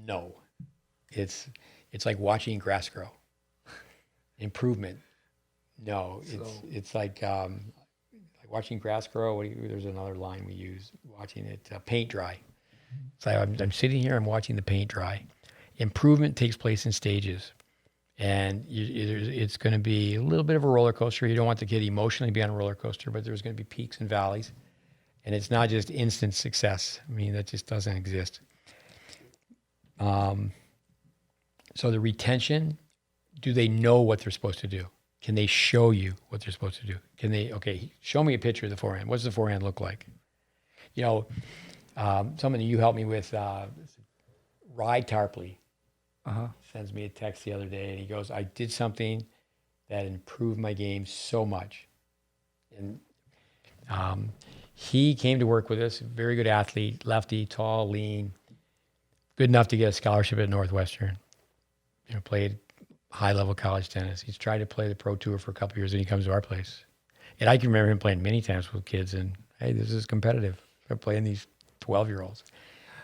No. It's like watching grass grow. Improvement? No. It's like watching grass grow. There's another line we use, watching it paint dry. It's like I'm sitting here, I'm watching the paint dry. Improvement takes place in stages. And it's going to be a little bit of a roller coaster. You don't want the kid emotionally be on a roller coaster, but there's going to be peaks and valleys. And it's not just instant success. That just doesn't exist. So the retention, do they know what they're supposed to do? Can they show you what they're supposed to do? Show me a picture of the forehand. What's the forehand look like? Something you helped me with, Rye Tarpley. Sends me a text the other day, and he goes, I did something that improved my game so much. And he came to work with us, very good athlete, lefty, tall, lean, good enough to get a scholarship at Northwestern. Played high-level college tennis. He's tried to play the pro tour for a couple of years, and he comes to our place. And I can remember him playing many times with kids, and hey, this is competitive. I'm playing these 12-year-olds.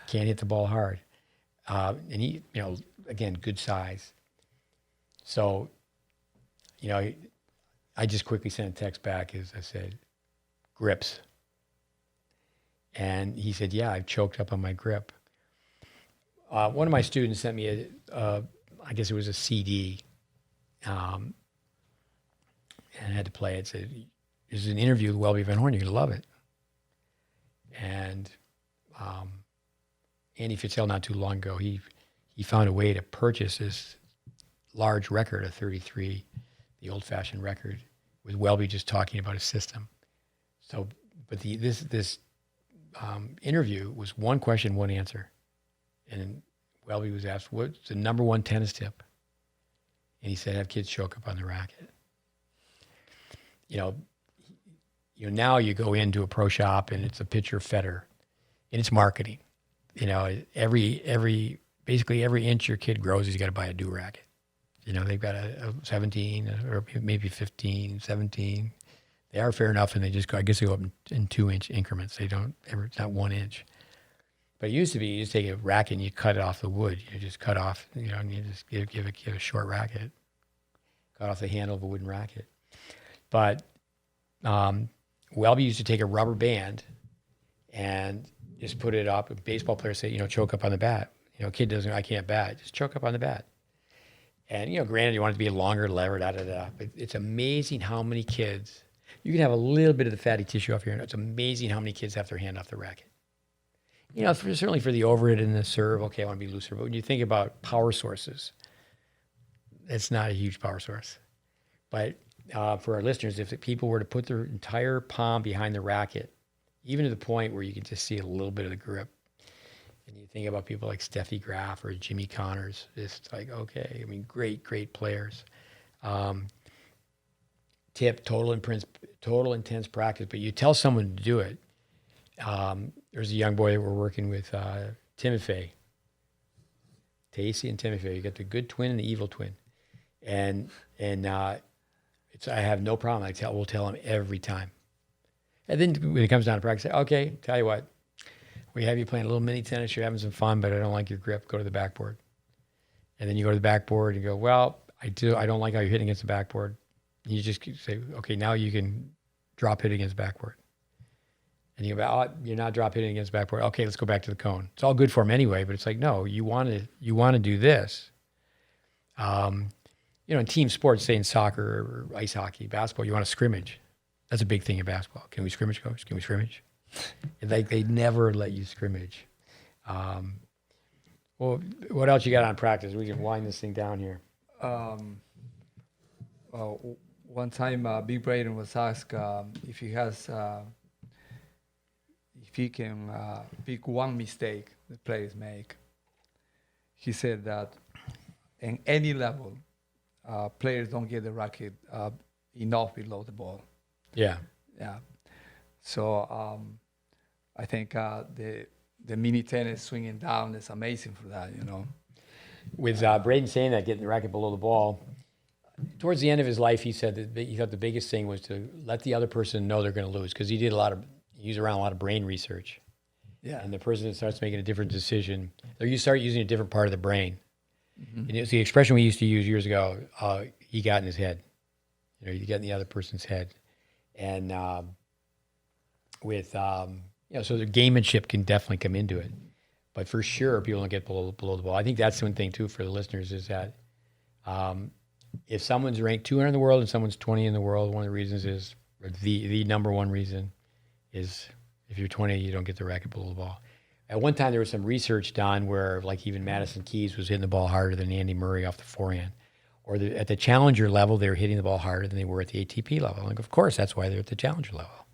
Can't hit the ball hard. And he, again, good size. So, I just quickly sent a text back as I said, grips. And he said, yeah, I've choked up on my grip. One of my students sent me I guess it was a CD, and I had to play it. It said, this is an interview with Welby Van Horn, you're going to love it. And Andy Fitzgerald, not too long ago, he found a way to purchase this large record of 33, the old-fashioned record, with Welby just talking about his system. So, but this interview was one question, one answer. And Welby was asked, what's the number 1 tennis tip? And he said, have kids choke up on the racket. Now you go into a pro shop and it's a pitcher Federer, and it's marketing. Basically every inch your kid grows, he's got to buy a new racket. They've got a 17 or maybe 15, 17. They are fair enough, and they just go, I guess they go up in 2-inch increments. They don't ever, it's not 1 inch. But it used to be, you just take a racket and you cut it off the wood. You just cut off, and you just give a short racket. Cut off the handle of a wooden racket. But Welby used to take a rubber band and just put it up. Baseball players say, choke up on the bat. Kid doesn't, I can't bat. Just choke up on the bat. And, granted, you want it to be a longer lever, But it's amazing how many kids, You can have a little bit of the fatty tissue off your hand. It's amazing how many kids have their hand off the racket. You know, certainly for the overhit and the serve, okay, I want to be looser. But when you think about power sources, it's not a huge power source. But for our listeners, if people were to put their entire palm behind the racket, even to the point where you can just see a little bit of the grip, and you think about people like Steffi Graf or Jimmy Connors, it's like, okay, I mean, great players. Tip, total intense practice, but you tell someone to do it. There's a young boy that we're working with, Timothy, Tacey and Timothy. You got the good twin and the evil twin. And I have no problem. We'll tell him every time. And then when it comes down to practice, I say, okay, tell you what, we have you playing a little mini tennis. You're having some fun, but I don't like your grip. Go to the backboard. And then you go to the backboard and go, well, I don't like how you're hitting against the backboard. And you just say, okay, now you can drop hit against the backboard. And you go, oh, you're not drop hitting against the backboard. Okay, let's go back to the cone. It's all good for him anyway, but it's like, no, you want to do this. In team sports, say in soccer or ice hockey, basketball, you want to scrimmage. That's a big thing in basketball. Can we scrimmage, coach? Can we scrimmage? Like they never let you scrimmage. Well, what else you got on practice? We can wind this thing down here. One time, Big Braden was asked if he can pick one mistake the players make. He said that in any level, players don't get the racket enough below the ball. Yeah. So I think the mini tennis swinging down is amazing for that, With Braden saying that, getting the racket below the ball, towards the end of his life, he said that he thought the biggest thing was to let the other person know they're going to lose, because he used around a lot of brain research. Yeah. And the person that starts making a different decision, or you start using a different part of the brain. Mm-hmm. And it's the expression we used to use years ago, he got in his head. You get in the other person's head. And so the gamemanship can definitely come into it. But for sure, people don't get below the ball. I think that's one thing, too, for the listeners is that if someone's ranked 200 in the world and someone's 20 in the world, one of the reasons is, or the number one reason is if you're 20, you don't get the racket below the ball. At one time, there was some research done where, like, even Madison Keys was hitting the ball harder than Andy Murray off the forehand. Or at the challenger level, they were hitting the ball harder than they were at the ATP level. Like, of course, that's why they're at the challenger level.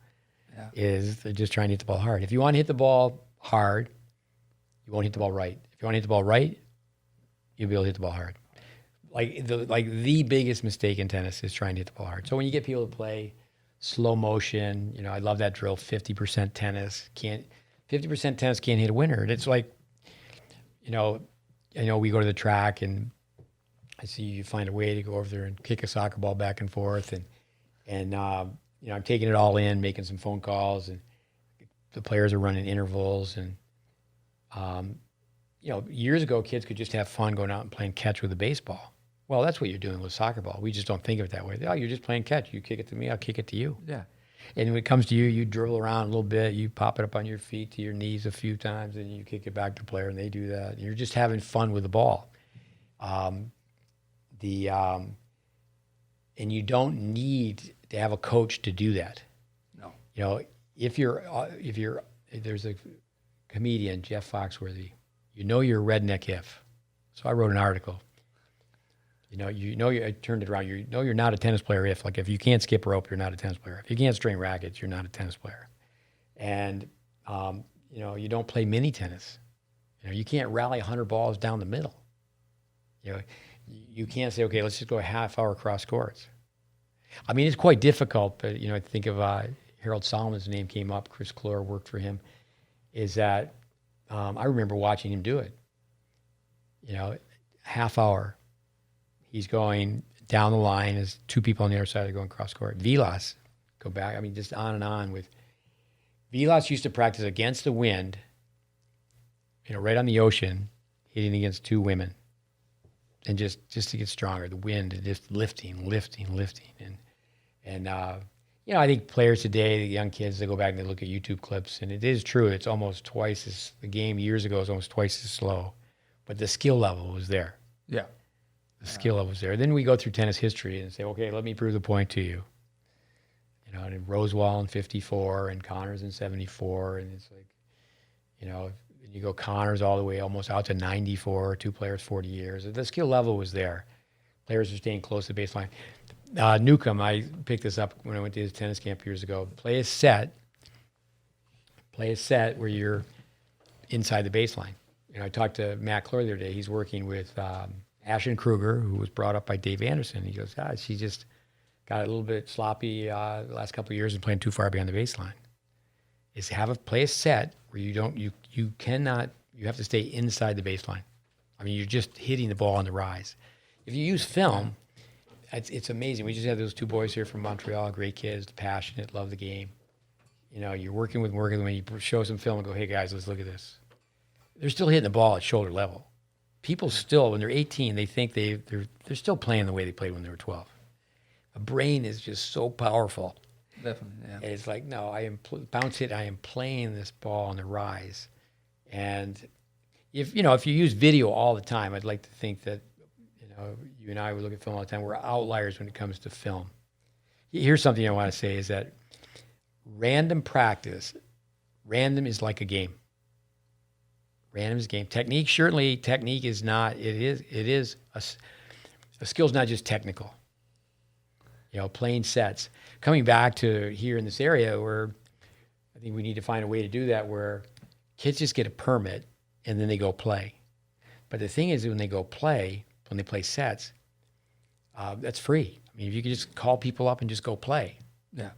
Yeah. Is they're just trying to hit the ball hard. If you want to hit the ball hard, you won't hit the ball right. If you want to hit the ball right, you'll be able to hit the ball hard. The biggest mistake in tennis is trying to hit the ball hard. So when you get people to play slow motion, I love that drill, 50% tennis. 50% tennis can't hit a winner. And it's like, I know we go to the track and I see you find a way to go over there and kick a soccer ball back and forth. And I'm taking it all in, making some phone calls, and the players are running intervals. And, years ago, kids could just have fun going out and playing catch with a baseball. Well, that's what you're doing with soccer ball. We just don't think of it that way. Oh, you're just playing catch. You kick it to me, I'll kick it to you. Yeah. And when it comes to you, you dribble around a little bit, you pop it up on your feet to your knees a few times, and you kick it back to the player, and they do that. And you're just having fun with the ball. And you don't need to have a coach to do that. No. There's a comedian, Jeff Foxworthy, you're a redneck if. So I wrote an article. I turned it around. You're not a tennis player if you can't skip rope, you're not a tennis player. If you can't string rackets, you're not a tennis player. And, you don't play mini tennis. You can't rally 100 balls down the middle. You can't say, okay, let's just go a half hour cross courts. I mean, it's quite difficult, but, I think of Harold Solomon's name came up. Chris Clore worked for him. Is that I remember watching him do it. Half hour. He's going down the line as two people on the other side are going cross court. Vilas, go back. I mean, just on and on with. Vilas used to practice against the wind, right on the ocean, hitting against two women. And just to get stronger, the wind, and just lifting. And I think players today, the young kids, they go back and they look at YouTube clips, and it is true. It's almost twice as, the game years ago was almost twice as slow. But the skill level was there. Yeah. The skill level was there. Then we go through tennis history and say, okay, let me prove the point to you. and Rosewall in 54 and Connors in 74. And it's like, you go Connors all the way almost out to 94, two players, 40 years. The skill level was there. Players are staying close to the baseline. Newcomb, I picked this up when I went to his tennis camp years ago. Play a set where you're inside the baseline. I talked to Matt Clore the other day. He's working with Ashton Kruger, who was brought up by Dave Anderson. He goes, she just got a little bit sloppy the last couple of years and playing too far beyond the baseline. Is play a set where you have to stay inside the baseline. I mean, you're just hitting the ball on the rise. If you use film, it's amazing. We just had those two boys here from Montreal, great kids, passionate, love the game. You're working with them, when you show some film and go, hey guys, let's look at this. They're still hitting the ball at shoulder level. People still, when they're 18, they think they're still playing the way they played when they were 12. A brain is just so powerful. Definitely, yeah. And it's like, no, I am bounce hit. I am playing this ball on the rise. And if you use video all the time, I'd like to think that you and I would look at film all the time. We're outliers when it comes to film. Here's something I want to say is that random is like a game. Random is a game. Technique is not. It is a skill's not just technical. Playing sets. Coming back to here in this area where I think we need to find a way to do that where kids just get a permit and then they go play. But the thing is when they play sets, that's free. I mean, if you could just call people up and just go play. Yeah.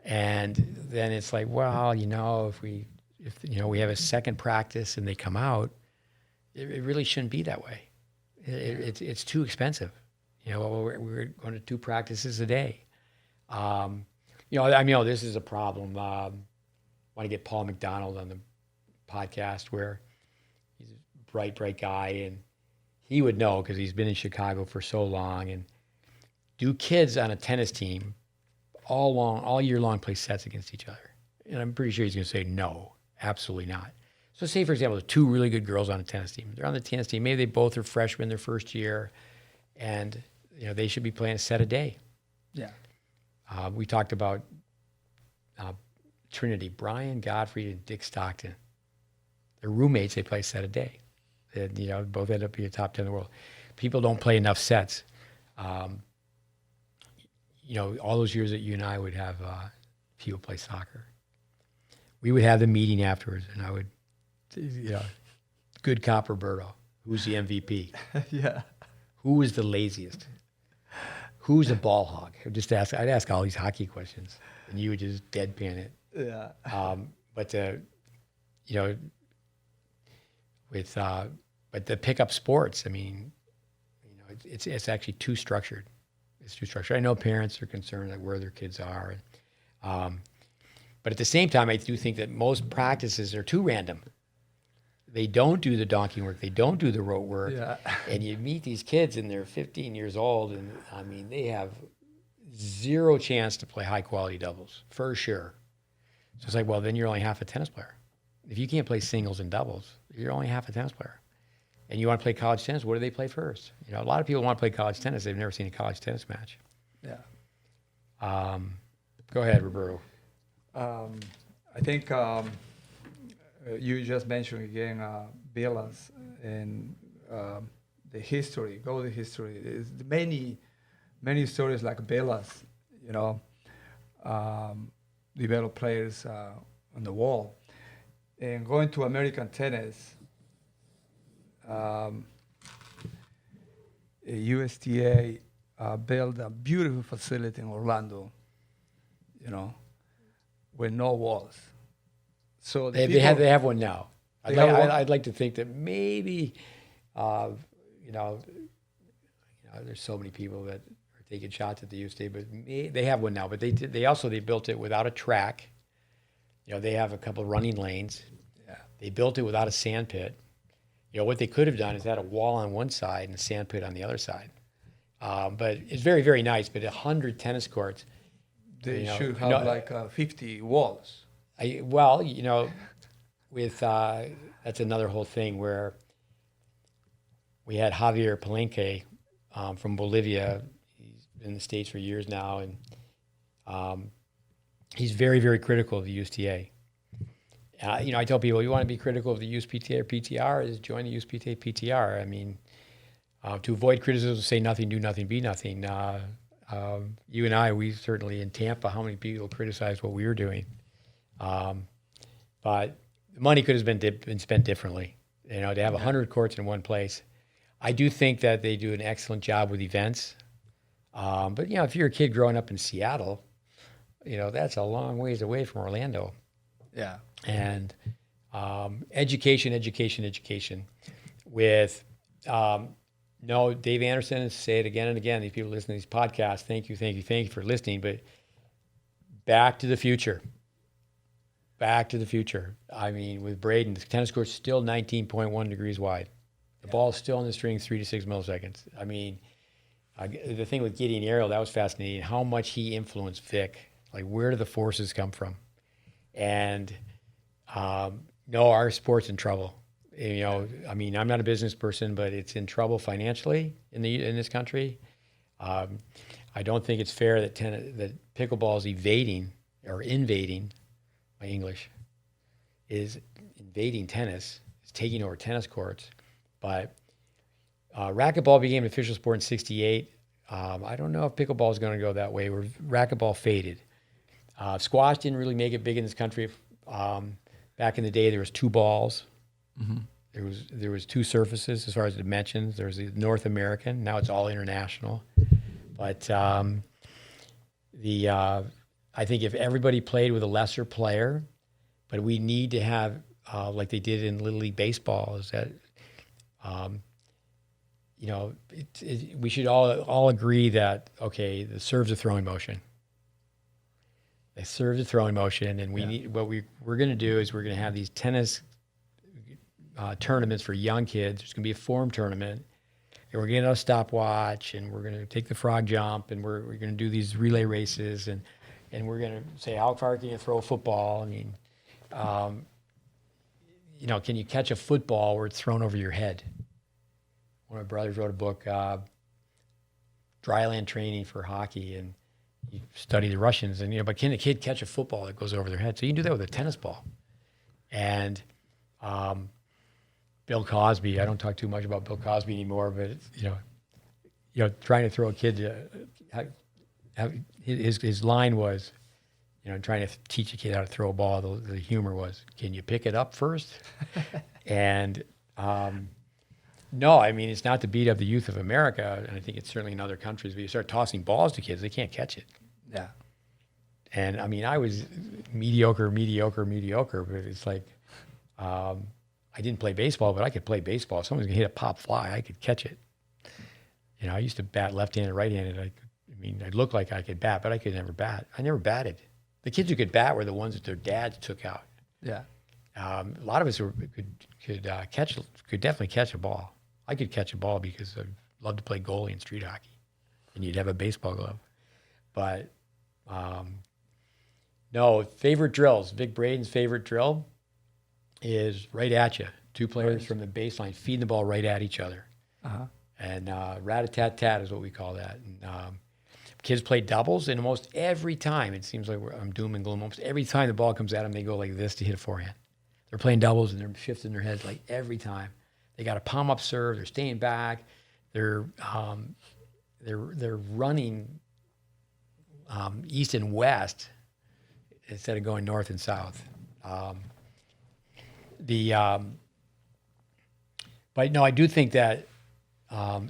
And then it's like, well, if we have a second practice and they come out, it really shouldn't be that way. It's too expensive. We're going to 2 practices a day. This is a problem. I want to get Paul McDonald on the podcast where he's a bright guy, and he would know because he's been in Chicago for so long. And do kids on a tennis team all year long play sets against each other? And I'm pretty sure he's going to say no, absolutely not. So say, for example, there's 2 really good girls on a tennis team. They're on the tennis team. Maybe they both are freshmen their first year, and they should be playing a set a day. Yeah. We talked about Trinity, Brian Gottfried and Dick Stockton. They're roommates. They play a set a day. And, both end up being top 10 in the world. People don't play enough sets. All those years that you and I would have people play soccer. We would have the meeting afterwards, and I would, good cop Roberto, who's the MVP? Yeah. Who was the laziest? Who's a ball hog? I'd ask all these hockey questions, and you would just deadpan it. Yeah. But the pickup sports, I mean, it's actually too structured. It's too structured. I know parents are concerned where their kids are, but at the same time, I do think that most practices are too random. They don't do the donkey work. They don't do the rote work. Yeah. And you meet these kids and they're 15 years old, and I mean, they have zero chance to play high quality doubles, for sure. So it's like, well, then you're only half a tennis player. If you can't play singles and doubles, you're only half a tennis player. And you want to play college tennis, what do they play first? A lot of people want to play college tennis. They've never seen a college tennis match. Yeah. Go ahead, Roberto. I think you just mentioned again Villas and the history. Go to history. There's many stories like Villas. Develop players on the wall, and going to American tennis. USTA built a beautiful facility in Orlando. With no walls. So they have one now. I'd like to think that maybe, there's so many people that are taking shots at the USTA, but they have one now. But they built it without a track. They have a couple of running lanes. Yeah. They built it without a sand pit. What they could have done is had a wall on one side and a sand pit on the other side. But it's very, very nice. But 100 tennis courts. They should have 50 walls. That's another whole thing where we had Javier Palenque from Bolivia. He's been in the States for years now, and he's very, very critical of the USTA. I tell people, you want to be critical of the USPTA or PTR, is join the USPTA PTR. I mean, to avoid criticism, say nothing, do nothing, be nothing. You and I, we certainly in Tampa, how many people criticized what we were doing? But the money could have been spent differently. To have 100 courts in one place. I do think that they do an excellent job with events. But if you're a kid growing up in Seattle, that's a long ways away from Orlando. Yeah. And education. With Dave Anderson, say it again and again. These people listening to these podcasts, thank you for listening. But Back to the Future. I mean, with Braden, the tennis court's still 19.1 degrees wide. The ball's still in the string 3 to 6 milliseconds. I mean, the thing with Gideon Ariel, that was fascinating, how much he influenced Vic. Like, where do the forces come from? And our sport's in trouble. I mean, I'm not a business person, but it's in trouble financially in this country. I don't think it's fair that pickleball is invading. My English is invading tennis. It's taking over tennis courts. But racquetball became an official sport in '68. I don't know if pickleball is going to go that way. Where racquetball faded. Squash didn't really make it big in this country. Back in the day, there was 2 balls. Mm-hmm. There was 2 surfaces as far as dimensions. There was the North American. Now it's all international. But I think if everybody played with a lesser player, but we need to have like they did in Little League Baseball, is that we should all agree that the serve's a throwing motion. They serve the throwing motion, and we need what we're going to do is we're going to have these tennis tournaments for young kids. There's going to be a form tournament, and we're going to a stopwatch, and we're going to take the frog jump, and we're going to do these relay races, and we're going to say how far can you throw a football? I mean, can you catch a football where it's thrown over your head? One of my brothers wrote a book, Dryland Training for Hockey, and you study the Russians, and but can a kid catch a football that goes over their head? So you can do that with a tennis ball. And Bill Cosby, I don't talk too much about Bill Cosby anymore, but trying to throw a kid, his line was, trying to teach a kid how to throw a ball. The humor was, can you pick it up first? And no, I mean, it's not to beat up the youth of America, and I think it's certainly in other countries. But you start tossing balls to kids, they can't catch it. Yeah. And I mean, I was mediocre, but it's like, I didn't play baseball, but I could play baseball. If someone's gonna hit a pop fly, I could catch it. I used to bat left-handed, right-handed. I'd look like I could bat, but I could never bat. I never batted. The kids who could bat were the ones that their dads took out. Yeah. A lot of us could definitely catch a ball. I could catch a ball because I loved to play goalie in street hockey, and you'd have a baseball glove. But no, favorite drills. Vic Braden's favorite drill is right at you. 2 players from the baseline feeding the ball right at each other. Uh-huh. And rat-a-tat-tat is what we call that. And, kids play doubles, and almost every time, it seems like I'm doom and gloom, almost every time the ball comes at them, they go like this to hit a forehand. They're playing doubles, and they're shifting their heads like every time. They got a palm-up serve. They're staying back. They're running east and west instead of going north and south. But no, I do think that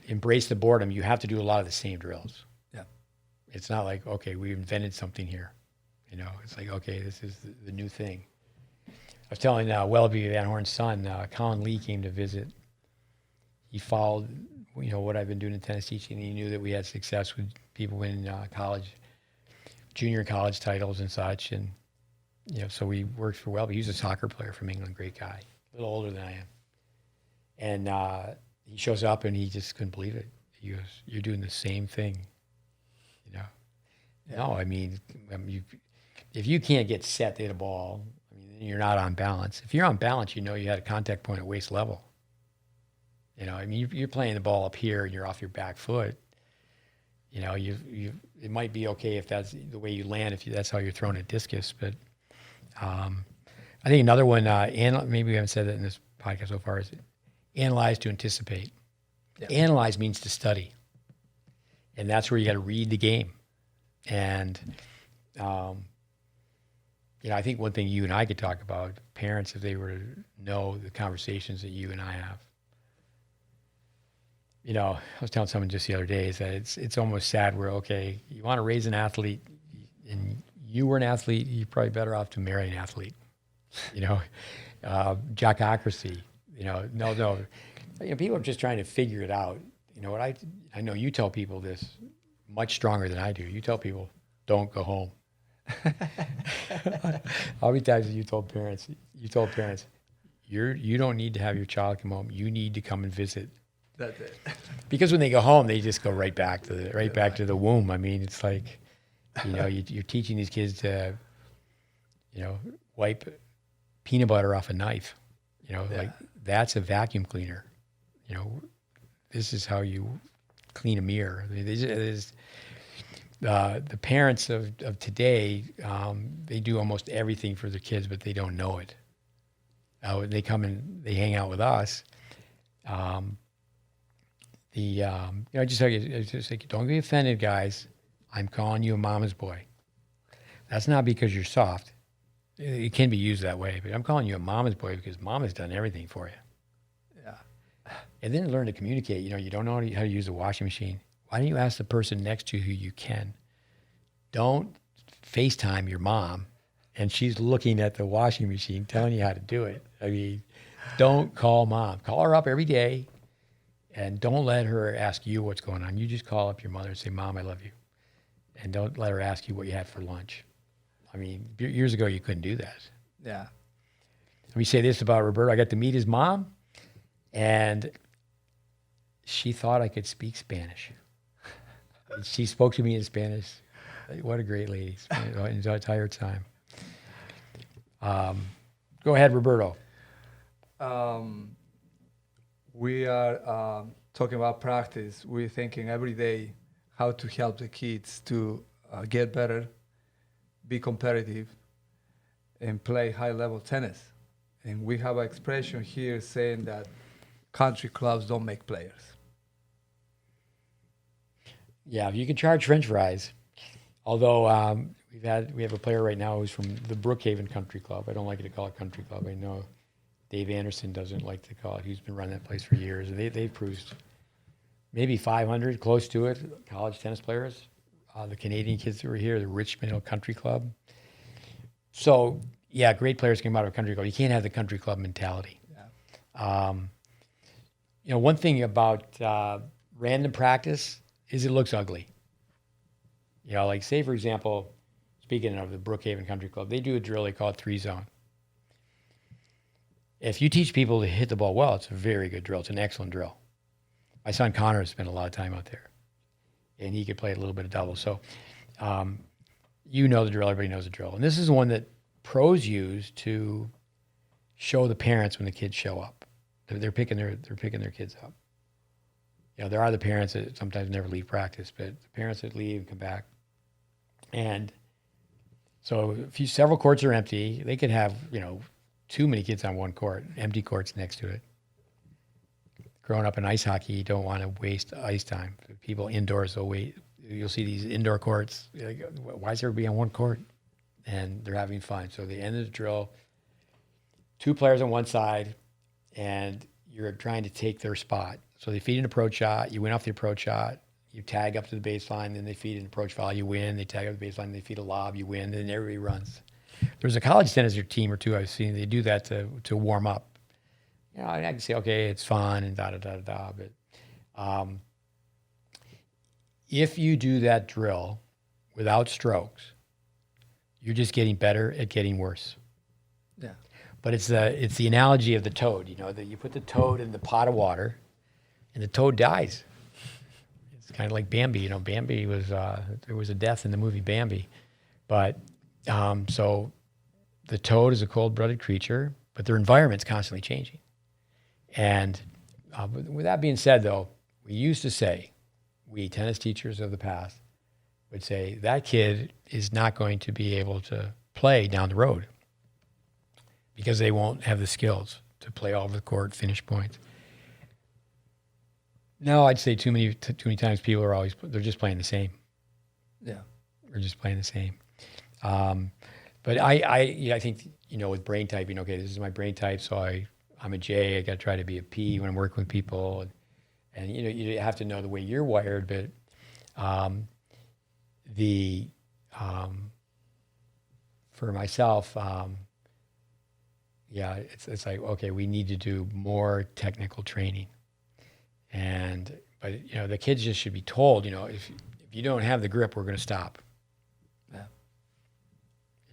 embrace the boredom. You have to do a lot of the same drills. Yeah. It's not like, okay, we invented something here. It's like, okay, this is the new thing. I was telling Welby Van Horn's son, Colin Lee, came to visit. He followed, what I've been doing in tennis teaching. He knew that we had success with people winning junior college titles and such. And, so we worked for Welby. He was a soccer player from England, great guy, a little older than I am. And he shows up and he just couldn't believe it. He goes, "You're doing the same thing." Yeah. No, I mean, if you can't get set to hit a ball, you're not on balance. If you're on balance, you had a contact point at waist level. You're playing the ball up here and you're off your back foot. If it might be okay if that's the way you land, that's how you're throwing a discus. But I think another one, maybe we haven't said that in this podcast so far, is analyze to anticipate. Yeah. Analyze means to study. And that's where you got to read the game. And, I think one thing you and I could talk about, parents, if they were to know the conversations that you and I have. I was telling someone just the other day is that it's almost sad where, okay, you want to raise an athlete and you were an athlete, you're probably better off to marry an athlete. Jockocracy, no. People are just trying to figure it out. What I know you tell people this much stronger than I do. You tell people, don't go home. How many times have you told parents, you don't need to have your child come home. You need to come and visit. That's it. Because when they go home, they just go right back to the womb. I mean, it's like, you're teaching these kids to, wipe peanut butter off a knife. Like that's a vacuum cleaner. This is how you clean a mirror. The parents of today, they do almost everything for their kids, but they don't know it. They come and they hang out with us. Just like, don't be offended, guys. I'm calling you a mama's boy. That's not because you're soft. It can be used that way, but I'm calling you a mama's boy because mama's done everything for you. Yeah. And then learn to communicate. You don't know how to use a washing machine. Why don't you ask the person next to you who you can? Don't FaceTime your mom and she's looking at the washing machine telling you how to do it. I mean, don't call mom. Call her up every day and don't let her ask you what's going on. You just call up your mother and say, Mom, I love you. And don't let her ask you what you had for lunch. I mean, years ago, you couldn't do that. Yeah. Let me say this about Roberto. I got to meet his mom, and she thought I could speak Spanish. She spoke to me in Spanish. What a great lady. The entire time. Go ahead, Roberto. We are talking about practice. We're thinking every day how to help the kids to get better, be competitive, and play high-level tennis. And we have an expression here saying that country clubs don't make players. Yeah, you can charge French fries. Although we have a player right now who's from the Brookhaven Country Club. I don't like to call it country club. I know Dave Anderson doesn't like to call it. He's been running that place for years. And they've produced maybe 500, close to it, college tennis players. The Canadian kids that were here, the Richmond Country Club. So, yeah, great players came out of a country club. You can't have the country club mentality. Yeah. One thing about random practice is it looks ugly. Like say, for example, speaking of the Brookhaven Country Club, they do a drill, they call it 3-zone. If you teach people to hit the ball well, it's a very good drill. It's an excellent drill. My son Connor spent a lot of time out there, and he could play a little bit of double. So the drill, everybody knows the drill. And this is one that pros use to show the parents when the kids show up. They're picking their kids up. There are the parents that sometimes never leave practice, but the parents that leave and come back. And so several courts are empty. They could have, too many kids on one court, empty courts next to it. Growing up in ice hockey, you don't want to waste ice time. People indoors will wait. You'll see these indoor courts. Like, why is everybody on one court? And they're having fun. So the end of the drill, 2 players on one side, and you're trying to take their spot. So they feed an approach shot. You win off the approach shot. You tag up to the baseline. Then they feed an approach foul. You win. They tag up the baseline. They feed a lob. You win. Then everybody runs. There's a college tennis team or two I've seen. They do that to warm up. I can say, okay, it's fun and da-da-da-da-da. But if you do that drill without strokes, you're just getting better at getting worse. Yeah. But it's the analogy of the toad, that you put the toad in the pot of water and the toad dies. It's kind of like Bambi, Bambi was, there was a death in the movie Bambi. But so the toad is a cold-blooded creature, but their environment's constantly changing. And with that being said, though, we used to say, we tennis teachers of the past, would say that kid is not going to be able to play down the road because they won't have the skills to play all over the court, finish points. No, I'd say too many times people are they're just playing the same. Yeah. They're just playing the same. But I think, with brain typing, okay, this is my brain type, so I'm a J, I got to try to be a P when I'm working with people. And you have to know the way you're wired, but for myself, it's like, okay, we need to do more technical training. But the kids just should be told, if you don't have the grip, we're going to stop.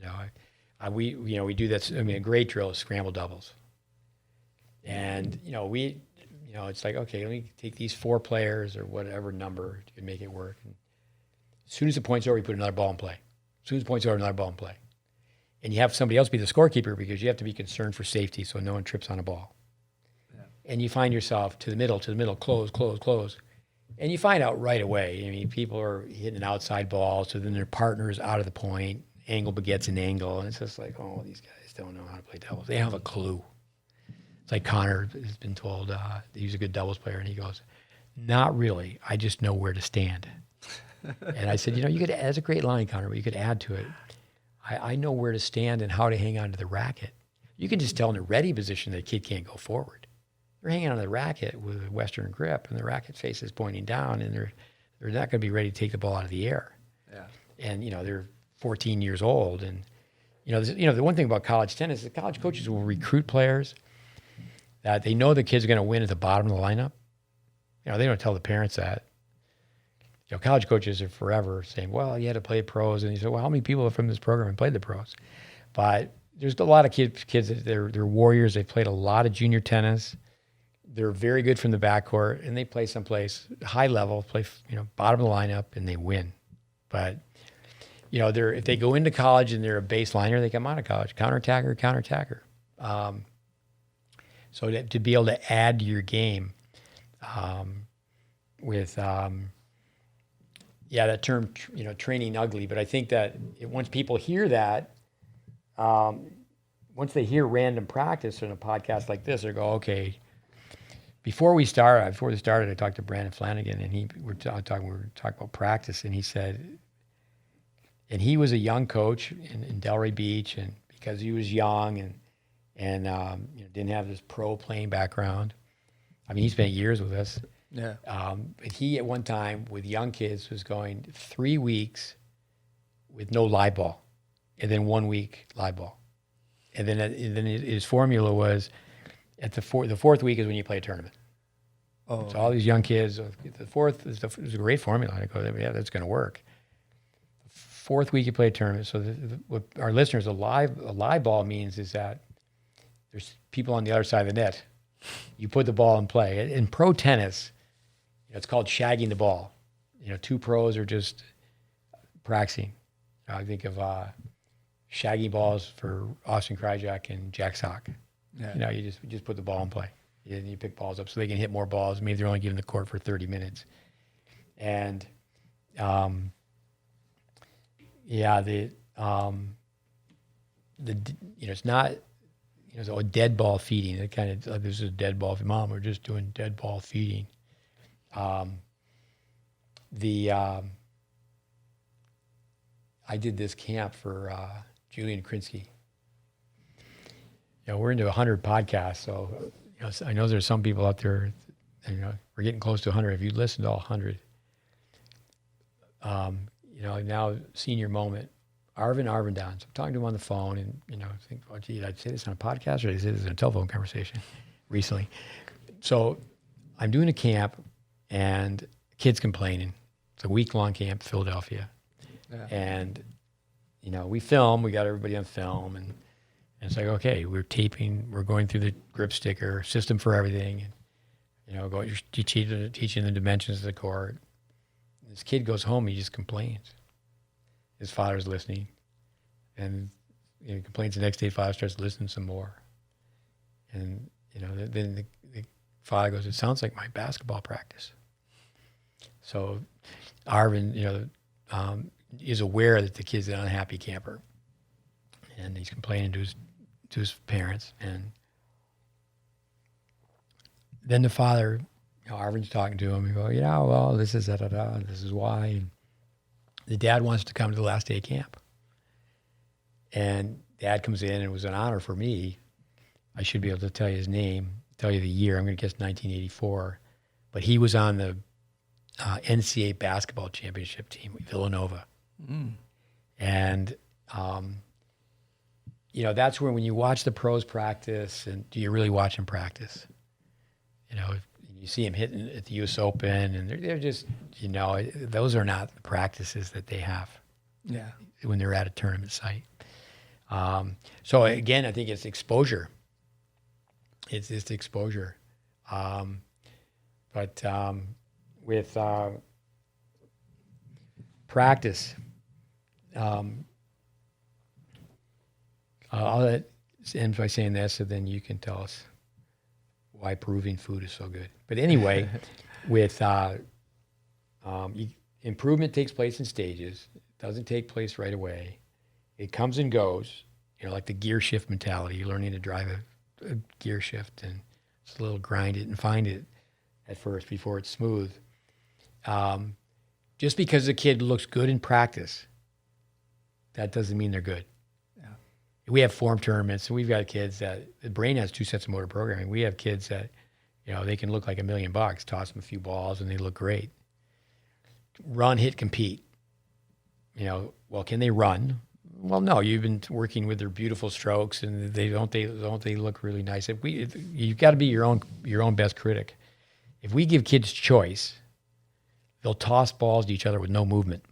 Yeah. We do that. I mean, a great drill is scramble doubles. And, it's like, okay, let me take these 4 players or whatever number to make it work. And as soon as the point's over, you put another ball in play. As soon as the point's over, another ball in play. And you have somebody else be the scorekeeper because you have to be concerned for safety so no one trips on a ball. Yeah. And you find yourself to the middle, close. And you find out right away. I mean, people are hitting an outside ball, so then their partner is out of the point. Angle begets an angle. And it's just like, oh, these guys don't know how to play doubles. They have a clue. It's like Connor has been told he's a good doubles player, and he goes, not really. I just know where to stand. And I said, that's a great line, Connor, but you could add to it. I know where to stand and how to hang on to the racket. You can just tell in the ready position that the kid can't go forward. They're hanging on to the racket with a Western grip, and the racket face is pointing down, and they're not going to be ready to take the ball out of the air. Yeah. And, they're 14 years old. And, the one thing about college tennis is college coaches will recruit players that they know the kid's going to win at the bottom of the lineup. They don't tell the parents that. College coaches are forever saying, well, you had to play pros. And you say, well, how many people from this program have played the pros? But there's a lot of kids that they're warriors. They've played a lot of junior tennis. They're very good from the backcourt, and they play someplace high level, play bottom of the lineup, and they win. But if they go into college and they're a baseliner, they come out of college counterattacker. So to be able to add to your game with that term, training ugly. But I think that once people hear that, once they hear random practice in a podcast like this, they go, okay. Before we started, I talked to Brandon Flanagan, and we were talking about practice, and he said, and he was a young coach in Delray Beach, and because he was young and didn't have this pro playing background. I mean, he spent years with us. Yeah. But he at one time with young kids was going 3 weeks with no live ball, and then 1 week live ball, and then his formula was at the fourth week is when you play a tournament. Oh. So all these young kids, the fourth is a great formula. I go, yeah, that's going to work. Fourth week you play a tournament. So what our listeners, a live ball means is that there's people on the other side of the net. You put the ball in play. In pro tennis, it's called shagging the ball. 2 pros are just practicing. I think of shagging balls for Austin Kryjak and Jack Sock. Yeah. You just put the ball in play. You pick balls up so they can hit more balls. Maybe they're only given the court for 30 minutes. And it's not a dead ball feeding. It kind of this is a dead ball. Mom, we're just doing dead ball feeding. I did this camp for Julian Krinsky. We're into 100 podcasts, so I know there's some people out there. We're getting close to 100. If you listen to all 100, now senior moment, Arvind Arvindans. I'm talking to him on the phone, and I think, oh, gee, did I say this on a podcast or did I say this in a telephone conversation recently? So I'm doing a camp, and kids complaining. It's a week-long camp, Philadelphia, and we film. We got everybody on film, and it's like, okay, we're taping. We're going through the grip sticker system for everything, and teaching the dimensions of the court. This kid goes home. He just complains. His father's listening, and he complains the next day. Father starts listening some more, and then the father goes, "It sounds like my basketball practice." So Arvind, is aware that the kid's an unhappy camper, and he's complaining to his parents, and then the father, Arvin's talking to him. He goes, well, this is this is why. And the dad wants to come to the last day of camp, and Dad comes in, and it was an honor for me. I should be able to tell you his name, tell you the year. I'm going to guess 1984, but he was on the NCAA basketball championship team with Villanova. And, that's where when you watch the pros practice, and do you really watch them practice? You see them hitting at the U.S. Open, and they're just, those are not the practices that they have when they're at a tournament site. So again, I think it's exposure. It's just exposure. But with practice, I'll end by saying this, so then you can tell us why Peruvian food is so good. But anyway, with improvement takes place in stages. It doesn't take place right away. It comes and goes, like the gear shift mentality. You're learning to drive a gear shift, and it's a little grind it and find it at first before it's smooth. Just because a kid looks good in practice, that doesn't mean they're good. We have form tournaments, and we've got kids that the brain has 2 sets of motor programming. We have kids that, they can look like $1 million, toss them a few balls, and they look great. Run, hit, compete. Well, can they run? Well, no. You've been working with their beautiful strokes, and they look really nice. You've got to be your own best critic. If we give kids choice, they'll toss balls to each other with no movement.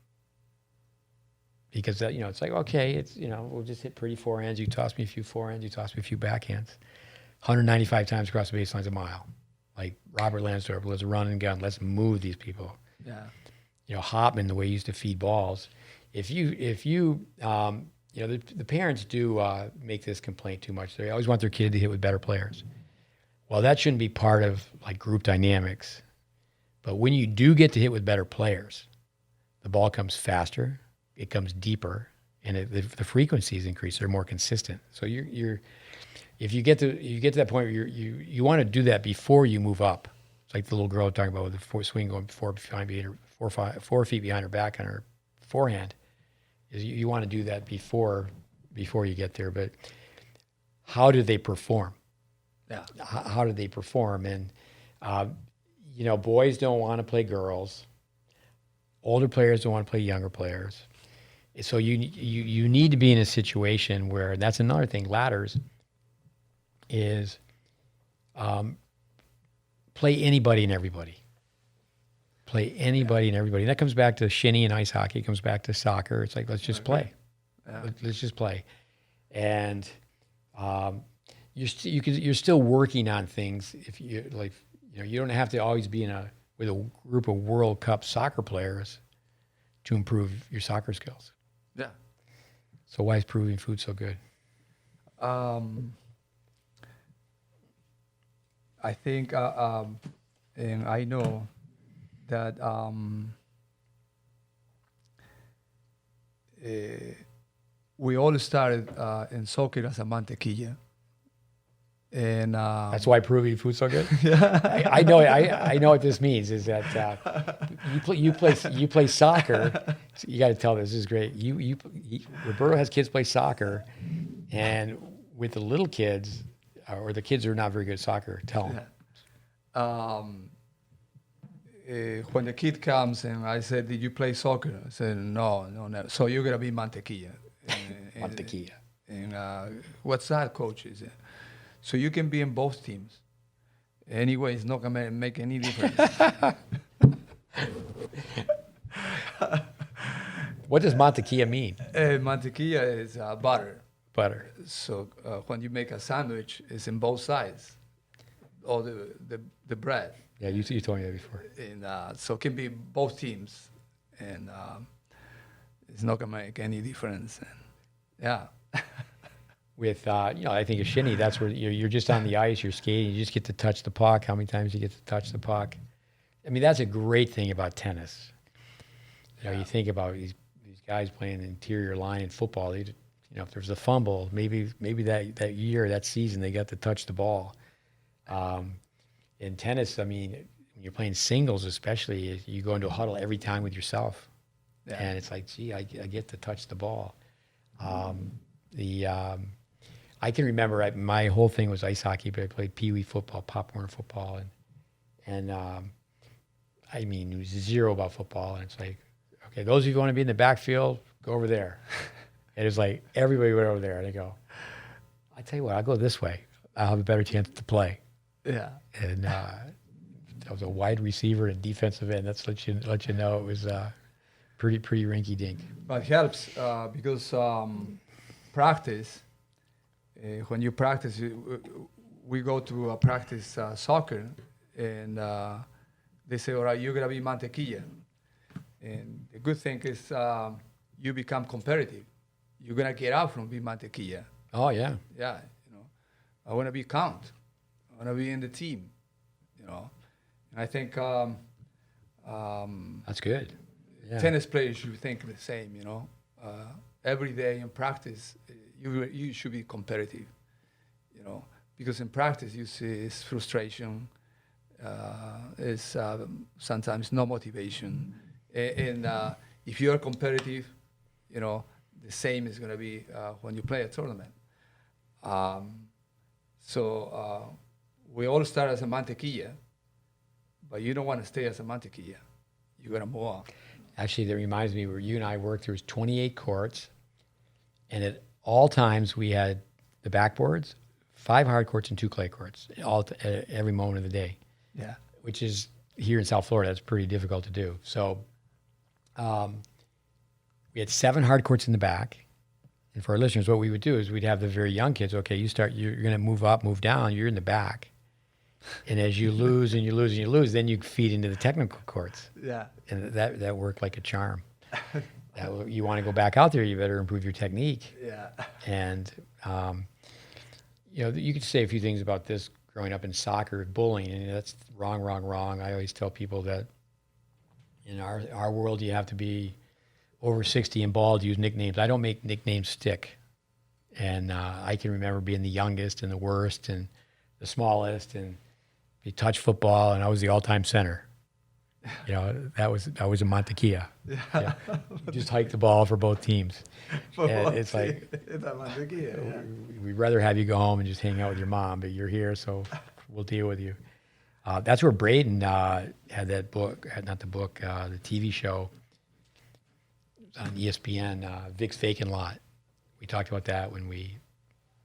Because, it's like, okay, we'll just hit pretty forehands. You toss me a few forehands, you toss me a few backhands. 195 times across the baseline's a mile. Like Robert Lansdorp, let's run and gun. Let's move these people. Yeah. Hopman, the way he used to feed balls. If you the parents do make this complaint too much. They always want their kid to hit with better players. Well, that shouldn't be part of like group dynamics. But when you do get to hit with better players, the ball comes faster. It comes deeper, and the frequencies increase. They're more consistent. So if you get to that point where you want to do that before you move up. It's like the little girl talking about with the swing going 4 feet behind her back on her forehand. Is you want to do that before you get there. But how do they perform? Yeah. How do they perform? And boys don't want to play girls. Older players don't want to play younger players. So you need to be in a situation where, that's another thing, ladders is play anybody and everybody. Play anybody and everybody. And that comes back to shinny and ice hockey. It comes back to soccer. It's like, let's just play. Let's just play. And you're still working on things. If you you don't have to always be with a group of World Cup soccer players to improve your soccer skills. Yeah. So why is Peruvian food so good? I think, and I know that we all started in soccer as a mantequilla. And that's why Peruvian food's so good. I know. I know what this means. Is that you play soccer? So you got to tell this is great. Roberto has kids play soccer, and with the little kids, or the kids who are not very good at soccer, tell them. When the kid comes and I said, "Did you play soccer?" I said, "No, never." So you're gonna be mantequilla. Mantequilla. And what's that, coach? Is it? So you can be in both teams. Anyway, it's not gonna make any difference. What does mantequilla mean? Mantequilla is butter. Butter. So when you make a sandwich, it's in both sides, or the bread. Yeah, you told me that before. And so it can be both teams, and it's not gonna make any difference. And, yeah. With I think of shinny, that's where you're just on the ice, you're skating, you just get to touch the puck. How many times you get to touch the puck? I mean, that's a great thing about tennis. You know, you think about these guys playing the interior line in football. They, you know, if there's a fumble, maybe that year, that season, they got to touch the ball. In tennis, I mean, when you're playing singles, especially, you go into a huddle every time with yourself, and it's like, gee, I get to touch the ball. I can remember my whole thing was ice hockey, but I played pee-wee football, Pop Warner football, and I mean, it was zero about football, and it's like, okay, those of you who want to be in the backfield, go over there. And it was like everybody went over there, and I go, I tell you what, I'll go this way. I'll have a better chance to play. Yeah. And I was a wide receiver and defensive end. That's let you know it was pretty rinky dink. But it helps because practice. When you practice, we go to practice soccer, and they say, all right, you're going to be mantequilla. And the good thing is you become competitive. You're going to get out from being mantequilla. Oh, yeah. Yeah, you know, I want to be count. I want to be in the team, you know. And I think that's good. Yeah. Tennis players should think the same, you know. Every day in practice, you should be competitive, you know, because in practice you see it's frustration, it's sometimes no motivation, and if you are competitive, you know, the same is going to be when you play a tournament. So we all start as a mantequilla, but you don't want to stay as a mantequilla. You're going to move on. Actually, that reminds me where you and I worked, there was 28 courts, and at all times we had the backboards, 5 hard courts and 2 clay courts, at every moment of the day. Yeah. Which is, here in South Florida, that's pretty difficult to do. So we had 7 hard courts in the back. And for our listeners, what we would do is we'd have the very young kids, okay, you're going to move up, move down, you're in the back. And as you lose and you lose and you lose, then you feed into the technical courts. Yeah. And that worked like a charm. You want to go back out there, you better improve your technique. Yeah. And, you know, you could say a few things about this growing up in soccer, bullying, and that's wrong. I always tell people that in our world, you have to be over 60 and bald, use nicknames. I don't make nicknames stick. And I can remember being the youngest and the worst and the smallest, and you touch football, and I was the all-time center. You know, I was a mantequilla. Yeah. You just hike the ball for both teams. And it's like, we'd rather have you go home and just hang out with your mom, but you're here, so we'll deal with you. That's where Braden had that book, the TV show on ESPN, Vic's Vacant Lot. We talked about that when we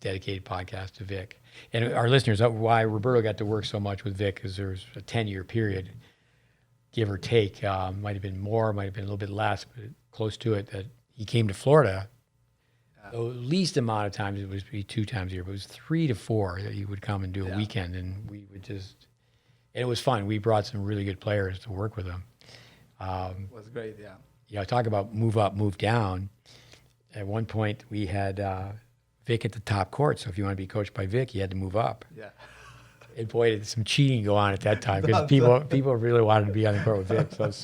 dedicated podcast to Vic. And our listeners, why Roberto got to work so much with Vic is there was a 10-year period, give or take, might have been more, might have been a little bit less, but close to it, that he came to Florida. The least amount of times, it would be 2 times a year, but it was 3 to 4 that he would come and do a weekend, and we would just, and it was fun. We brought some really good players to work with him. It was great, yeah. You know, talk about move up, move down. At one point, we had Vic at the top court, so if you want to be coached by Vic, you had to move up. Yeah. And boy, did some cheating go on at that time, because people really wanted to be on the court with Vic. So as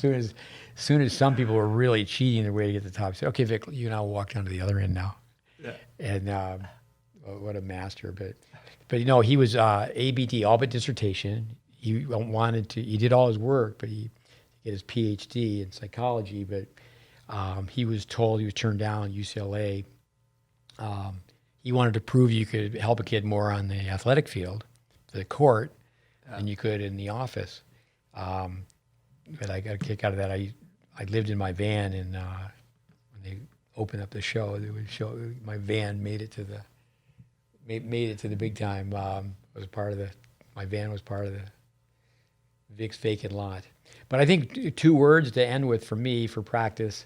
soon as some people were really cheating their way to get to the top, say, okay, Vic, you and I will walk down to the other end now. Yeah. And what a master. But you know, he was ABD, all but dissertation. He did all his work, but he get his PhD in psychology, but he was told, he was turned down at UCLA. He wanted to prove you could help a kid more on the athletic field, the court, than you could in the office. But I got a kick out of that. I lived in my van, and when they opened up the show, they would show my van made it to the big time. My van was part of the Vic's Vacant Lot. But I think 2 words to end with for me for practice,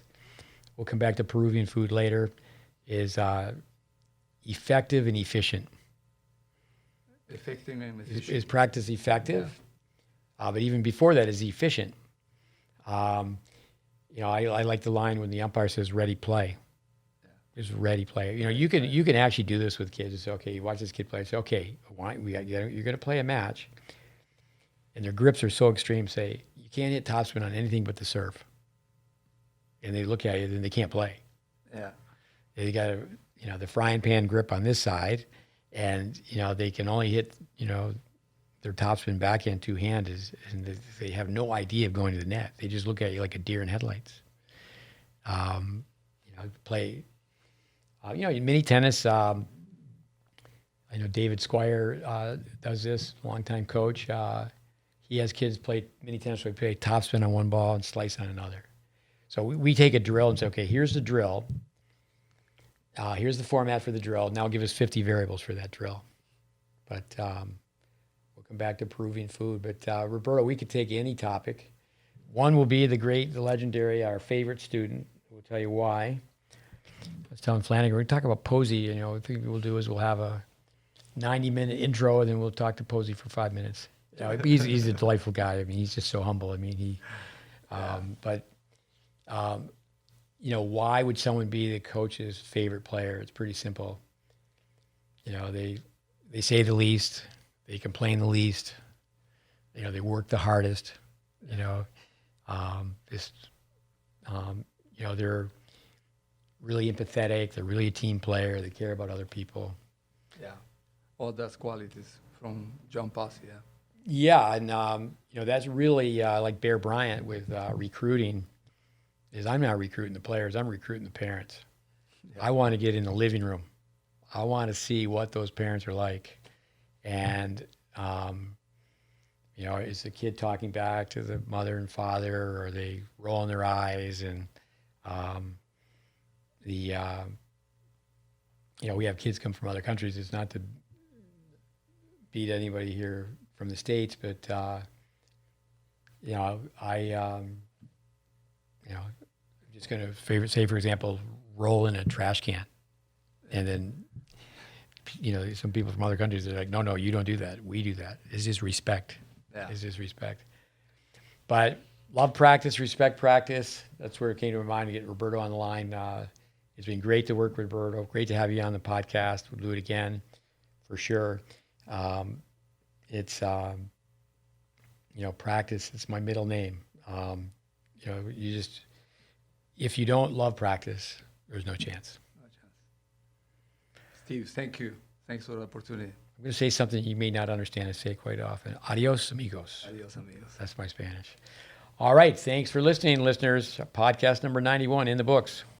we'll come back to Peruvian food later, is effective and efficient. Effective and efficient. Is practice effective? Yeah. But even before that is efficient. You know, I like the line when the umpire says ready play. Yeah. Just ready play. You know, you can actually do this with kids. You say, okay, you watch this kid play. Say, okay, you're going to play a match, and their grips are so extreme. Say, you can't hit topspin on anything but the serve. and they look at you, then they can't play. Yeah. They got a, the frying pan grip on this side, and they can only hit their topspin backhand two-handed, and they have no idea of going to the net. They just look at you like a deer in headlights. Play. Mini tennis. I know David Squire does this, longtime coach. He has kids play mini tennis where they play topspin on one ball and slice on another. So we take a drill and say, okay, here's the drill. Here's the format for the drill. Now give us 50 variables for that drill. But we'll come back to Peruvian food. But Roberto, we could take any topic. One will be the legendary, our favorite student. We'll tell you why. I was telling Flanagan, we're going to talk about Posey. The thing we'll do is we'll have a 90-minute intro, and then we'll talk to Posey for 5 minutes. He's a delightful guy. I mean, he's just so humble. I mean, why would someone be the coach's favorite player? It's pretty simple. They say the least, they complain the least, they work the hardest, they're really empathetic, they're really a team player, they care about other people. Yeah. All those qualities from John Passy, yeah. Yeah, and that's really like Bear Bryant with recruiting. Is I'm not recruiting the players, I'm recruiting the parents. Yeah. I want to get in the living room. I want to see what those parents are like, and is the kid talking back to the mother and father, or are they rolling their eyes? And we have kids come from other countries. It's not to beat anybody here from the States, but I'm just going to say, for example, roll in a trash can, and then some people from other countries are like, no, you don't do that. We do that. It's just respect. Yeah. It's just respect. But love practice, respect practice. That's where it came to my mind to get Roberto on the line. It's been great to work with Roberto. Great to have you on the podcast. We'll do it again for sure. It's practice. It's my middle name. If you don't love practice, there's no chance. No chance. Steve, thank you. Thanks for the opportunity. I'm going to say something you may not understand. I say quite often. Adios, amigos. Adios, amigos. That's my Spanish. All right. Thanks for listening, listeners. Podcast number 91 in the books.